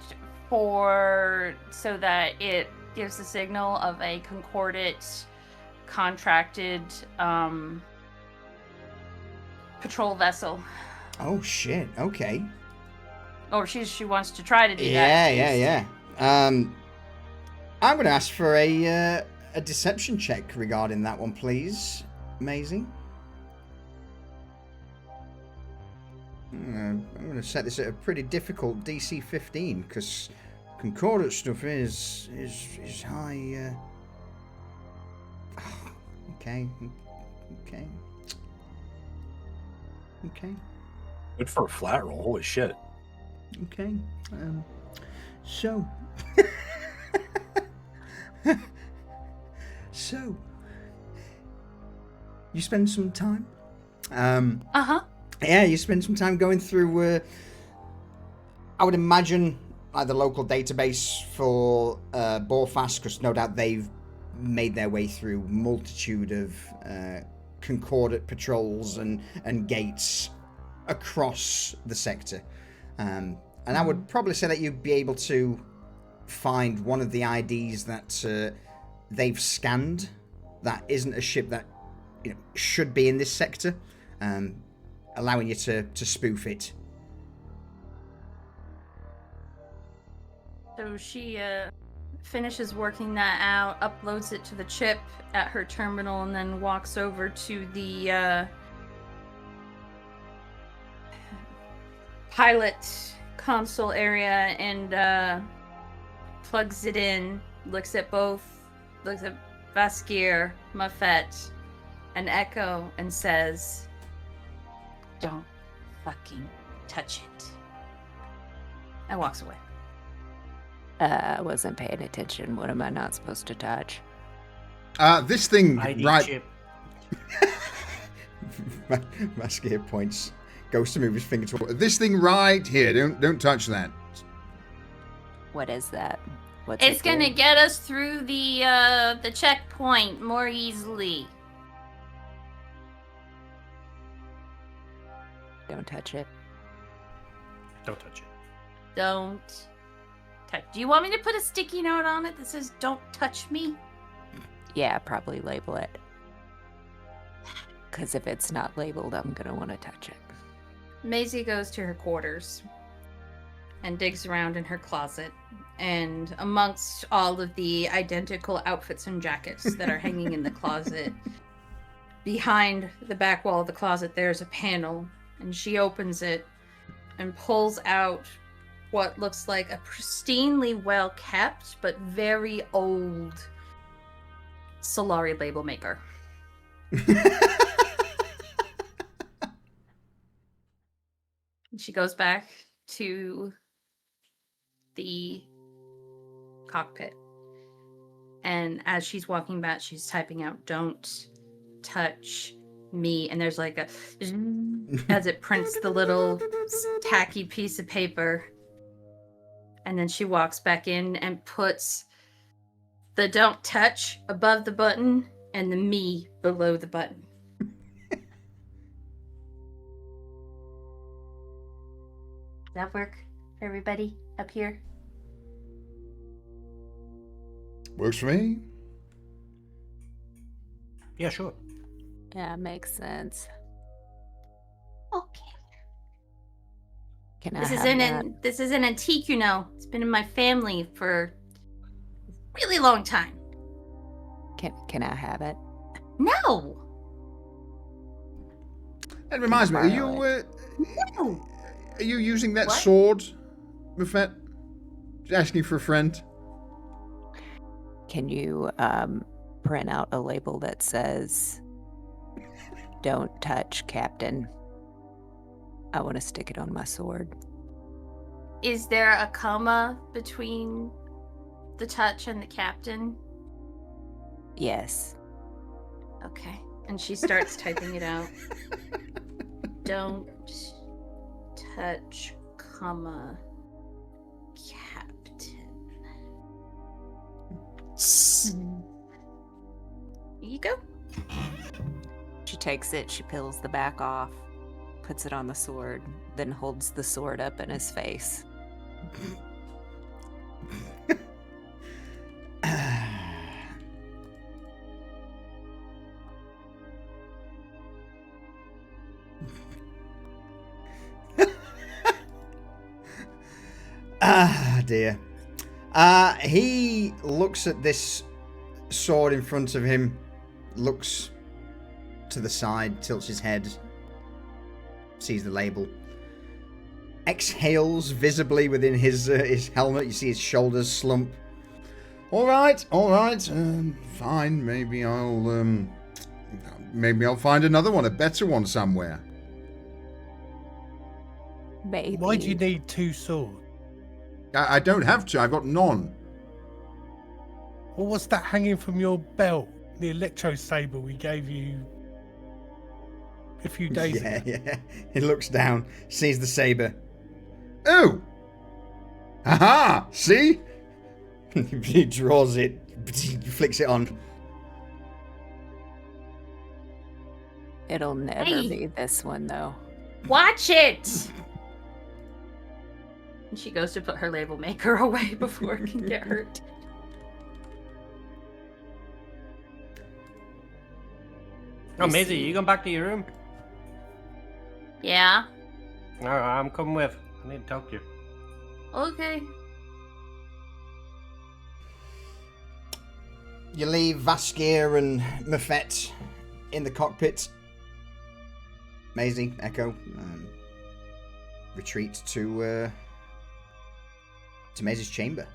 so that it gives the signal of a concordant contracted patrol vessel. Oh shit, okay. Or she wants to try to do that. Yeah. I'm going to ask for a deception check regarding that one, please, Maisie. I'm going to set this at a pretty difficult DC 15 because concordant stuff is high. Okay. Good for a flat roll. Holy shit. Okay. So. So. You spend some time. Yeah, you spend some time going through. I would imagine like the local database for Borfast, because no doubt they've made their way through multitude of concordant patrols and gates across the sector. And I would probably say that you'd be able to find one of the IDs that they've scanned that isn't a ship that should be in this sector, allowing you to spoof it. So she finishes working that out, uploads it to the chip at her terminal, and then walks over to the pilot console area and plugs it in, looks at Vaskir, Muffet, and Echo, and says, "Don't fucking touch it," and walks away. I wasn't paying attention. What am I not supposed to touch? This thing ID right. chip. Vaskir points, goes to move his finger towards. This thing right here. Don't touch that. What is that? What's It's it gonna doing? get us through the checkpoint more easily. Don't touch it. Don't touch it. Don't touch. Do you want me to put a sticky note on it that says "Don't touch me"? Yeah, probably label it. Because if it's not labeled, I'm gonna want to touch it. Maisie goes to her quarters and digs around in her closet, and amongst all of the identical outfits and jackets that are hanging in the closet, behind the back wall of the closet, there's a panel, and she opens it and pulls out what looks like a pristinely well kept but very old Solari label maker. She goes back to the cockpit, and as she's walking back, she's typing out "Don't touch me," and there's like a as it prints the little tacky piece of paper, and then she walks back in and puts the "Don't touch" above the button and the "me" below the button. Does that work for everybody up here? Works for me. Yeah, sure. Yeah, makes sense. Okay. Can I This is have that? this is an antique, you know. It's been in my family for a really long time. Can I have it? No. That reminds me. Are borrow you No. are you using that What? sword, Buffet? asking for a friend. Can you print out a label that says, "Don't touch, Captain"? I want to stick it on my sword. Is there a comma between the touch and the captain? Yes. Okay. And she starts typing it out. Don't touch, comma, captain. Here you go. She takes it, she peels the back off, puts it on the sword, then holds the sword up in his face. Ah, dear. He looks at this sword in front of him, looks to the side, tilts his head, sees the label, exhales visibly within his helmet. You see his shoulders slump. All right. Fine. Maybe I'll find another one, a better one somewhere. Maybe. Why do you need two swords? I don't have to. I've got none. Well, what's that hanging from your belt? The electro saber we gave you a few days ago. Yeah. He looks down, sees the saber. Oh! Aha! See? He draws it, flicks it on. It'll never Hey. be this one, though. Watch it! And she goes to put her label maker away before it can get hurt. Oh, Maisie, you going back to your room? Yeah. I'm coming with. I need to talk to you. Okay. You leave Vaskir and Mafet in the cockpit. Maisie, Echo, retreat to Maisie's chamber.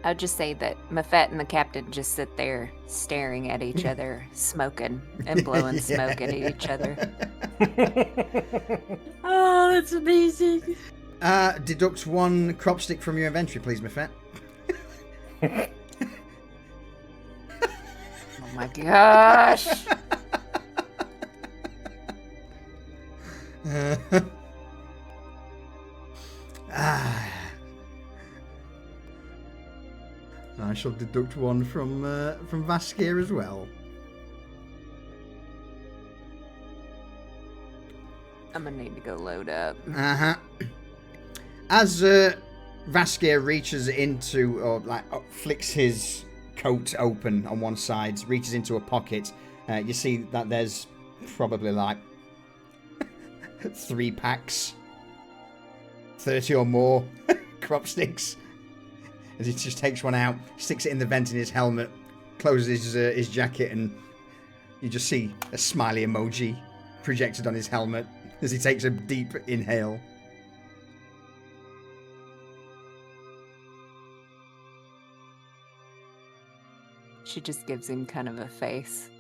I would just say that Mafet and the captain just sit there staring at each other, smoking and blowing smoke at each other. Oh, that's amazing. Deduct one crop stick from your inventory, please, Mafet. Oh my gosh. I shall deduct one from Vaskir as well. I'm gonna need to go load up. As Vaskir reaches into, or flicks his coat open on one side, reaches into a pocket, you see that there's probably 3 packs, 30 or more crop sticks. As he just takes one out, sticks it in the vent in his helmet, closes his jacket, and you just see a smiley emoji projected on his helmet as he takes a deep inhale. She just gives him kind of a face.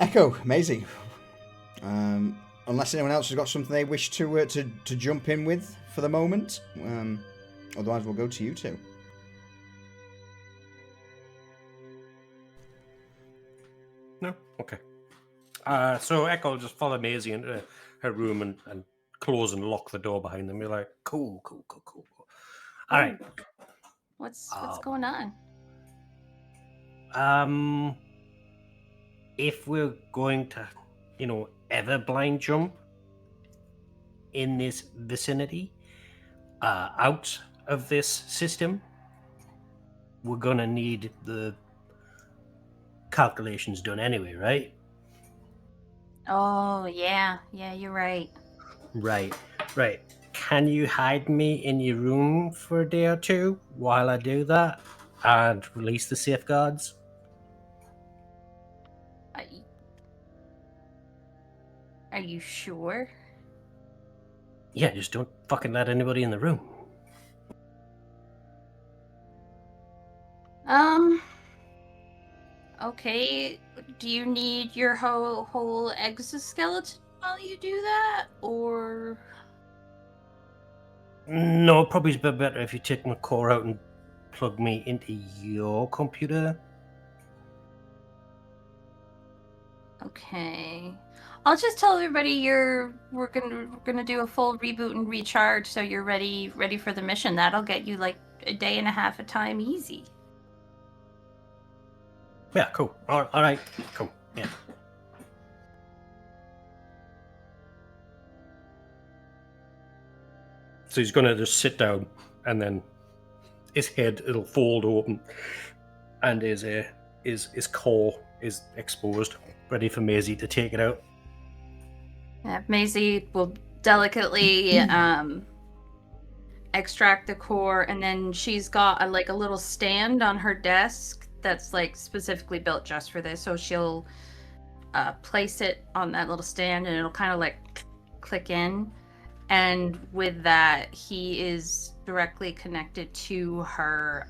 Echo, Maisie. Unless anyone else has got something they wish to jump in with for the moment. Otherwise, we'll go to you two. No? Okay. So Echo will just follow Maisie into her room and close and lock the door behind them. You're like, cool. All right. What's going on? If we're going to, ever blind jump in this vicinity, out of this system, we're gonna need the calculations done anyway, right? Oh, yeah. Yeah, you're right. Right. Can you hide me in your room for a day or two while I do that and release the safeguards? Are you sure? Yeah, just don't fucking let anybody in the room. Okay. Do you need your whole exoskeleton while you do that, or? No, probably a bit better if you take my core out and plug me into your computer. Okay. I'll just tell everybody we're gonna do a full reboot and recharge, so you're ready for the mission. That'll get you like a day and a half of time easy. Yeah, cool. All right, cool. Yeah. So he's gonna just sit down, and then his head it'll fold open, and his core is exposed, ready for Maisie to take it out. Yeah, Maisie will delicately extract the core, and then she's got a little stand on her desk that's like specifically built just for this. So she'll place it on that little stand, and it'll kind of like click in. And with that, he is directly connected to her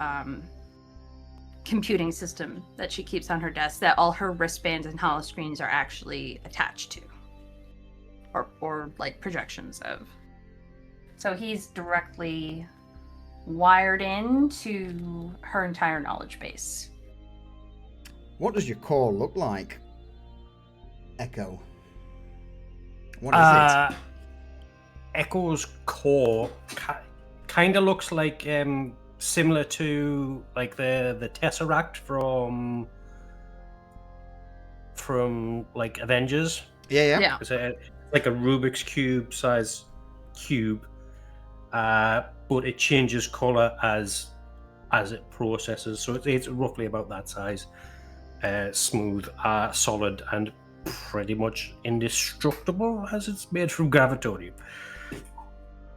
computing system that she keeps on her desk, that all her wristbands and holoscreens are actually attached to, or like projections of. So he's directly wired into her entire knowledge base. What does your core look like, Echo? What is it? Echo's core kind of looks like similar to like the Tesseract from like Avengers. Yeah. It's like a Rubik's cube size cube, but it changes color as it processes. So it's roughly about that size, smooth, solid, and pretty much indestructible as it's made from gravitonium.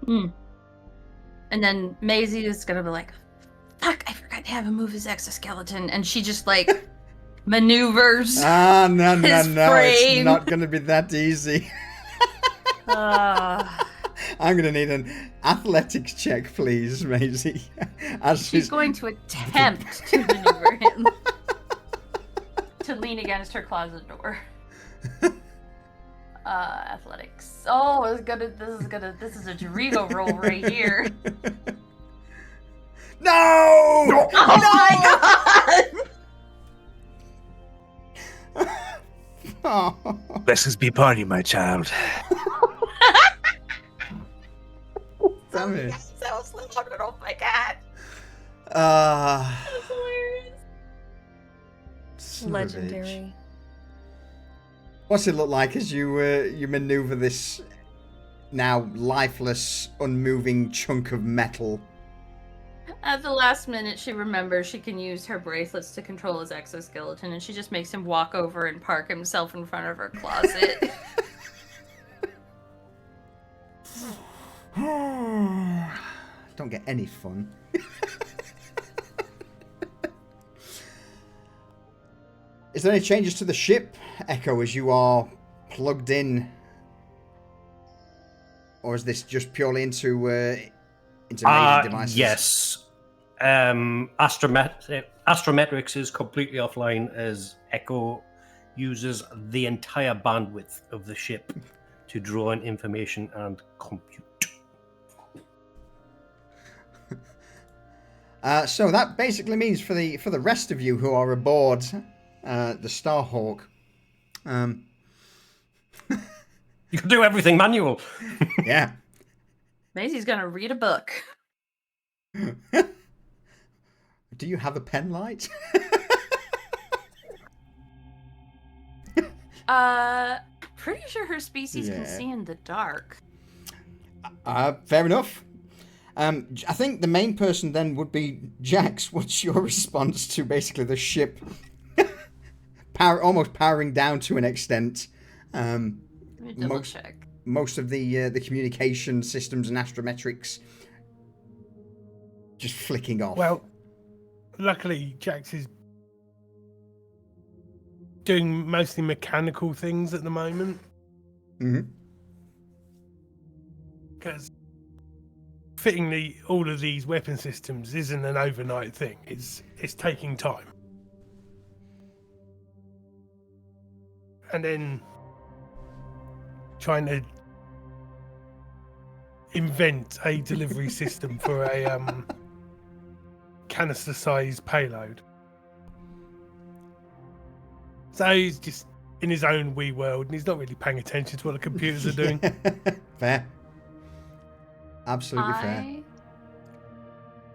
And then Maisie is gonna be like, fuck, I forgot to have him move his exoskeleton, and she just like maneuvers No, his it's frame. not gonna be that easy. I'm gonna need an athletics check, please, Maisie. She's going to attempt to maneuver him to lean against her closet door. Athletics. Oh, this is a Dorigo roll right here. No! Oh my god! Oh. Blessings be upon you, my child. Damn it. That was loud. Oh my god. That's hilarious. Son of a bitch. Legendary. What's it look like as you maneuver this now lifeless, unmoving chunk of metal? At the last minute, she remembers she can use her bracelets to control his exoskeleton, and she just makes him walk over and park himself in front of her closet. Don't get any fun. Is there any changes to the ship, Echo, as you are plugged in? Or is this just purely into Maisie devices? Yes. Astrometrics is completely offline as Echo uses the entire bandwidth of the ship to draw in information and compute. So that basically means for the rest of you who are aboard the Starhawk, You can do everything manual. yeah. Maisie's gonna read a book. Do you have a pen light? Pretty sure her species can see in the dark. Fair enough. I think the main person then would be Jax. What's your response to basically the ship almost powering down to an extent? Let me double check. Most of the communication systems and astrometrics just flicking off. Well, luckily Jax is doing mostly mechanical things at the moment. Mm-hmm. Because fitting all of these weapon systems isn't an overnight thing. It's taking time. And then trying to invent a delivery system for a canister-sized payload. So he's just in his own wee world, and he's not really paying attention to what the computers are doing. Fair. Absolutely fair. I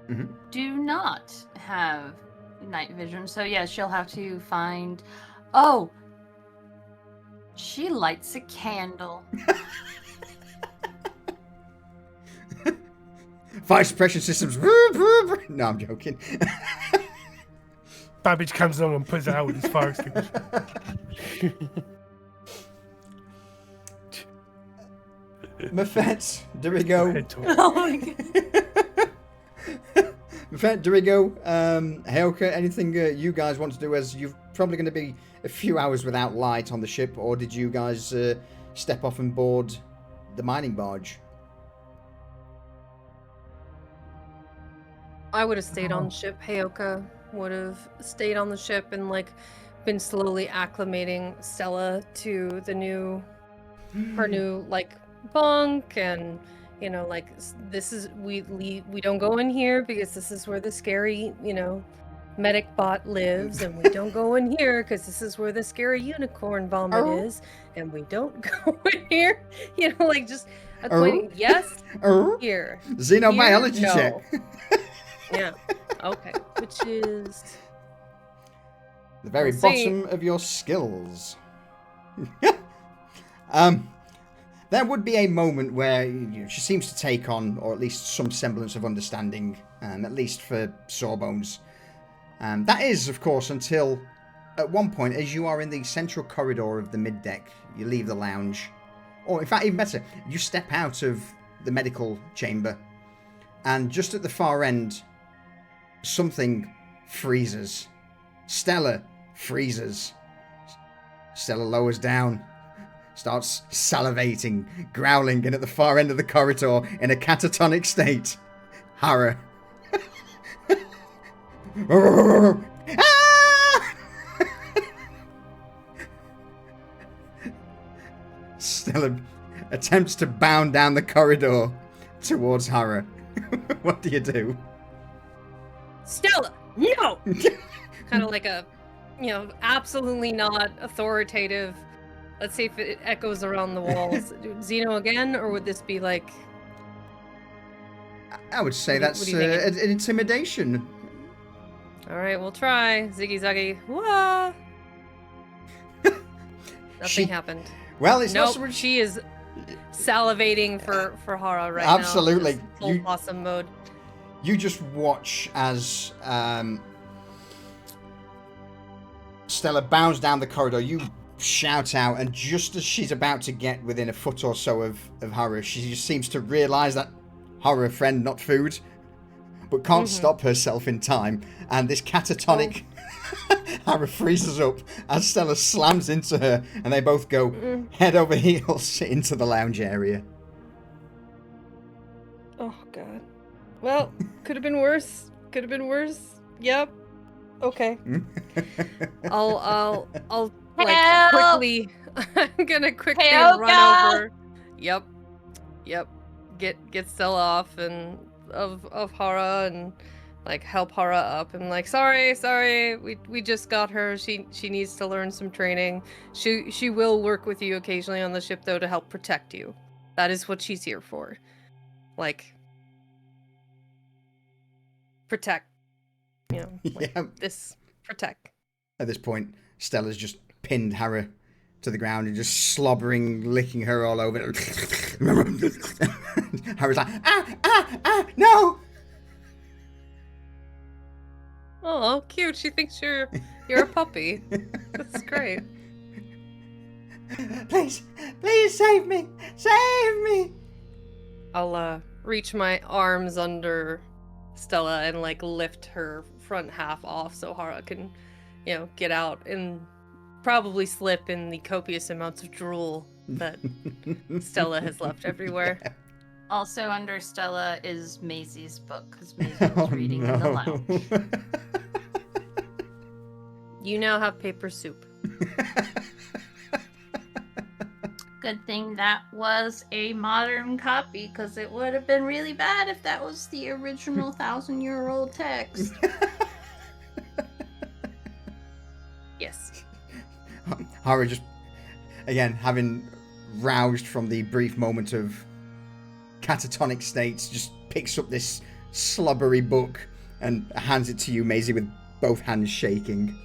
Mm-hmm. do not have night vision, so yeah, she'll have to find. Oh, she lights a candle. Fire suppression systems. No, I'm joking. Babbage comes along and puts it out with his fire extinguisher. Mafet, Dirigo. Head to it. Oh my god. Mafet, Dirigo, Heoka, anything you guys want to do, as you're probably going to be a few hours without light on the ship, or did you guys step off and board the mining barge? I would have stayed on ship. Heoka would have stayed on the ship and like been slowly acclimating Stella to the her new like bunk, and you know, like this is we don't go in here because this is where the scary, you know, medic bot lives, and we don't go in here because this is where the scary unicorn vomit is, and we don't go in here, you know, like just equating yes here. Xenobiology here, no. check. Yeah. Okay. Which is The very We'll see. bottom of your skills. There would be a moment where she seems to take on, or at least some semblance of understanding, at least for Sawbones. That is, of course, until at one point, as you are in the central corridor of the mid-deck, you leave the lounge, or in fact, even better, you step out of the medical chamber, and just at the far end, something freezes. Stella freezes. Stella lowers down, starts salivating, growling, and at the far end of the corridor, in a catatonic state, Hara. Stella attempts to bound down the corridor towards Hara. What do you do? Stella, no! Kind of like a, you know, absolutely not authoritative. Let's see if it echoes around the walls. Xeno again, or would this be like... I would say What do that's you think? an intimidation. All right, we'll try. Ziggy zaggy. Wah! Nothing happened. Well, it's not Nope, so much... she is salivating for Hara right Absolutely. now. Just full blossom mode. You just watch as Stella bounds down the corridor. You shout out, and just as she's about to get within a foot or so of Hara, she just seems to realise that Hara, friend, not food, but can't stop herself in time. And this catatonic Hara freezes up as Stella slams into her, and they both go head over heels into the lounge area. Oh god. Well, could have been worse. Could have been worse. Yep. Okay. I'll like Help! quickly. I'm gonna quickly Help, run God! over. Yep. Get Stella off and of Hara and like help Hara up and like sorry we just got her. She needs to learn some training. She will work with you occasionally on the ship though to help protect you. That is what she's here for. Like protect. You know, like Yeah. this protect. At this point, Stella's just pinned Hara to the ground and just slobbering, licking her all over. Hara's like, no! Oh, cute. She thinks you're a puppy. That's great. Please save me! Save me! I'll reach my arms under Stella and like lift her front half off so Hara can, you know, get out and probably slip in the copious amounts of drool that Stella has left everywhere. Also under Stella is Maisie's book, because Maisie was reading in the lounge. You now have paper soup. Good thing that was a modern copy, because it would have been really bad if that was the original 1,000-year-old text. Yes. Harry just, again, having roused from the brief moment of catatonic states, just picks up this slubbery book and hands it to you, Maisie, with both hands shaking.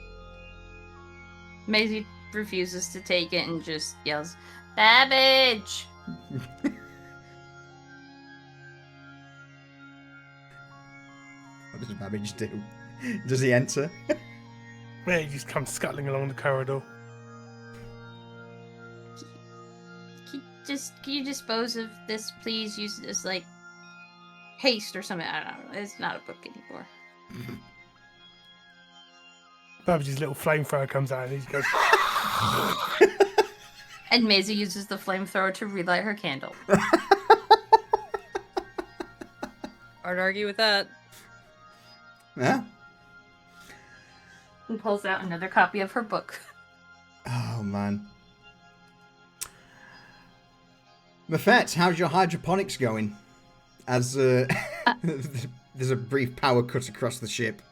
Maisie refuses to take it and just yells, "Babbage!" What does Babbage do? Does he enter? Yeah, he just comes scuttling along the corridor. Can you dispose of this, please? Use it as, like, haste or something. I don't know. It's not a book anymore. Babbage's little flamethrower comes out and he goes... And Maisie uses the flamethrower to relight her candle. Hard to argue with that. Yeah. And pulls out another copy of her book. Oh, man. Mafette, how's your hydroponics going? As there's a brief power cut across the ship.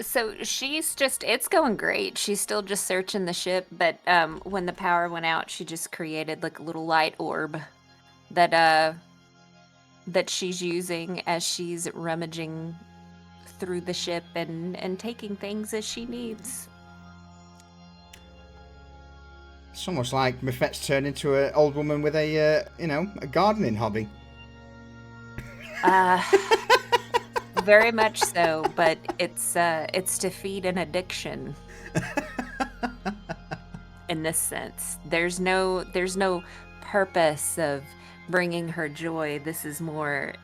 So it's going great. She's still just searching the ship, but when the power went out, she just created like a little light orb that she's using as she's rummaging through the ship and taking things as she needs. It's almost like Mafette's turned into an old woman with a gardening hobby. Very much so, but it's to feed an addiction. In this sense, there's no purpose of bringing her joy. This is more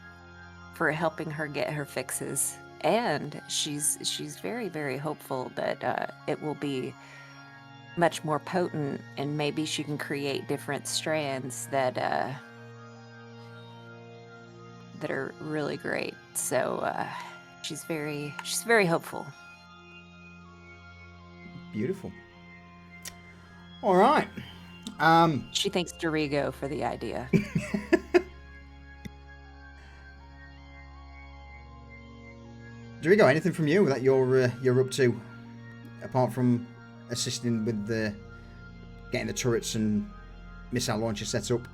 for helping her get her fixes, and she's very, very hopeful that it will be much more potent, and maybe she can create different strands that are really great. So she's very hopeful. Beautiful. All right. She thanks Dorigo for the idea. Dorigo, anything from you that you're up to, apart from assisting with getting the turrets and missile launcher set up?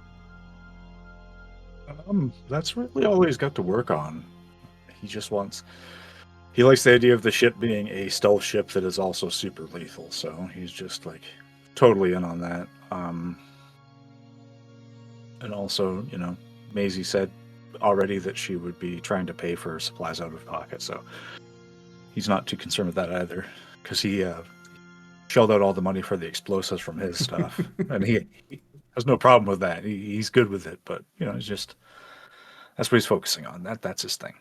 That's really all he's got to work on. He likes the idea of the ship being a stealth ship that is also super lethal, so he's just like totally in on that. And also, Maisie said already that she would be trying to pay for supplies out of pocket, so he's not too concerned with that either, because he shelled out all the money for the explosives from his stuff, and he has no problem with that. He's good with it, but it's just that's what he's focusing on. That's his thing.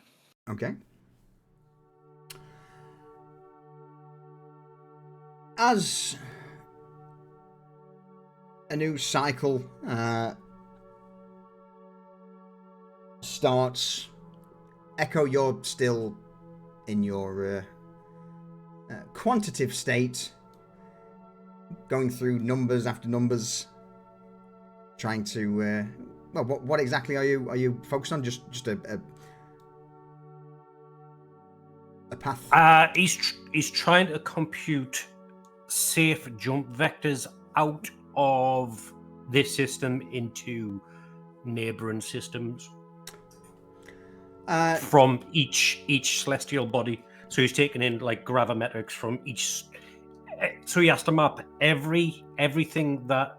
Okay. As a new cycle starts, Echo, you're still in your quantitative state, going through numbers after numbers, trying to what exactly are you focused on? Just a path? He's trying to compute safe jump vectors out of this system into neighboring systems from each celestial body. So he's taking in like gravimetrics from each. So he has to map everything that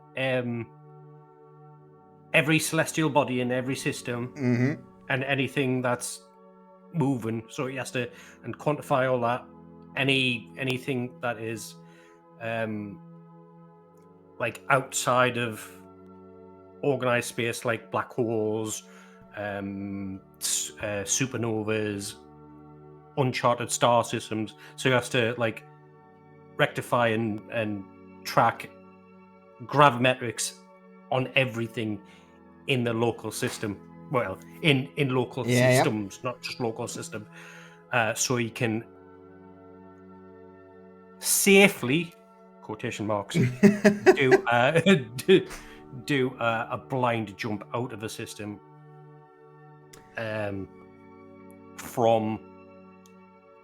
every celestial body in every system, and anything that's moving. So he has to quantify all that. Anything that is like outside of organized space, like black holes, supernovas, uncharted star systems. So he has to like rectify and track gravimetrics on everything in the local system. Well, in local systems, not just local system. So you can safely, quotation marks, do a blind jump out of the system from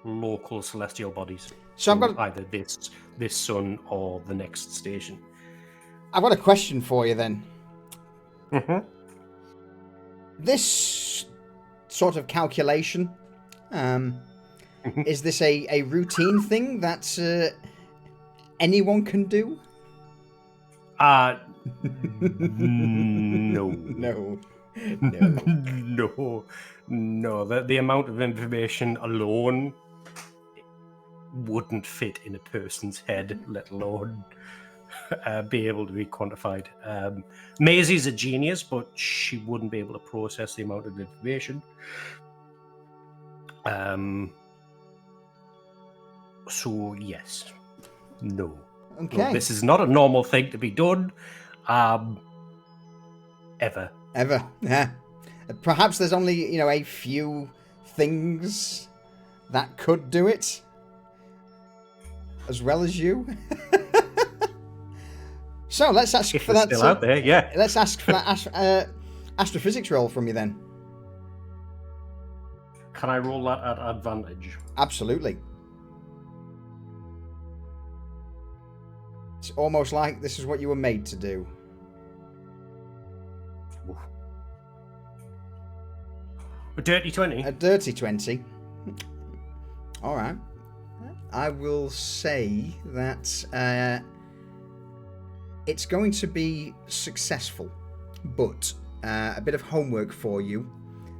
local celestial bodies. So I've got either this sun or the next station. I've got a question for you then. Mm-hmm. This sort of calculation, is this a routine thing that anyone can do? No. No. The amount of information alone wouldn't fit in a person's head, let alone be able to be quantified. Maisie's a genius, but she wouldn't be able to process the amount of information. So yes, no. Okay. No, this is not a normal thing to be done. Ever. Yeah. Perhaps there's only, a few things that could do it as well as you. So let's ask If for they're that. still out there, yeah. Let's ask for that astrophysics roll from you then. Can I roll that at advantage? Absolutely. It's almost like this is what you were made to do. A dirty 20. A dirty 20. All right. I will say that it's going to be successful, but a bit of homework for you.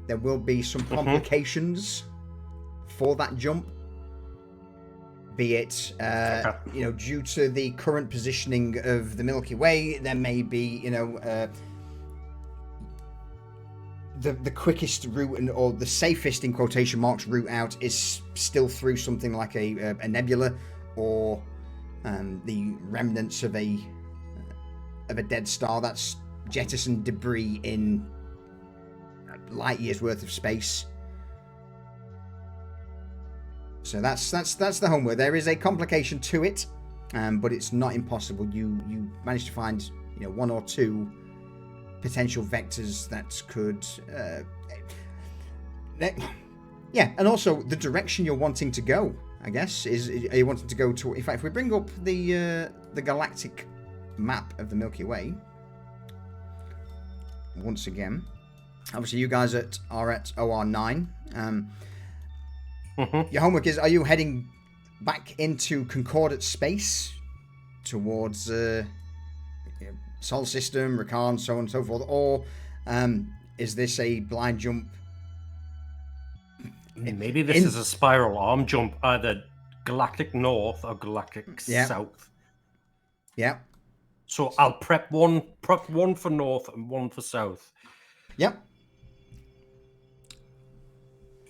There will be some complications for that jump. Be it, due to the current positioning of the Milky Way, there may be, the quickest route or the safest, in quotation marks, route out is still through something like a nebula or the remnants of a dead star that's jettisoned debris in light years worth of space. So that's the homework. There is a complication to it, but it's not impossible. You managed to find one or two potential vectors that could and also the direction you're wanting to go, I guess, are you wanting to go to, in fact, if we bring up the galactic map of the Milky Way once again, obviously you guys are at OR9. Your homework is, are you heading back into concordate space towards Sol system, Rakan, so on and so forth, or is this a blind jump? Maybe this is a spiral arm jump, either galactic north or galactic south. Yeah. So I'll prep one for north and one for south. Yep.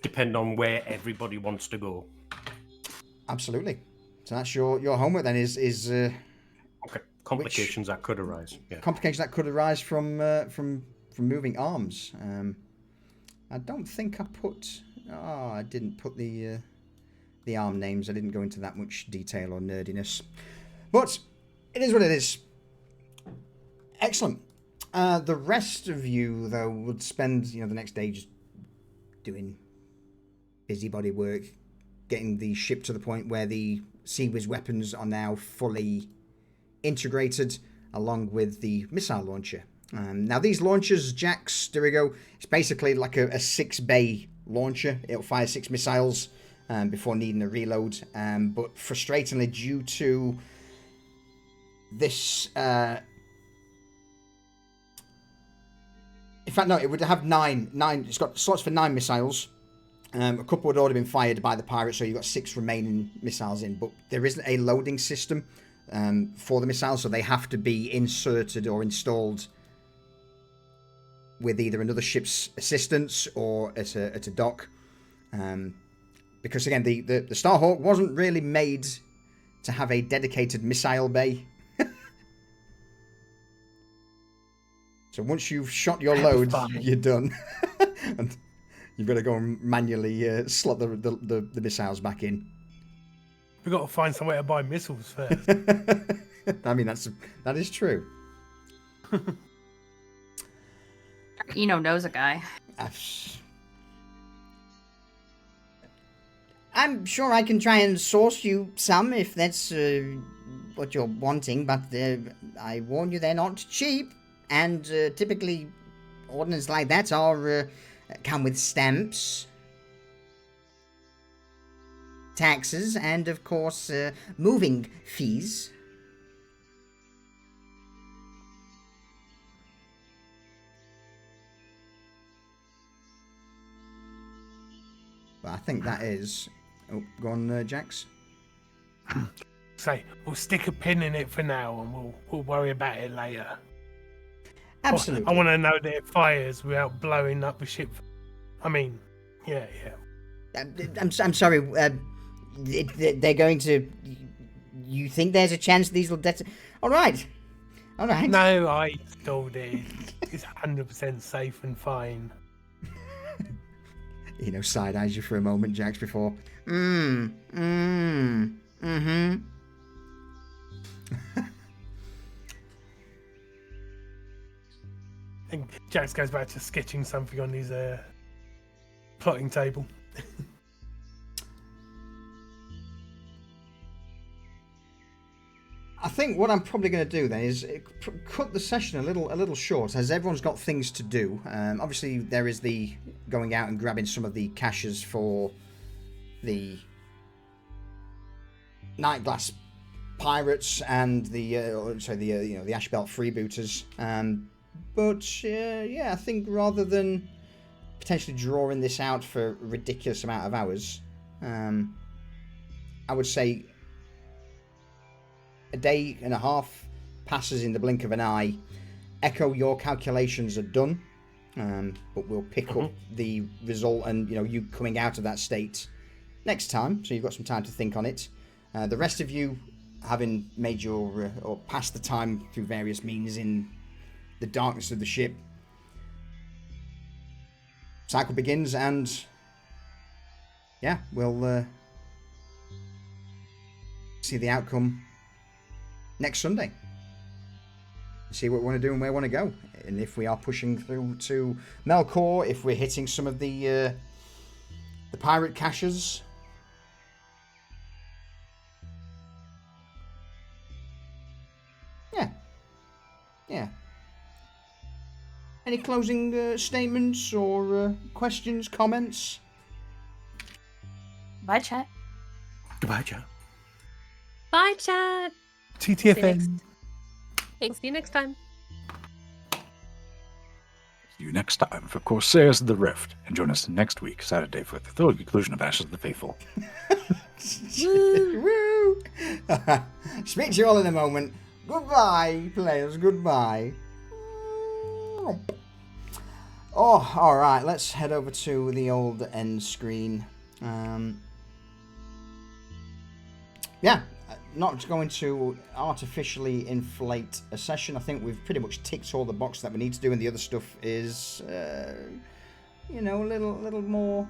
Depending on where everybody wants to go. Absolutely. So that's your homework then is okay. Complications that could arise. Yeah. Complications that could arise from moving arms. I don't think I put. I didn't put the arm names. I didn't go into that much detail or nerdiness. But it is what it is. Excellent. The rest of you, though, would spend the next day just doing busybody work, getting the ship to the point where the Seawiz weapons are now fully integrated, along with the missile launcher. Now, these launchers, Jax, Dirigo, it's basically like a 6-bay launcher. It'll fire 6 missiles before needing a reload. But frustratingly, due to this... in fact, no, it would have 9. It's got slots for 9 missiles. A couple had already been fired by the pirates, so you've got 6 remaining missiles in. But there isn't a loading system for the missiles, so they have to be inserted or installed with either another ship's assistance or at a dock. Because, again, the Starhawk wasn't really made to have a dedicated missile bay. So once you've shot your That'll be load, fine. you're done. And you've got to go and manually slot the missiles back in. We've got to find somewhere to buy missiles first. I mean, that is true. Eno knows a guy. I'm sure I can try and source you some if that's what you're wanting, but I warn you they're not cheap, and typically ordnance like that are come with stamps, taxes, and of course moving fees. But I think that is... Oh, go on, Jax. Say, we'll stick a pin in it for now, and we'll worry about it later. Absolutely. I want to know that it fires without blowing up the ship. I mean, yeah. I'm sorry. They're going to. You think there's a chance these will detonate? All right. No, I told it. It's 100% safe and fine. Side eyes you for a moment, Jax, before. Mm-hmm. And Jax goes back to sketching something on his plotting table. I think what I'm probably going to do then is cut the session a little short, as everyone's got things to do. Obviously, there is the going out and grabbing some of the caches for the Nightglass pirates and the Ashbelt freebooters. But I think rather than potentially drawing this out for a ridiculous amount of hours, I would say a day and a half passes in the blink of an eye. Echo, your calculations are done, but we'll pick up the result and you coming out of that state next time, so you've got some time to think on it. The rest of you, having made your or passed the time through various means in the darkness of the ship, cycle begins, and we'll see the outcome next Sunday. See what we want to do and where we want to go, and if we are pushing through to Melkor, if we're hitting some of the pirate caches. Yeah. Any closing statements or questions, comments? Bye, chat. Goodbye, Joe. Bye, chat. TTFN. Thanks. See you next time. See you next time for Corsairs of the Rift, and join us next week, Saturday, for the third conclusion of Ashes of the Faithful. Woo! Speak to you all in a moment. Goodbye, players. Goodbye. Oh, all right. Let's head over to the old end screen. Not going to artificially inflate a session. I think we've pretty much ticked all the boxes that we need to do, and the other stuff is, a little more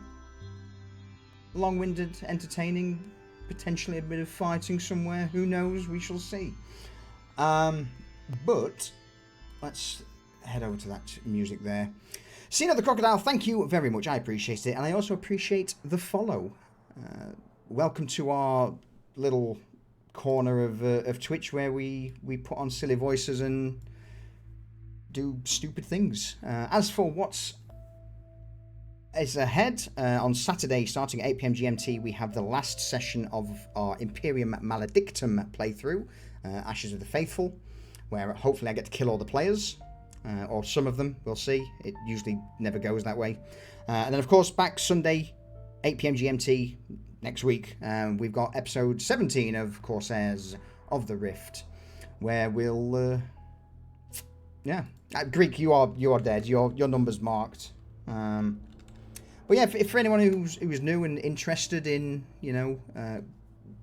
long-winded, entertaining, potentially a bit of fighting somewhere. Who knows? We shall see. But let's head over to that music there. Cena the Crocodile, thank you very much. I appreciate it, and I also appreciate the follow. Welcome to our little corner of Twitch where we put on silly voices and do stupid things. As for what's is ahead, on Saturday starting at 8 PM GMT, we have the last session of our Imperium Maledictum playthrough, Ashes of the Faithful, where hopefully I get to kill all the players, or some of them. We'll see. It usually never goes that way. And then of course back Sunday 8 PM GMT next week, we've got episode 17 of Corsairs of the Rift, where we'll Greek, you are dead. Your number's marked. But yeah, for anyone who's new and interested in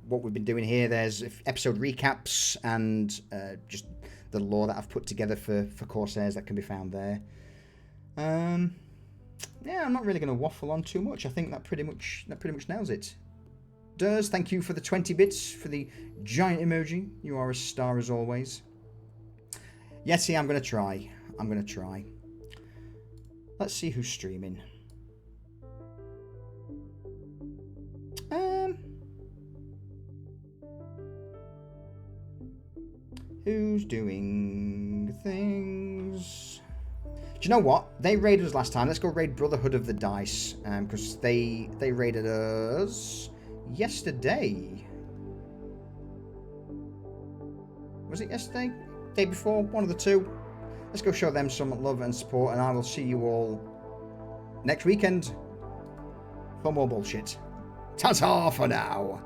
what we've been doing here, there's episode recaps and just the lore that I've put together for Corsairs that can be found there. Yeah, I'm not really going to waffle on too much. I think that pretty much nails it. Durs, thank you for the 20 bits, for the giant emoji. You are a star as always. Yeti, I'm going to try. Let's see who's streaming. Who's doing things? Do you know what? They raided us last time. Let's go raid Brotherhood of the Dice, because they raided us yesterday. Was it yesterday? Day before? One of the two. Let's go show them some love and support, and I will see you all next weekend for more bullshit. Ta-ta for now.